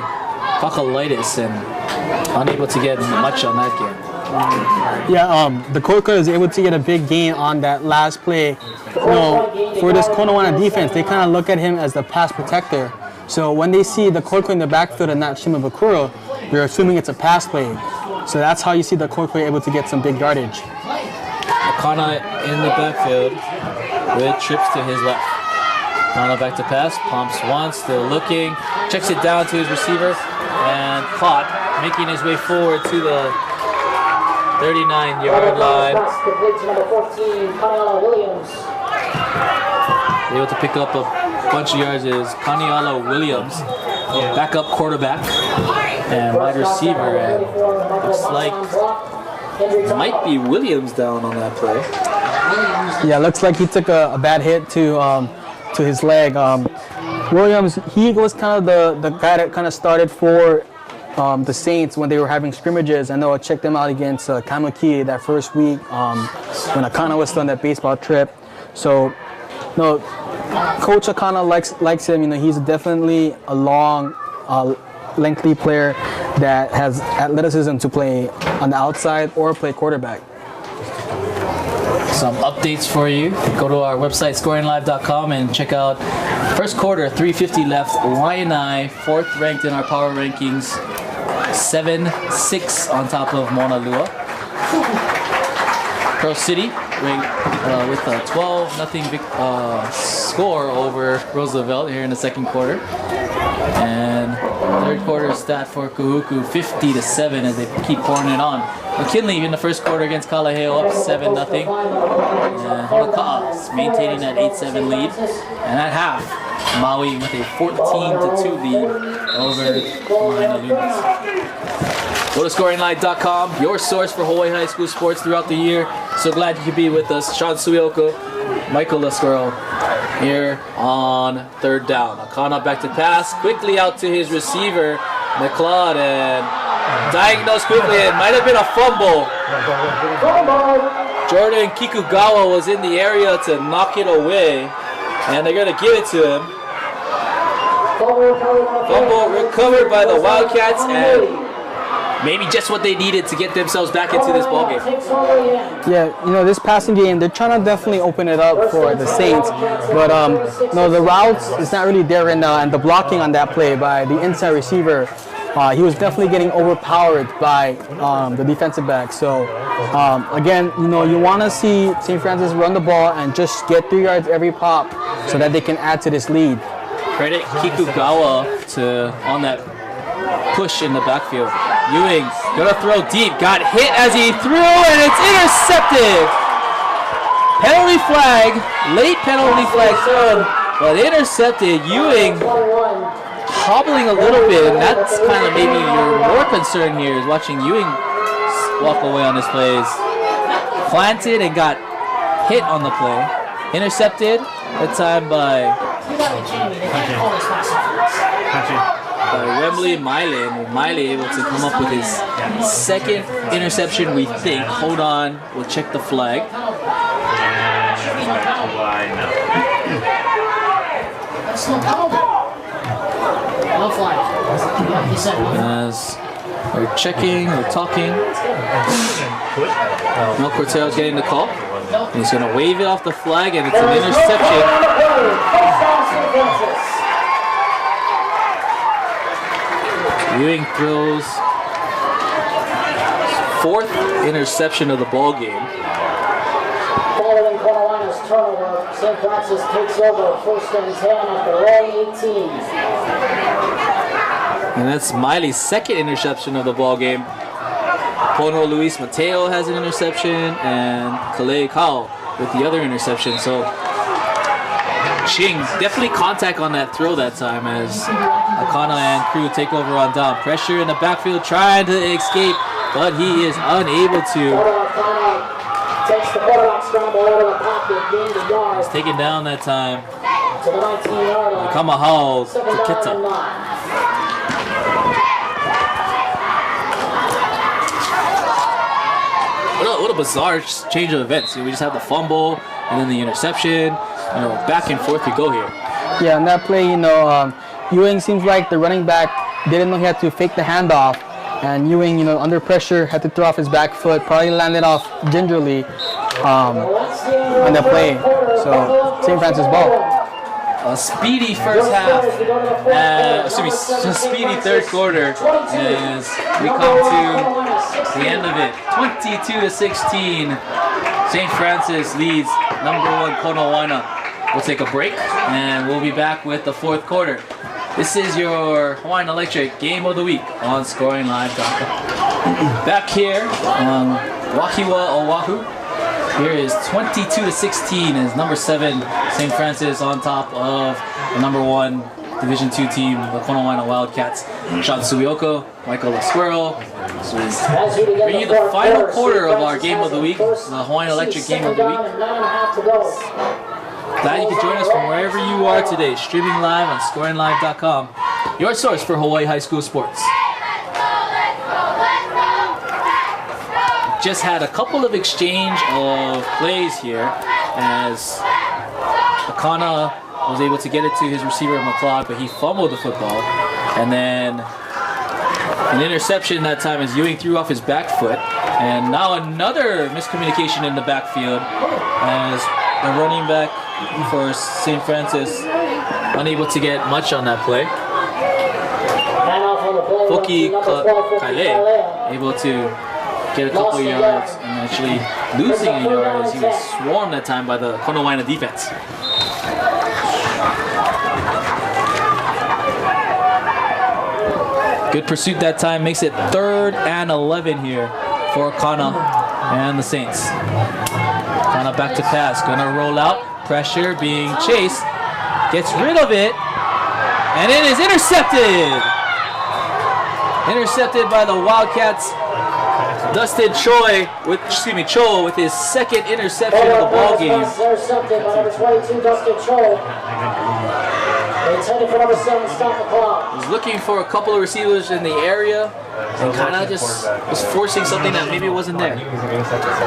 Kakalitis and unable to get much on that game. Yeah, the Koika is able to get a big gain on that last play. You know, for this Konawaena defense, they kind of look at him as the pass protector. So when they see the Koika in the backfield and not Shima Bakura, they're assuming it's a pass play. So that's how you see the Koika able to get some big yardage. Akana in the backfield with trips to his left. Akana back to pass, pumps once, still looking, checks it down to his receiver, and caught, making his way forward to the 39-yard line. Able to pick up a bunch of yards is Kaniala Williams, backup quarterback and wide receiver, and looks like it might be Williams down on that play. Yeah, looks like he took a bad hit to his leg. Williams, he was kind of the guy that kind of started for the Saints when they were having scrimmages. I know I checked them out against Kamuki that first week when Akana was still on that baseball trip. So, no, Coach Akana likes him. You know, he's definitely a long, lengthy player that has athleticism to play on the outside or play quarterback. Some updates for you. Go to our website, ScoringLive.com, and check out first quarter, 3:50 left. Waianae, 4th ranked in our power rankings, 7-6 on top of Mauna Lua. Pearl City ranked with a 12-0 score over Roosevelt here in the second quarter. And third quarter stat for Kahuku, 50-7 as they keep pouring it on. McKinley in the first quarter against Kalaheo up 7-0. And Honika'a maintaining that 8-7 lead. And at half, Maui with a 14-2 lead over Lahaina Lunas. Go to ScoringLive.com, your source for Hawaii High School sports throughout the year. So glad you could be with us. Sean Suioka, Michael Lasquero here on third down. Akana back to pass, quickly out to his receiver, McLeod, and diagnosed quickly. It might have been a fumble. Jordan Kikugawa was in the area to knock it away, and they're going to give it to him. Fumble recovered by the Wildcats, and maybe just what they needed to get themselves back into this ballgame. Yeah, you know, this passing game, they're trying to definitely open it up for the Saints, but no, the routes is not really there right now, and the blocking on that play by the inside receiver, he was definitely getting overpowered by the defensive back. So again, you know, you want to see St. Francis run the ball and just get 3 yards every pop so that they can add to this lead. Credit Kikugawa on that push in the backfield. Ewing gonna throw deep, got hit as he threw, and it's intercepted. Penalty flag, late penalty flag thrown, but intercepted. Ewing hobbling a little bit, and that's kind of maybe your more concern here is watching Ewing walk away on his plays. Planted and got hit on the play. Intercepted, that time by Wembley Miley, and Miley able to come up with his second interception, we think. Hold on, we'll check the flag. No flag. As we're checking, we're talking. Mel Cortell's getting the call. And he's going to wave it off the flag, and it's an interception. Ewing throws 4th interception of the ball game. Following Konawaena's turnover, St. Francis takes over 1st and 10 at their own 18. And that's Miley's second interception of the ball game. Pono Luis Mateo has an interception, and Kalei Kao with the other interception. So Ching, definitely contact on that throw that time as Akana and crew take over on down. Pressure in the backfield, trying to escape, but he is unable to. Takes the quarterback scramble out of the pocket, gained a yard. He's taken down that time. To the 19-yard line. Kamahao to Kita. What a bizarre change of events. We just have the fumble and then the interception. You know, back and forth we go here. Yeah, on that play, you know, Ewing seems like the running back didn't know he had to fake the handoff, and Ewing, you know, under pressure had to throw off his back foot, probably landed off gingerly on that play. So St. Francis ball. A speedy first half, speedy third quarter as we come to the end of it. 22-16, St. Francis leads number 1 Konawaena. We'll take a break and we'll be back with the 4th quarter. This is your Hawaiian Electric Game of the Week on ScoringLive.com. Back here on Wahiwa, Oahu. Here is 22-16 as number 7 St. Francis on top of the number 1 Division II team, the Konawaena Wildcats. Sean Suioka, Michael Lasquero. So bring you the final quarter of our Game of the Week, the Hawaiian Electric Game of the Week. Glad you could join us from wherever you are today, streaming live on ScoringLive.com, your source for Hawaii High School sports. just had a couple of exchange of plays here as Akana was able to get it to his receiver McLeod, but he fumbled the football. And then an interception that time as Ewing threw off his back foot. And now another miscommunication in the backfield as the running back for St. Francis unable to get much on that play. Foki Kaile able to get a couple of yards and actually losing a yard as he was swarmed that time by the Konawaena defense. Good pursuit that time, makes it 3rd and 11 here for Kana and the Saints. Kana back to pass, gonna roll out, pressure being chased, gets rid of it, and it is intercepted! Intercepted by the Wildcats. Dustin Cho with his 2nd interception of the ball game. Intercepted by number 22, Dustin Cho. Intended for number 7, Scott McLeod. Was looking for a couple of receivers in the area and kind of just was forcing something that maybe wasn't there.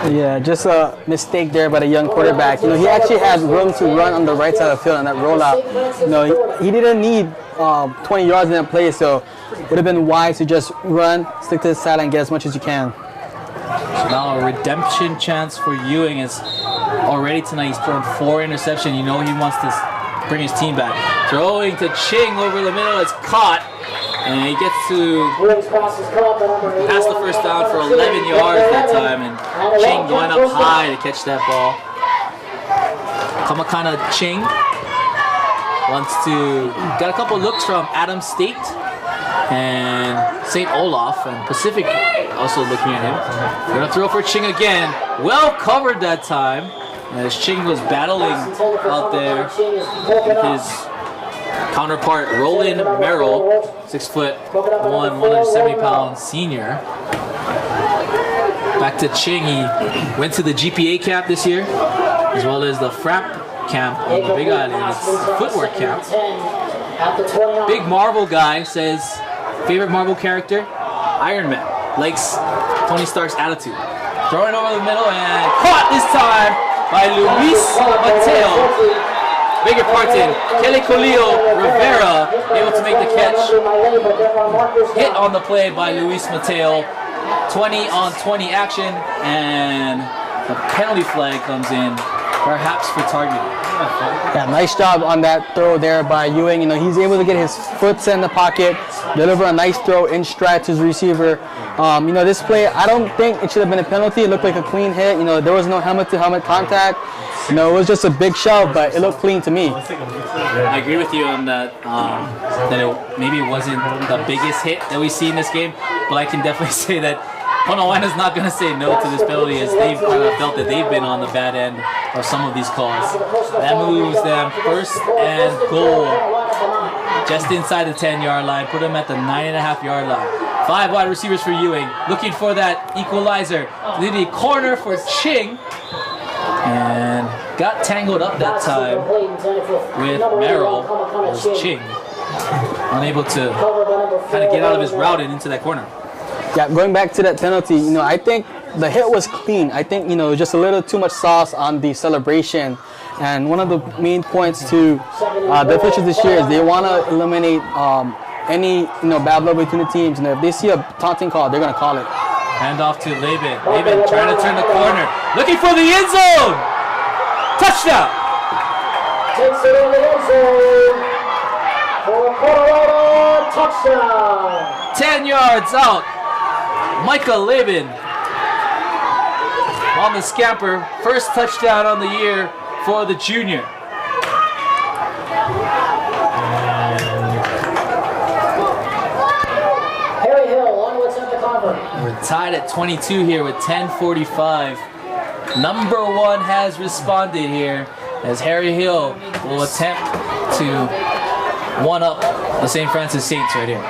Yeah, just a mistake there by the young quarterback. You know, he actually had room to run on the right side of the field on that rollout. You know, he didn't need 20 yards in that play, so would have been wise to just run, stick to the side, and get as much as you can. So now a redemption chance for Ewing is already tonight. He's thrown 4 interceptions. You know he wants to bring his team back. Throwing to Ching over the middle. It's caught. And he gets to pass the first down for 11 yards that time. And Ching going up high to catch that ball. Kamakana Ching wants to got a couple looks from Adams State and St. Olaf, and Pacific also looking at him. Gonna throw for Ching again. Well covered that time as Ching was battling out there with his counterpart Roland Merrill, 6'1", 170-pound senior. Back to Ching. He went to the GPA camp this year, as well as the FRAP camp on the Big Island. It's a footwork camp. Big Marvel guy says, favorite Marvel character? Iron Man. Likes Tony Stark's attitude. Throwing over the middle and caught this time by Luis Mateo. Bigger pardon, Kelly Colillo Rivera able to make the catch. Hit on the play by Luis Mateo. 20-on-20 action, and the penalty flag comes in, perhaps for targeting. Yeah, nice job on that throw there by Ewing. You know, he's able to get his foot set in the pocket, deliver a nice throw in stride to his receiver. You know, this play, I don't think it should have been a penalty. It looked like a clean hit. You know, there was no helmet-to-helmet contact. You know, it was just a big shove, but it looked clean to me. I agree with you on that, that maybe it wasn't the biggest hit that we see in this game, but I can definitely say that Konawaena's not going to say no to this penalty, as they've kind of felt that they've been on the bad end of some of these calls. That moves them 1st and goal, just inside the 10-yard line, put them at the 9.5-yard line. 5 wide receivers for Ewing, looking for that equalizer. To the corner for Ching, and got tangled up that time with Merrill as Ching, unable to kind of get out of his route and into that corner. Yeah, going back to that penalty, you know, I think the hit was clean. I think, you know, just a little too much sauce on the celebration. And one of the main points to the officials this year is they want to eliminate any, you know, bad blood between the teams. And if they see a taunting call, they're going to call it. Hand off to Laban. Laban trying to turn the corner, looking for the end zone. Touchdown. Takes it in the end zone for a Konawaena touchdown. 10 yards out. Micah Laban on the scamper. First touchdown on the year for the junior. Harry Hill, onwards at the cover. We're tied at 22 here with 10:45. Number 1 has responded here as Harry Hill will attempt to one-up the St. Francis Saints right here.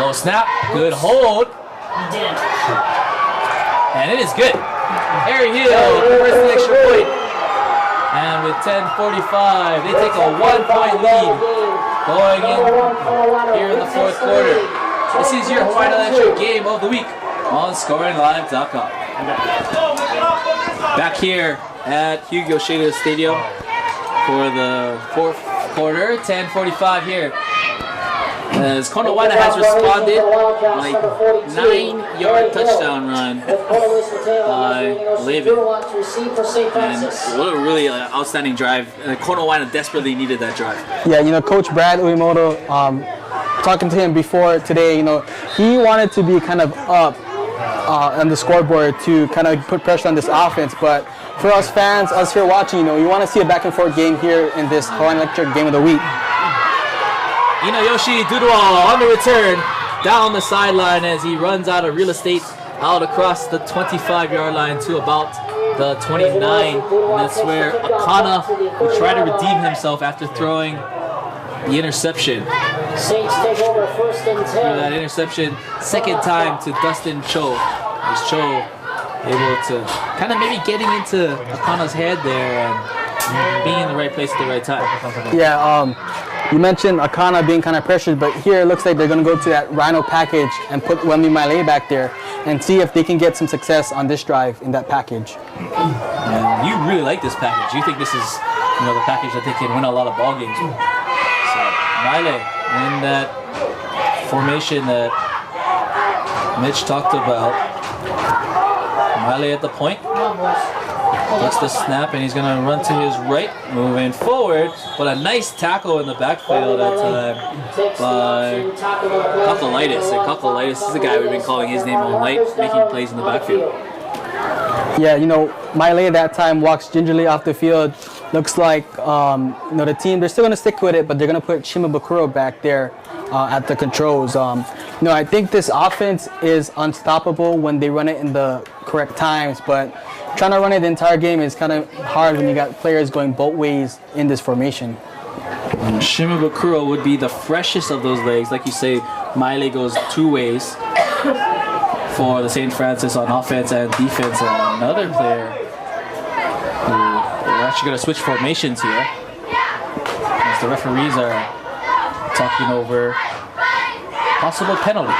Low snap, good hold. And it is good. Harry Hill first an extra point. And with 10:45, they take a 1-point lead going in here in the 4th quarter. This is your final extra game of the week on ScoringLive.com. Back here at Hugo Sheda Stadium for the fourth quarter, 10:45 here. As Konawaena has responded, like 9-yard touchdown run by Levin. And what a really outstanding drive. Konawaena desperately needed that drive. Yeah, you know, Coach Brad Uemoto, talking to him before today, you know, he wanted to be kind of up on the scoreboard to kind of put pressure on this offense. But for us fans, us here watching, you know, you want to see a back and forth game here in this Hawaiian Electric Game of the Week. Yoshi Dudual on the return down the sideline as he runs out of real estate out across the 25-yard line to about the 29. And that's where Akana will try to redeem himself after throwing the interception. Saints take over first and 10. That interception, second time to Dustin Cho. As Cho able to kind of maybe getting into Akana's head there and being in the right place at the right time. Yeah, you mentioned Akana being kind of pressured, but here it looks like they're going to go to that Rhino package and put Wemby Miley back there and see if they can get some success on this drive in that package. And you really like this package. You think this is, you know, the package that they can win a lot of ball games with. So Miley in that formation that Mitch talked about. Miley at the point. Gets the snap and he's going to run to his right, moving forward. But a nice tackle in the backfield that time by Kakalaitis. And Kakalaitis is the guy we've been calling his name all night, making plays in the backfield. Yeah, you know, Miley at that time walks gingerly off the field. Looks like, you know, the team, they're still going to stick with it, but they're going to put Shimabukuro back there at the controls. You know, I think this offense is unstoppable when they run it in the correct times, but trying to run it the entire game is kind of hard when you got players going both ways in this formation. Shimabukuro would be the freshest of those legs. Like you say, Miley goes two ways for the Saint Francis on offense and defense. And another player who we're actually going to switch formations here as the referees are talking over possible penalty.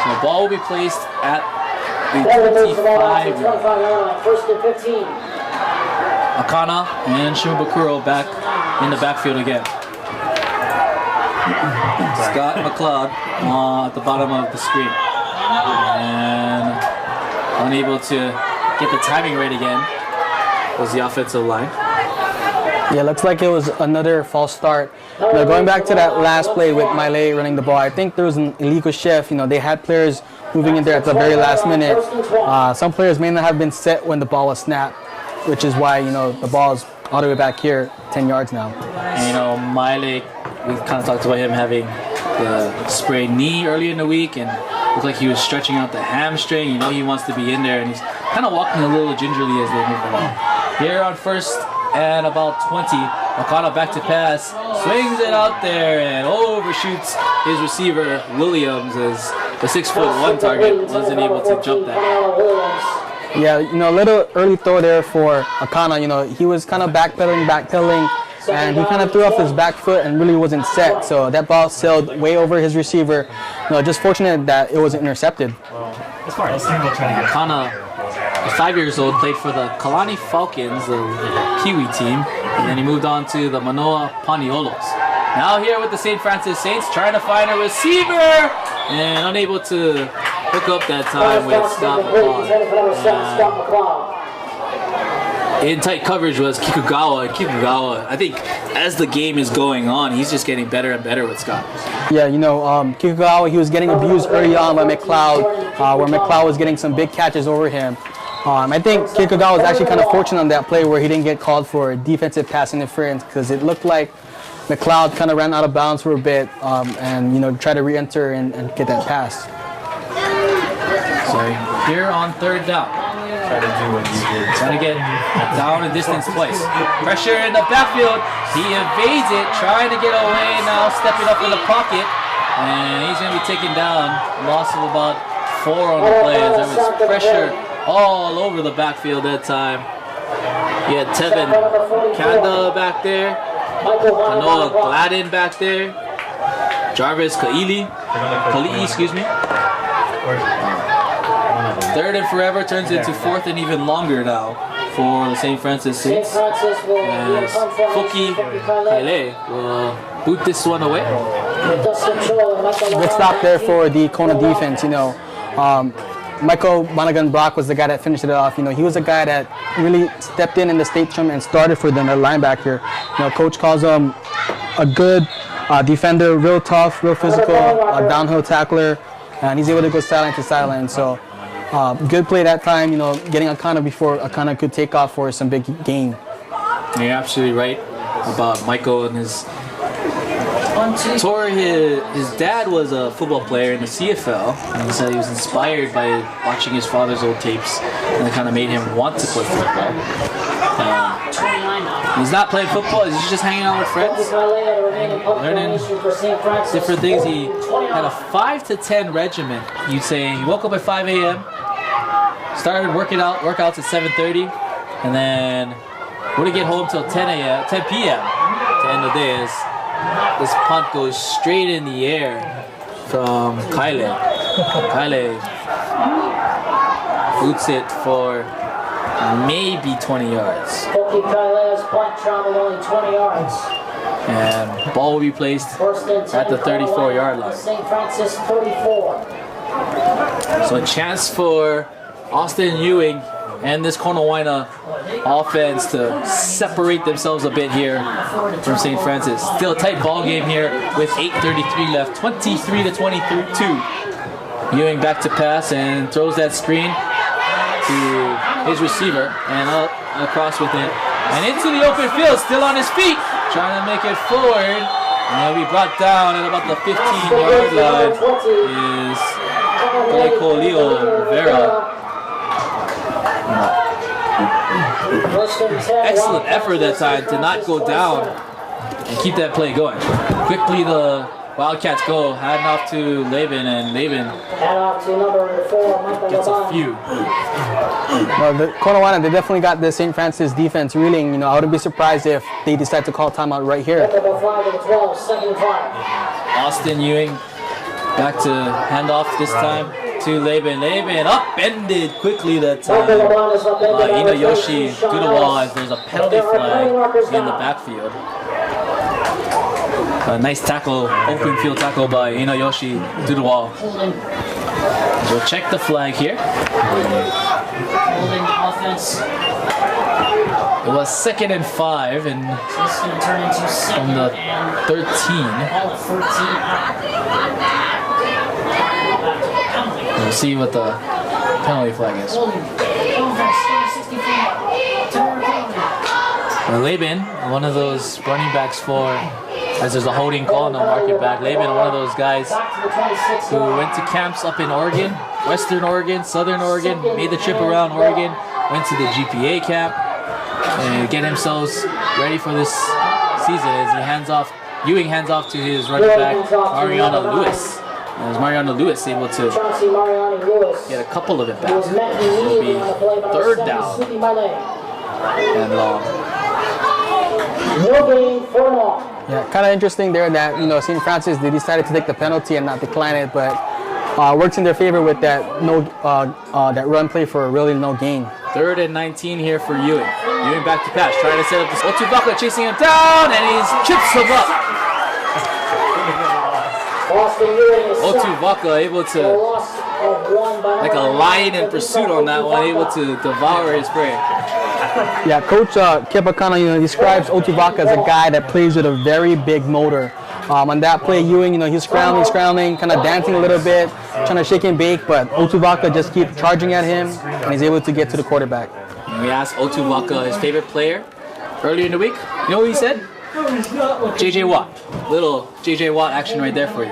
So the ball will be placed at the 25-yard line. First and 15. Akana and Shimabukuro back in the backfield again. Scott McLeod at the bottom of the screen. And unable to get the timing right again was the offensive line. Yeah, looks like it was another false start. You know, going back to that last play with Miley running the ball, I think there was an illegal shift. You know, they had players moving in there at the very last minute. Some players may not have been set when the ball was snapped, which is why, you know, the ball is all the way back here, 10 yards now. And, you know, Miley, we kind of talked about him having the sprained knee earlier in the week and looked like he was stretching out the hamstring. You know he wants to be in there, and he's kind of walking a little gingerly as they move along. Here on first and about 20, Akana back to pass, swings it out there and overshoots his receiver Williams as the 6'1" target wasn't able to jump that. Yeah, you know, a little early throw there for Akana. You know, he was kind of backpedaling, and he kind of threw off his back foot and really wasn't set. So that ball sailed way over his receiver. You know, just fortunate that it wasn't intercepted. Akana, 5 years old, played for the Kalani Falcons, the Kiwi team, and then he moved on to the Manoa Paniolos. Now here with the St. Francis Saints, trying to find a receiver and unable to hook up that time with Scott McLeod. In tight coverage was Kikugawa. Kikugawa, I think as the game is going on, he's just getting better and better with Scott. Yeah, you know, Kikugawa, he was getting abused early on by McLeod, where McLeod was getting some big catches over him. I think Kikugawa was actually kind of fortunate on that play where he didn't get called for defensive pass interference because it looked like McLeod kind of ran out of bounds for a bit and, you know, tried to re-enter and get that pass. So here on third down. Trying to get a down and distance place. Pressure in the backfield. He evades it, trying to get away now, stepping up in the pocket. And he's going to be taken down. Loss of about 4 on the play as there was pressure all over the backfield that time. He had Tevin Kanda back there. Noah Gladden back there. Jarvis Kali'i, excuse me. Third and forever turns into fourth and even longer now for the St. Francis Saints. As Fuki Kaile will boot this one away. Good stop there for the Kona defense. You know, Michael Monaghan Brock was the guy that finished it off. You know, he was a guy that really stepped in the state tournament and started for them, their linebacker. You know, coach calls him a good defender, real tough, real physical, downhill tackler, and he's able to go sideline to sideline. So, good play that time. You know, getting Akana before Akana could take off for some big gain. You're absolutely right about Michael and his. His dad was a football player in the CFL, and he said he was inspired by watching his father's old tapes, and it kind of made him want to play football. He's not playing football, he's just hanging out with friends, learning different things. He had a 5 to 10 regimen. You'd say he woke up at 5 a.m., started workouts at 7:30, and then wouldn't get home till 10 p.m. to end the day. This punt goes straight in the air from Kaile. Kaile boots it for maybe 20 yards. Koki Kaile's punt traveled only 20 yards. And ball will be placed at the 34-yard line. St. Francis 34. So a chance for Austin Ewing and this Konawaena offense to separate themselves a bit here from St. Francis. Still a tight ball game here with 8:33 left, 23 to 22. Ewing back to pass and throws that screen to his receiver and up across with it and into the open field, still on his feet, trying to make it forward. And he'll be brought down at about the 15-yard line. Is Leo Rivera. Excellent effort that time to not go down and keep that play going. Quickly the Wildcats go, heading off to Laban, and Laban gets a few. Well, the Konawaena, they definitely got the St. Francis defense reeling. You know, I wouldn't be surprised if they decide to call timeout right here. Austin Ewing back to handoff this time to Laban. Laban upended quickly that time. Inayoshi Dudawa, as there's a penalty flag in the backfield. A nice tackle, open field tackle by Inayoshi Dudawa. We'll check the flag here. It was 2nd and 5, and from the 13. We'll see what the penalty flag is. Laban, one of those running backs for, as there's a holding call, no market back. Laban, one of those guys who went to camps up in Oregon, Western Oregon, Southern Oregon, made the trip around Oregon, went to the GPA camp, and get themselves ready for this season as Ewing hands off to his running back, Mariano Lewis. As Mariano Lewis able to get a couple of it back. It'll be 3rd down and long. Yeah, kind of interesting there that, you know, St. Francis, they decided to take the penalty and not decline it, but works in their favor with that that run play for really no gain. 3rd and 19 here for Ewing. Ewing back to pass, trying to set up this. Otuvaka chasing him down, and he chips him up. Otuvaka able to, like a lion in pursuit on that one, able to devour his prey. Yeah, Coach Kipakana, you know, describes Otuvaka as a guy that plays with a very big motor. On that play, Ewing, you know, he's scrambling, kind of dancing a little bit, trying to shake and bake, but Otuvaka just keeps charging at him, and he's able to get to the quarterback. We asked Otuvaka his favorite player earlier in the week. You know what he said? J.J. Watt. Little J.J. Watt action right there for you.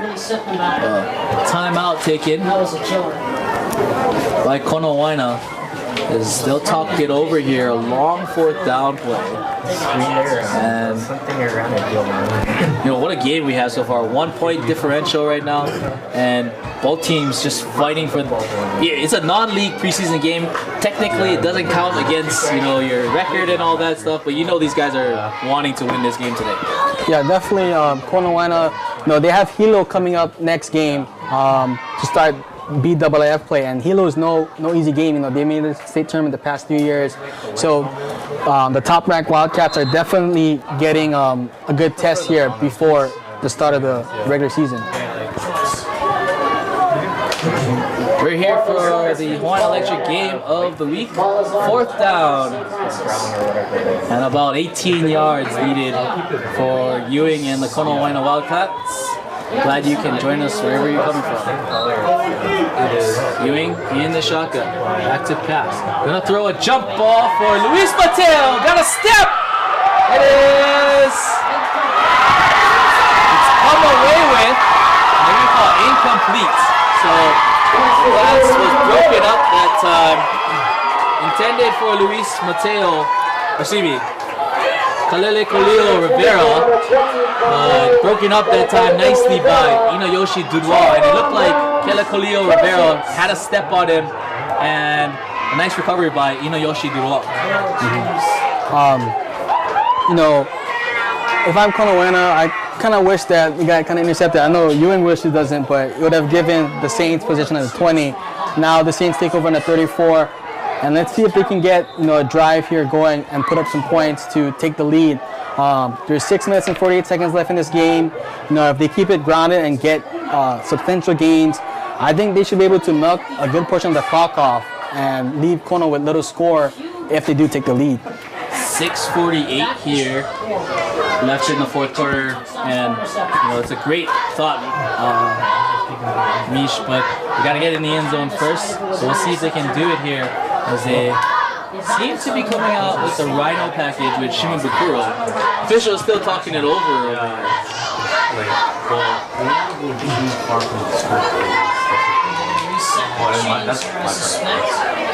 Timeout taken by Konawaena As they'll talk it over here, a long 4th down play. And what a game we have so far. 1 point differential right now, and both teams just fighting for. It's a non-league preseason game. Technically, it doesn't count against your record and all that stuff. But these guys are wanting to win this game today. Yeah, definitely. Konawaena, they have Hilo coming up next game to start BAAF play, and Hilo is no easy game. They made the state tournament the past few years, so the top-ranked Wildcats are definitely getting a good test here before the start of the regular season. We're here for the Hawaiian Electric game of the week. 4th down, and about 18 yards needed for Ewing and the Konawaena Wildcats. Glad you can join us wherever you're coming from. Ewing in the shotgun. Back to pass. Gonna throw a jump ball for Luis Mateo. Got a step. It is. It's come away with. Maybe we call it incomplete. So the pass was broken up that time. Intended for Luis Mateo. Excuse me. Kalele Kolio Rivera, broken up that time nicely by Yoshi Dudois, and it looked like Kalele Kolio Rivera had a step on him, and a nice recovery by Yoshi Dudois. If I'm Konawaena, I kind of wish that the guy kind of intercepted. I know Ewing wishes he doesn't, but it would have given the Saints position at the 20. Now the Saints take over in the 34. And let's see if they can get a drive here going and put up some points to take the lead. There's 6 minutes and 48 seconds left in this game. If they keep it grounded and get substantial gains, I think they should be able to milk a good portion of the clock off and leave Kona with little score if they do take the lead. 6:48 here left in the 4th quarter, and it's a great thought, Mish, but we got to get in the end zone first. So we'll see if they can do it here, as they seem to be coming out with the Rhino package with Shimabukuro. Official is still talking it over there.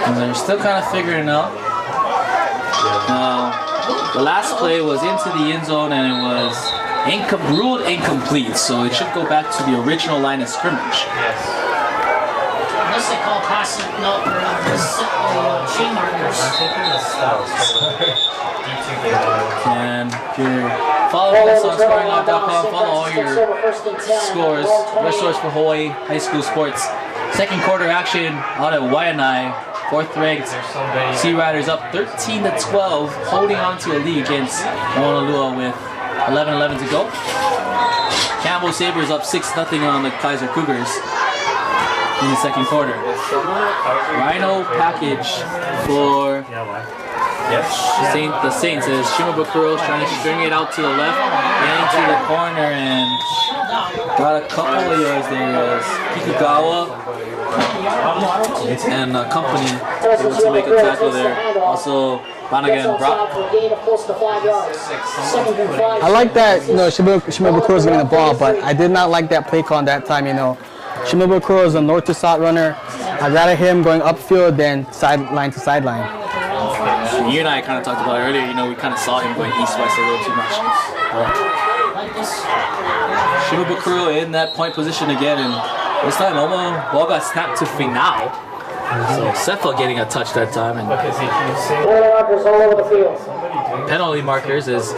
And they're still kind of figuring it out. The last play was into the end zone, and it was ruled incomplete, so it should go back to the original line of scrimmage. Unless they call passing, no, chain markers. And if you're following us on ScoringLive.com, follow all your scores, your source for Hawaii high school sports. 2nd quarter action out at Waianae. 4th ranked Sea Riders up 13-12, holding on to a lead against Honolulu with 11:11 to go. Campbell Sabres up 6-0 on the Kaiser Cougars in the 2nd quarter. Rhino package for the Saints as Shimabukuro trying to string it out to the left, getting to the corner, and got a couple of yards there as Kikugawa and company able to make a tackle there. Also, Flanagan Brock. I like that, Shimabukuro is getting the ball, but I did not like that play call that time, Shimabukuro is a north to south runner. I'd rather him going upfield than sideline to sideline. You and I kind of talked about it earlier, we kind of saw him going east-west a little too much. Shimabukuro in that point position again, and this time ball got snapped to Finau. So Sefa getting a touch that time, and penalty markers is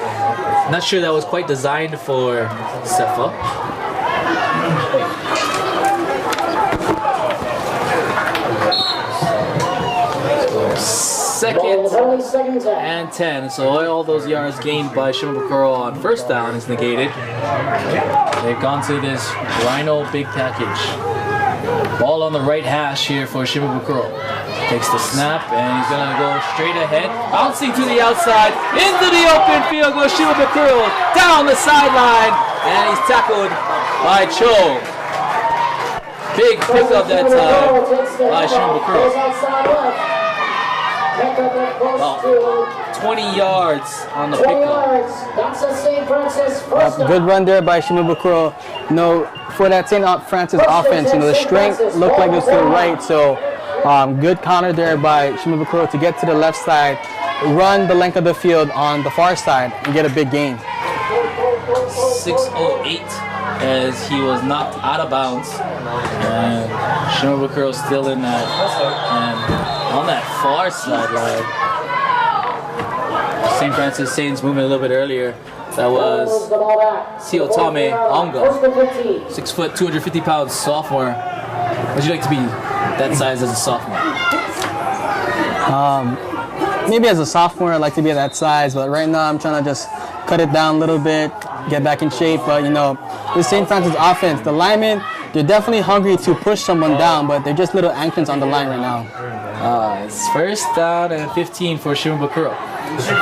not sure that was quite designed for Sefa. Second and 10, so all those yards gained by Shimabukuro on 1st down is negated. They've gone to this Rhino big package. Ball on the right hash here for Shimabukuro. Takes the snap, and he's going to go straight ahead. Bouncing to the outside, into the open field goes Shimabukuro, down the sideline, and he's tackled by Cho. Big pickup that time by Shimabukuro. About 20 yards on the pickup. Good run there by Shimabukuro. For that St. Francis offense, the strength looked like it was to the right, so Good counter there by Shimabukuro to get to the left side, run the length of the field on the far side, and get a big gain. 6:08 as he was knocked out of bounds. And Shimabukuro still in that. And on that far sideline, St. Francis Saints moving a little bit earlier. That was Siotame Onga, 6 foot, 250 pounds sophomore. Would you like to be that size as a sophomore? Maybe as a sophomore, I'd like to be at that size, but right now I'm trying to just cut it down a little bit, get back in shape. But you know, this St. Francis offense, the linemen, they're definitely hungry to push someone down, but they're just little anchors on the line right now. It's first down and 15 for Shimabukuro.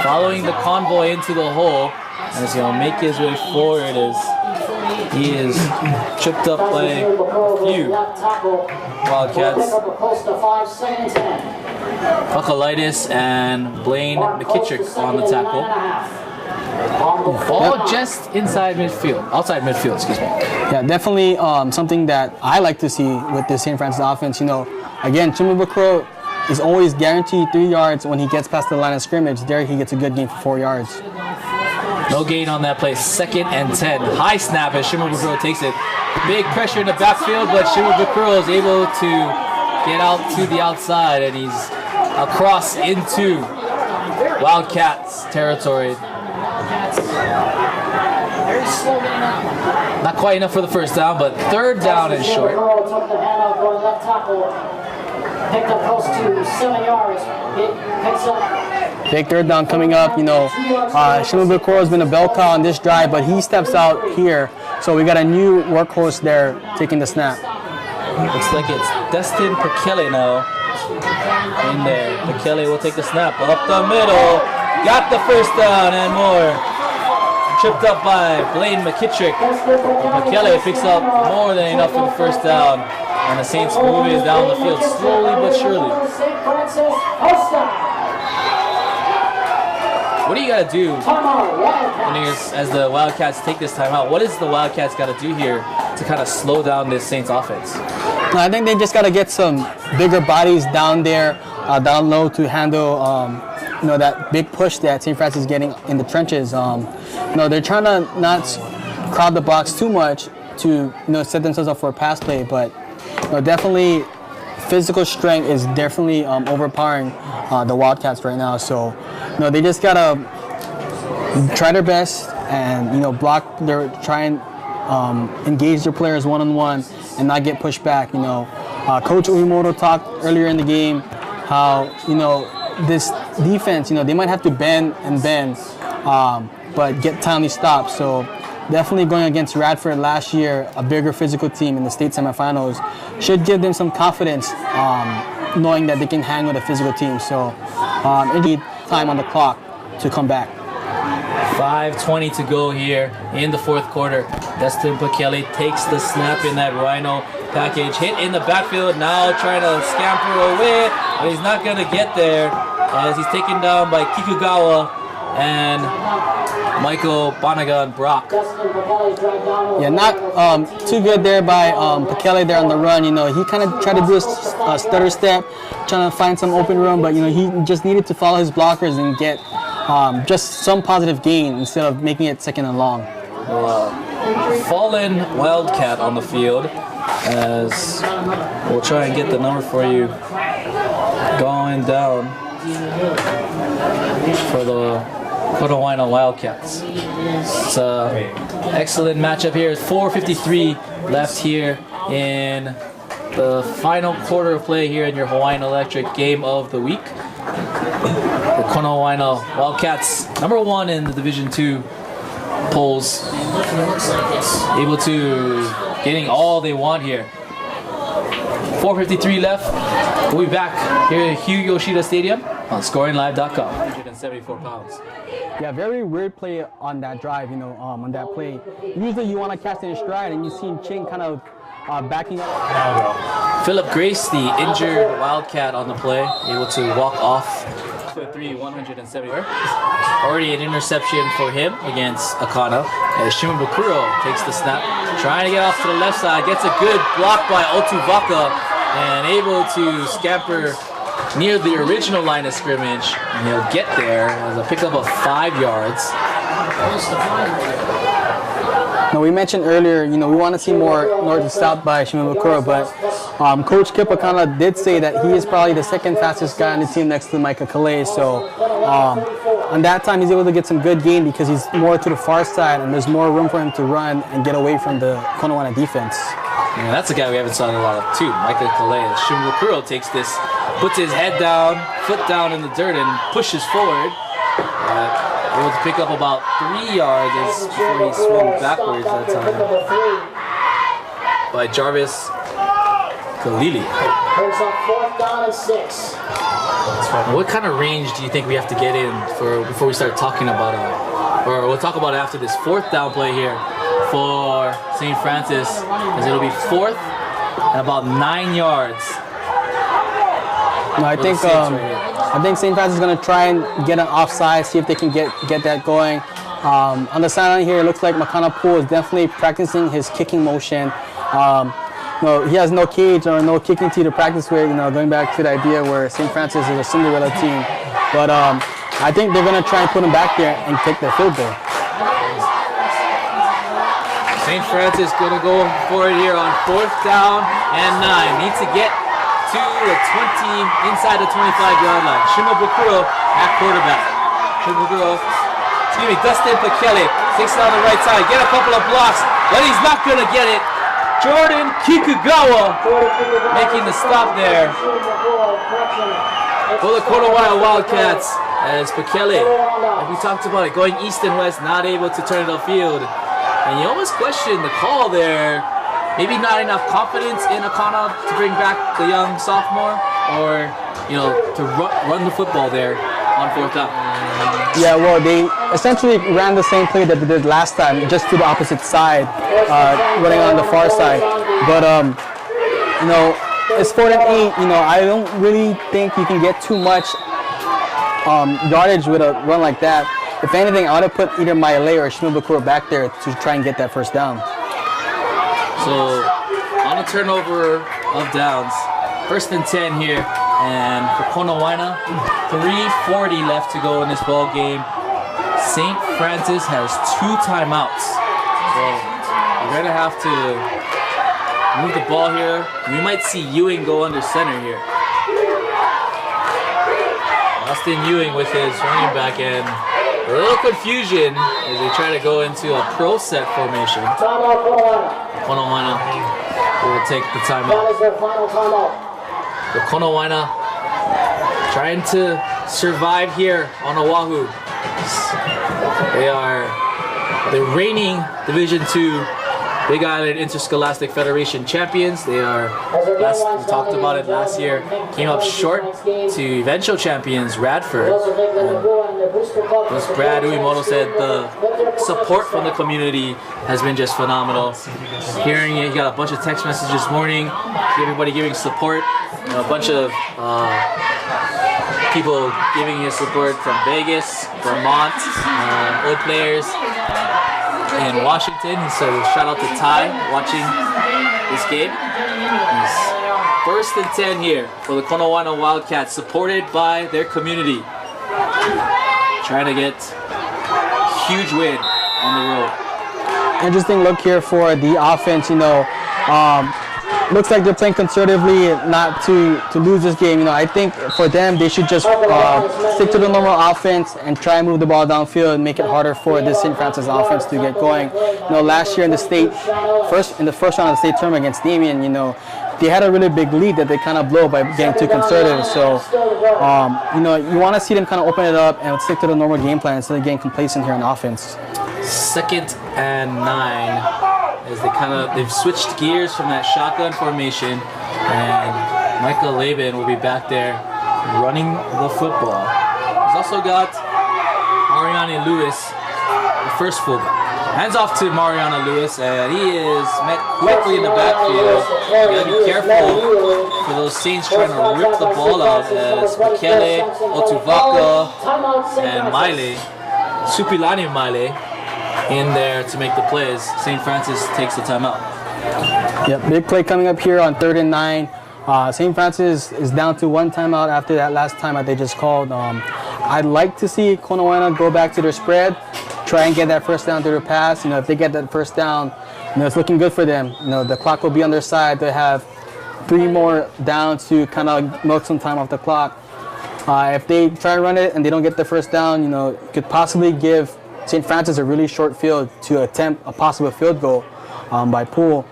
Following the convoy into the hole, as he'll make his way forward as he is tripped up by a few Wildcats. Fakalitis and Blaine McKittrick on the tackle. All just inside midfield, outside midfield, excuse me. Yeah, definitely something that I like to see with the St. Francis offense. You know, again, Shimabukuro is always guaranteed 3 yards when he gets past the line of scrimmage. There he gets a good gain for 4 yards. No gain on that play. 2nd and 10. High snap as Shimabukuro takes it. Big pressure in the backfield, but Shimabukuro is able to get out to the outside, and he's across into Wildcats territory. Not quite enough for the first down, but 3rd down and short. Picked up close to 7 yards. It picks up. Big 3rd down coming up. You know, Shimabukuro has been a bell cow on this drive, but he steps out here. So we got a new workhorse there taking the snap. Looks like it's Destin Perkele now in there. Perkele will take the snap up the middle. Got the first down and more. Tripped up by Blaine McKittrick. Perkele picks up more than enough for the first down. And the Saints moving down the field slowly but surely. What do you got to do as the Wildcats take this time out? What is the Wildcats got to do here to kind of slow down this Saints offense? I think they just got to get some bigger bodies down there, down low to handle you know, that big push that St. Francis is getting in the trenches. You know, they're trying to not crowd the box too much to, you know, set themselves up for a pass play, but you know, definitely physical strength is definitely overpowering the Wildcats right now. So, you know, they just gotta try their best and, you know, try and engage their players one-on-one and not get pushed back. You know, Coach Uemoto talked earlier in the game how, you know, this defense, you know, they might have to bend, but get timely stops. So definitely going against Radford last year, a bigger physical team in the state semifinals, should give them some confidence, knowing that they can hang with a physical team. So indeed, time on the clock to come back. 5:20 to go here in the 4th quarter. Destin Perkele takes the snap in that Rhino package. Hit in the backfield, now trying to scamper away, but he's not going to get there as he's taken down by Kikugawa and Michael Bonagan Brock. Yeah, not too good there by Perkele there on the run. You know, he kind of tried to do a stutter step, trying to find some open room, but you know, he just needed to follow his blockers and get just some positive gain instead of making it 2nd and long. Fallen Wildcat on the field as we'll try and get the number for you going down for the Konawaena Wildcats. It's an excellent matchup here. It's 4:53 left here in the final quarter of play here in your Hawaiian Electric Game of the Week. The Konawaena Wildcats, #1 in the Division II polls, able to getting all they want here. 4:53 left. We'll be back here at Hugh Yoshida Stadium on ScoringLive.com. 174 pounds. Yeah, very weird play on that drive, you know, on that play. Usually you want to catch it in stride, and you see Ching kind of backing up. Philip Grace, the injured Wildcat on the play, able to walk off. 170. Already an interception for him against Akana. As Shimabukuro takes the snap, trying to get off to the left side, gets a good block by Otuvaka, and able to scamper near the original line of scrimmage, and he'll get there as a pickup of 5 yards. Now, we mentioned earlier, we want to see more north to south by Shimabukuro, but Coach Kippa kind of did say that he is probably the second fastest guy on the team next to Micah Calais. So on that time, he's able to get some good gain because he's more to the far side, and there's more room for him to run and get away from the Konawaena defense. Yeah, that's a guy we haven't seen a lot of too, Micah Calais. Shimabukuro takes this, puts his head down, foot down in the dirt, and pushes forward. Able to pick up about 3 yards before he swung backwards that time by Jarvis Kalili. What kind of range do you think we have to get in before we start talking about or we'll talk about it after this 4th down play here for Saint Francis, as it'll be 4th and about 9 yards. No, I think St. Francis is going to try and get an offside, see if they can get that going. On the sideline here, it looks like Makana Poole is definitely practicing his kicking motion. He has no cage or no kicking tee to practice with, going back to the idea where St. Francis is a Cinderella team. But I think they're going to try and put him back there and kick the field goal. St. Francis going to go for it here on 4th down and 9. Needs to get to the 20, inside the 25-yard line. Shimabukuro at quarterback. Dustin Pakele takes it on the right side. Get a couple of blocks, but he's not going to get it. Jordan Kikugawa making the stop there for the Konawaena Wildcats, as Pakele, like we talked about it, going east and west, not able to turn it upfield. And you almost question the call there. Maybe not enough confidence in Akana to bring back the young sophomore, or to run the football there on 4th down. Yeah, well, they essentially ran the same play that they did last time, just to the opposite side, running on the far side. But it's 4th and 8. I don't really think you can get too much yardage with a run like that. If anything, I would have put either Maile or Shimabukuro back there to try and get that 1st down. So, on a turnover of downs, 1st and 10 here, and for Konawaena, 3:40 left to go in this ball game. St. Francis has 2 timeouts, so we're going to have to move the ball here. We might see Ewing go under center here. Austin Ewing with his running back, and a little confusion as they try to go into a pro set formation. Konawaena will take the timeout. The Konawaena trying to survive here on Oahu. They are the reigning Division II Big Island Interscholastic Federation champions. They are, we talked about it last year, came up short to eventual champions Radford. As Brad Uemoto said, the support from the community has been just phenomenal. Hearing it, he got a bunch of text messages this morning, everybody giving support, a bunch of people giving his support from Vegas, Vermont, old players in Washington. So shout out to Ty watching this game. It's 1st and 10 here for the Konawaena Wildcats, supported by their community. Trying to get a huge win on the road. Interesting look here for the offense. Looks like they're playing conservatively, not to lose this game. I think for them, they should just stick to the normal offense and try and move the ball downfield and make it harder for this St. Francis offense to get going. Last year in the first round of the state tournament against Damien, they had a really big lead that they kind of blew by getting too conservative. So, you want to see them kind of open it up and stick to the normal game plan instead of getting complacent here on offense. 2nd and 9. As they've switched gears from that shotgun formation, and Michael Laban will be back there running the football. He's also got Mariana Lewis, the first fullback. Hands off to Mariana Lewis, and he is met quickly in the backfield. You gotta be careful for those Saints trying to rip the ball out, as Mikele, Otuvaka, and Supilani Maile in there to make the plays. St. Francis takes the timeout. Yep, big play coming up here on 3rd and 9. St. Francis is down to one timeout after that last timeout they just called. I'd like to see Konawaena go back to their spread, try and get that first down through their pass. If they get that first down, it's looking good for them. The clock will be on their side. They have 3 more down to kind of milk some time off the clock. If they try and run it and they don't get the first down, it could possibly give St. Francis a really short field to attempt a possible field goal by Poole.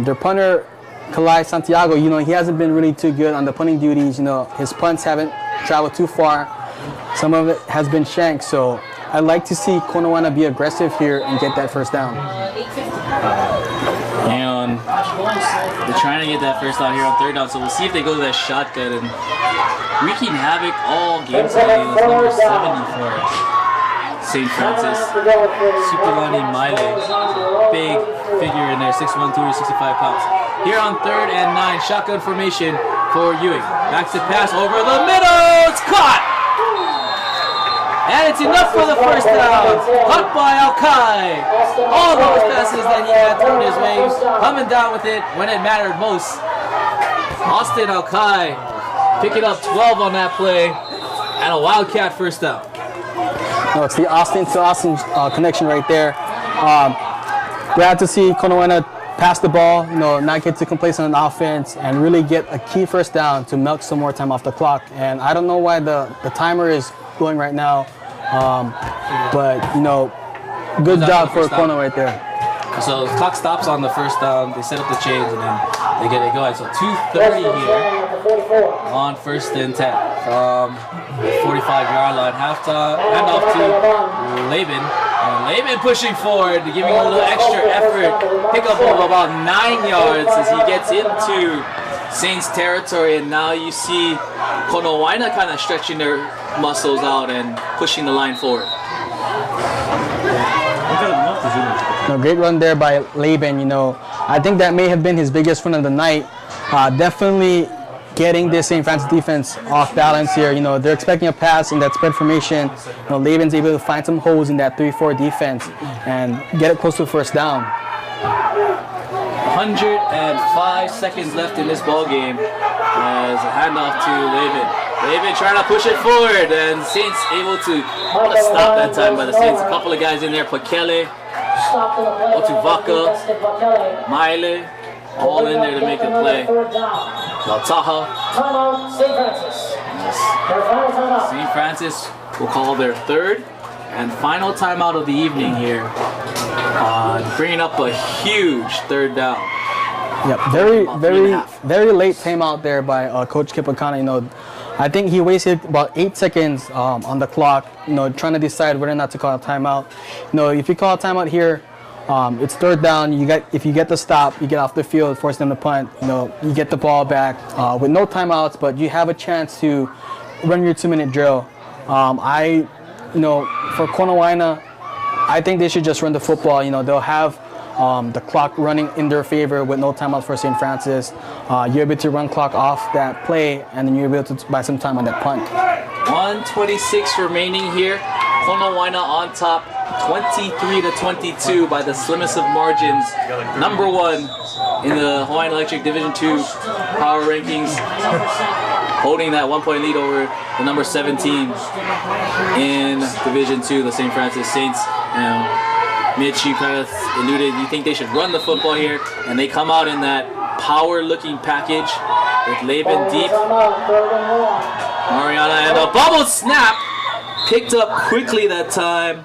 Their punter, Kalai Santiago, he hasn't been really too good on the punting duties. His punts haven't traveled too far. Some of it has been shanked, so I'd like to see Konawaena be aggressive here and get that first down. And they're trying to get that first down here on 3rd down, so we'll see if they go to that shotgun and wreaking havoc all game today. That's number 70 for St. Francis. Supilani Maile, big figure in there, 6'1", 265 pounds. Here on 3rd and 9, shotgun formation for Ewing. Back to pass over the middle, it's caught! And it's enough for the first down. Caught by Alkai. All those passes that he had thrown his way, coming down with it when it mattered most. Austin Alkai picking up 12 on that play and a Wildcat first down. No, it's the Austin to Austin connection right there. Glad to see Konawaena pass the ball, not get too complacent on offense and really get a key first down to milk some more time off the clock. And I don't know why the timer is going right now, but good job for Kono right there. So the clock stops on the first down. They set up the chains and then they get it going. So 2:30 here on 1st and 10 from the 45-yard line. Halftime handoff to Laban. And Laban pushing forward, giving a little extra effort. Pickup of about 9 yards as he gets into Saints territory, and now you see Konawaena kind of stretching their muscles out and pushing the line forward. Great run there by Laban. I think that may have been his biggest run of the night. Definitely getting this St. Francis defense off balance here. They're expecting a pass in that spread formation. Laban's able to find some holes in that 3-4 defense and get it close to first down. 105 seconds left in this ball game as a handoff to Laban. Laban trying to push it forward, and Saints able to stop that time by the Saints. A couple of guys in there, Pakele, Otuvaka, Maile, all in there to make the play. Lautaha. St. Francis will call their 3rd and final timeout of the evening here, bringing up a huge 3rd down. Yep, very late timeout there by Coach Kipakana. I think he wasted about 8 seconds on the clock, trying to decide whether or not to call a timeout. If you call a timeout here, it's 3rd down. If you get the stop, you get off the field, force them to punt. You get the ball back with no timeouts, but you have a chance to run your 2-minute drill. For Konawaena, I think they should just run the football. They'll have the clock running in their favor with no timeouts for St. Francis. You're able to run clock off that play, and then you're able to buy some time on that punt. 1:26 remaining here. Konawaena on top, 23-22 by the slimmest of margins. Number 1 in the Hawaiian Electric Division II power rankings, holding that 1-point lead over the number 7 team in Division II, the St. Francis Saints. Mitch, you kind of alluded, you think they should run the football here, and they come out in that power-looking package with Laban deep. Mariana, and a bubble snap picked up quickly that time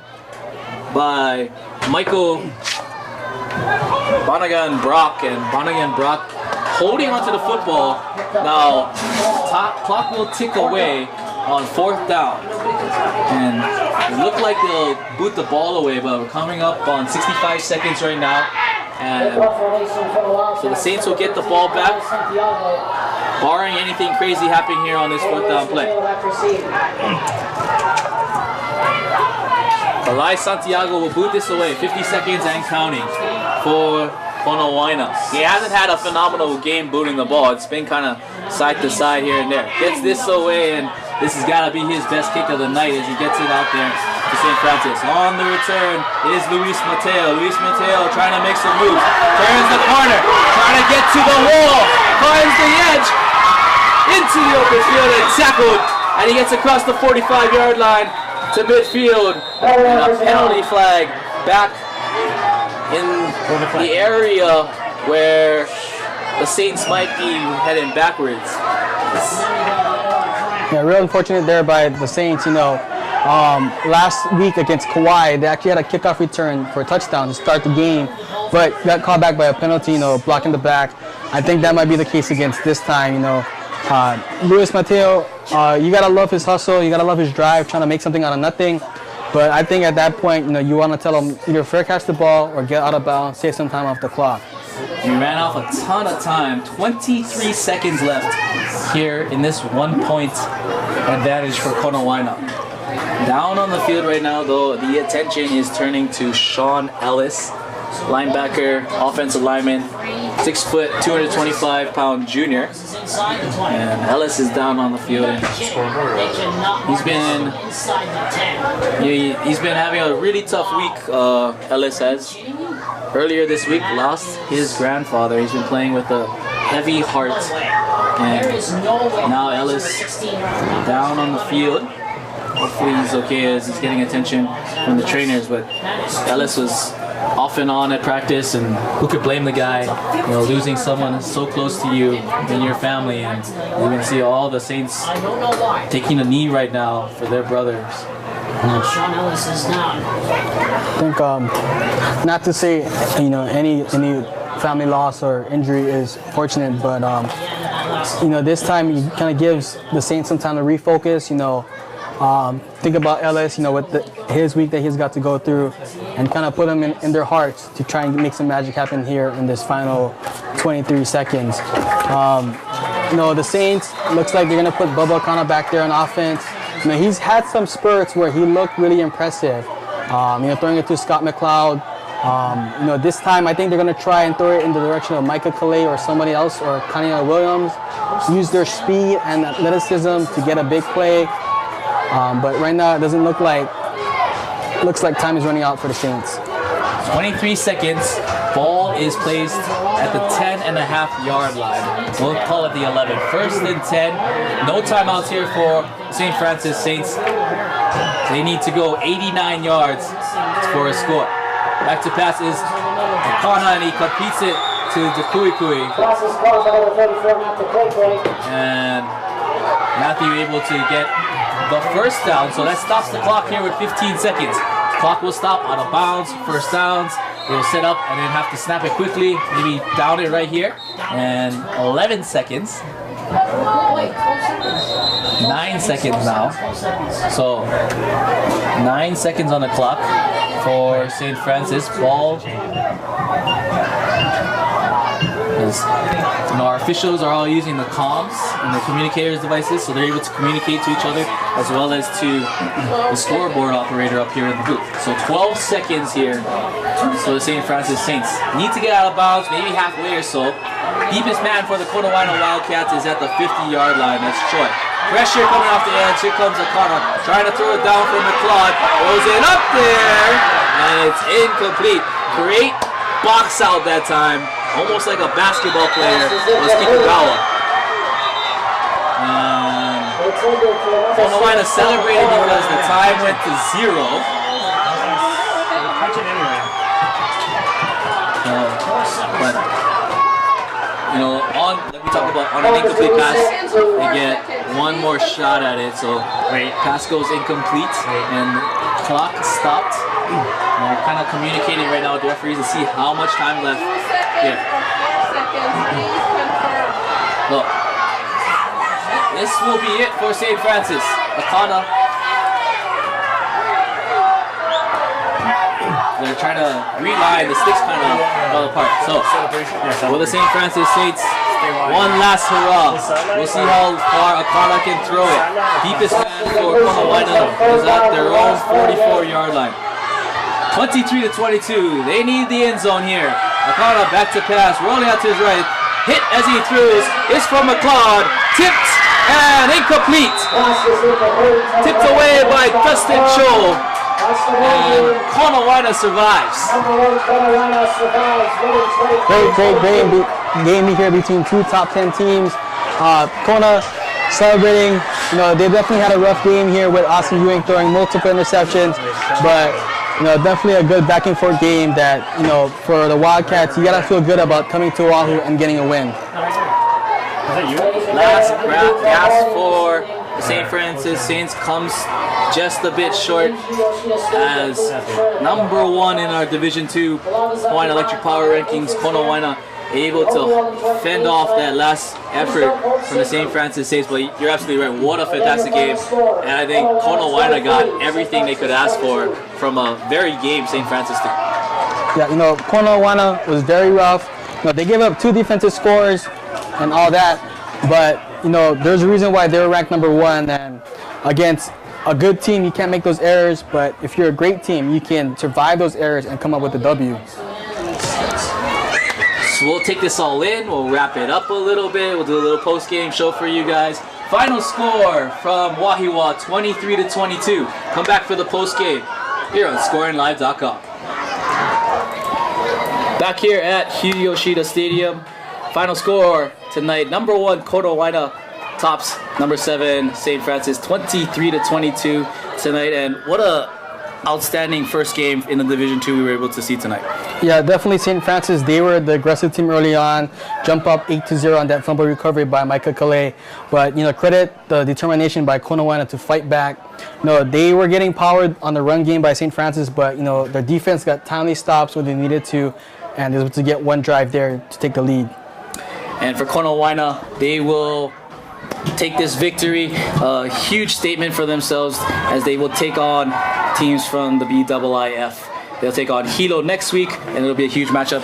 by Michael Bonagan Brock, and Bonagan Brock holding onto the football. Now, clock will tick away on 4th down, and it looked like they'll boot the ball away, but we're coming up on 65 seconds right now, and so the Saints will get the ball back, barring anything crazy happening here on this 4th down play. Kalai Santiago will boot this away, 50 seconds and counting for Konawaena. He hasn't had a phenomenal game booting the ball. It's been kind of side to side here and there. Gets this away, and this has got to be his best kick of the night as he gets it out there to St. Francis. On the return is Luis Mateo. Luis Mateo trying to make some moves. Turns the corner, trying to get to the wall. Finds the edge into the open field and tackled. And he gets across the 45-yard line to midfield. And a penalty flag back in the area where the Saints might be heading backwards. Yeah, real unfortunate there by the Saints. Last week against Kauai, they actually had a kickoff return for a touchdown to start the game, but got called back by a penalty, blocking the back. I think that might be the case against this time. Luis Mateo, you gotta love his hustle, you gotta love his drive, trying to make something out of nothing. But I think at that point, you want to tell him either fair catch the ball or get out of bounds, save some time off the clock. We ran off a ton of time. 23 seconds left here in this 1 point advantage for Konawaena. Down on the field right now, though, the attention is turning to Sean Ellis, linebacker, offensive lineman, 6 foot, 225-pound junior. And Ellis is down on the field. And he's been having a really tough week. Ellis has. Earlier this week, lost his grandfather. He's been playing with a heavy heart. And now Ellis down on the field. Hopefully he's okay as he's getting attention from the trainers. But Ellis was off and on at practice, and who could blame the guy? Losing someone so close to you in your family, and you can see all the Saints taking a knee right now for their brothers. Sean Ellis is down. I think, not to say, any family loss or injury is fortunate, but this time he kind of gives the Saints some time to refocus. Think about Ellis, with his week that he's got to go through, and kind of put them in their hearts to try and make some magic happen here in this final 23 seconds. The Saints, looks like they're going to put Bubba Kana back there on offense. He's had some spurts where he looked really impressive. Throwing it to Scott McLeod. This time I think they're going to try and throw it in the direction of Micah Calais or somebody else, or Kanye Williams. Use their speed and athleticism to get a big play. But right now it doesn't look like time is running out for the Saints. 23 seconds. Ball is placed at the 10.5-yard line. We'll call it the 11. First and 10. No timeouts here for St. Francis Saints. They need to go 89 yards for a score. Back to pass is Kana, and he completes it to Kui. And Matthew able to get the first down. So that stops the clock here with 15 seconds. Clock will stop out of bounds, first downs. They'll set up and then have to snap it quickly, maybe down it right here. And 11 seconds. 9 seconds now. So 9 seconds on the clock for St. Francis. Ball. Our officials are all using the comms and the communicators devices, so they're able to communicate to each other as well as to the scoreboard operator up here in the booth. So 12 seconds here for the St. Francis Saints. Need to get out of bounds, maybe halfway or so. Deepest man for the Konawaena Wildcats is at the 50-yard line. That's Choi. Pressure coming off the edge. Here comes Akana trying to throw it down for McLeod. Throws it up there, and it's incomplete. Great box out that time. Almost like a basketball player was Kikugawa. And Konawaena celebrated because the time went to 0. Let me talk about on an incomplete pass, they get one more shot at it. So pass goes incomplete and clock stopped. And we're kind of communicating right now with the referees to see how much time left here. Look, this will be it for St. Francis. Akana. They're trying to reline, the sticks kind of fell apart. So, will the St. Francis Saints, one last hurrah. We'll see how far Akana can throw it. Deepest man for Konawaena is at their own 44-yard line. 23-22. They need the end zone here. Akana back to pass, rolling out to his right. Hit as he throws. It's from McLeod. Tipped and incomplete. Tipped away by Dustin Cho. That's the win And here. Konawaena survives. Number 1, Konawaena survives, winning 23. Great game here between two top 10 teams. Kona celebrating, they definitely had a rough game here with Austin Ewing throwing multiple interceptions, but definitely a good back and forth game that, for the Wildcats, you gotta feel good about coming to Oahu and getting a win. Last gasp for the St. Francis Saints comes just a bit short as number 1 in our Division II Hawaiian Electric Power Rankings. Konawaena able to fend off that last effort from the St. Francis Saints. But you're absolutely right. What a fantastic game. And I think Konawaena got everything they could ask for from a very game St. Francis team. Yeah, Konawaena was very rough. They gave up 2 defensive scores and all that, but there's a reason why they're ranked number 1. And against a good team, you can't make those errors. But if you're a great team, you can survive those errors and come up with a W. So we'll take this all in. We'll wrap it up a little bit. We'll do a little post-game show for you guys. Final score from Wahiawa, 23-22. Come back for the post-game here on ScoringLive.com. Back here at Hugh Yoshida Stadium. Final score tonight, number 1 Konawaena tops number 7 St. Francis, 23-22 tonight. And what a outstanding first game in the Division II we were able to see tonight. Yeah, definitely St. Francis. They were the aggressive team early on. Jump up 8-0 on that fumble recovery by Micah Calais. But credit the determination by Konawaena to fight back. They were getting powered on the run game by St. Francis, but their defense got timely stops when they needed to, and they were able to get one drive there to take the lead. And for Konawaena, they will take this victory, a huge statement for themselves as they will take on teams from the BIIF. They'll take on Hilo next week, and it'll be a huge matchup.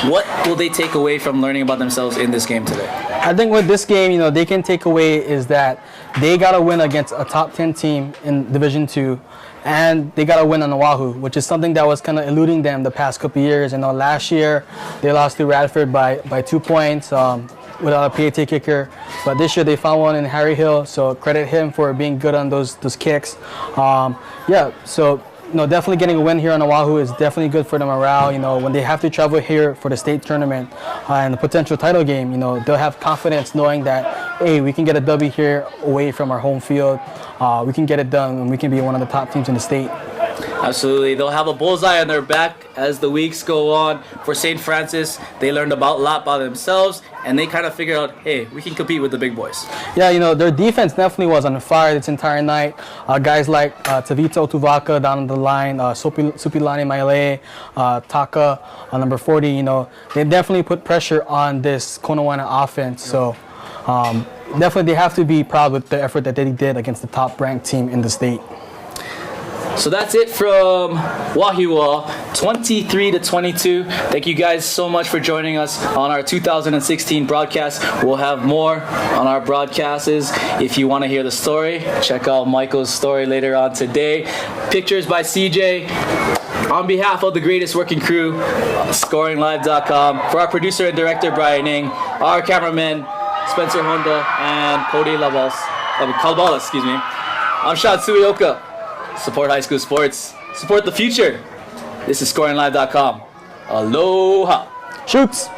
What will they take away from learning about themselves in this game today? I think with this game, they can take away is that they got to win against a top 10 team in Division II, and they got to win on Oahu, which is something that was kind of eluding them the past couple of years. Last year they lost to Radford by 2 points without a PAT kicker, but this year they found one in Harry Hill, so credit him for being good on those kicks. Definitely getting a win here on Oahu is definitely good for the morale. When they have to travel here for the state tournament and the potential title game, they'll have confidence knowing that, hey, we can get a W here away from our home field. We can get it done, and we can be one of the top teams in the state. Absolutely. They'll have a bullseye on their back as the weeks go on. For St. Francis, they learned a lot about themselves, and they kind of figured out, hey, we can compete with the big boys. Yeah, their defense definitely was on fire this entire night. Guys like Tavita Otuvaka down the line, Supilani Maile, Taka on number 40, they definitely put pressure on this Konawaena offense. So definitely they have to be proud with the effort that they did against the top-ranked team in the state. So that's it from Wahiawa, 23-22. Thank you guys so much for joining us on our 2016 broadcast. We'll have more on our broadcasts. If you want to hear the story, check out Michael's story later on today. Pictures by CJ. On behalf of the greatest working crew, ScoringLive.com, for our producer and director, Brian Ng, our cameramen, Spencer Honda, and Cody Kalbala, I'm Shad Suioka. Support high school sports. Support the future. This is ScoringLive.com. Aloha. Shoots.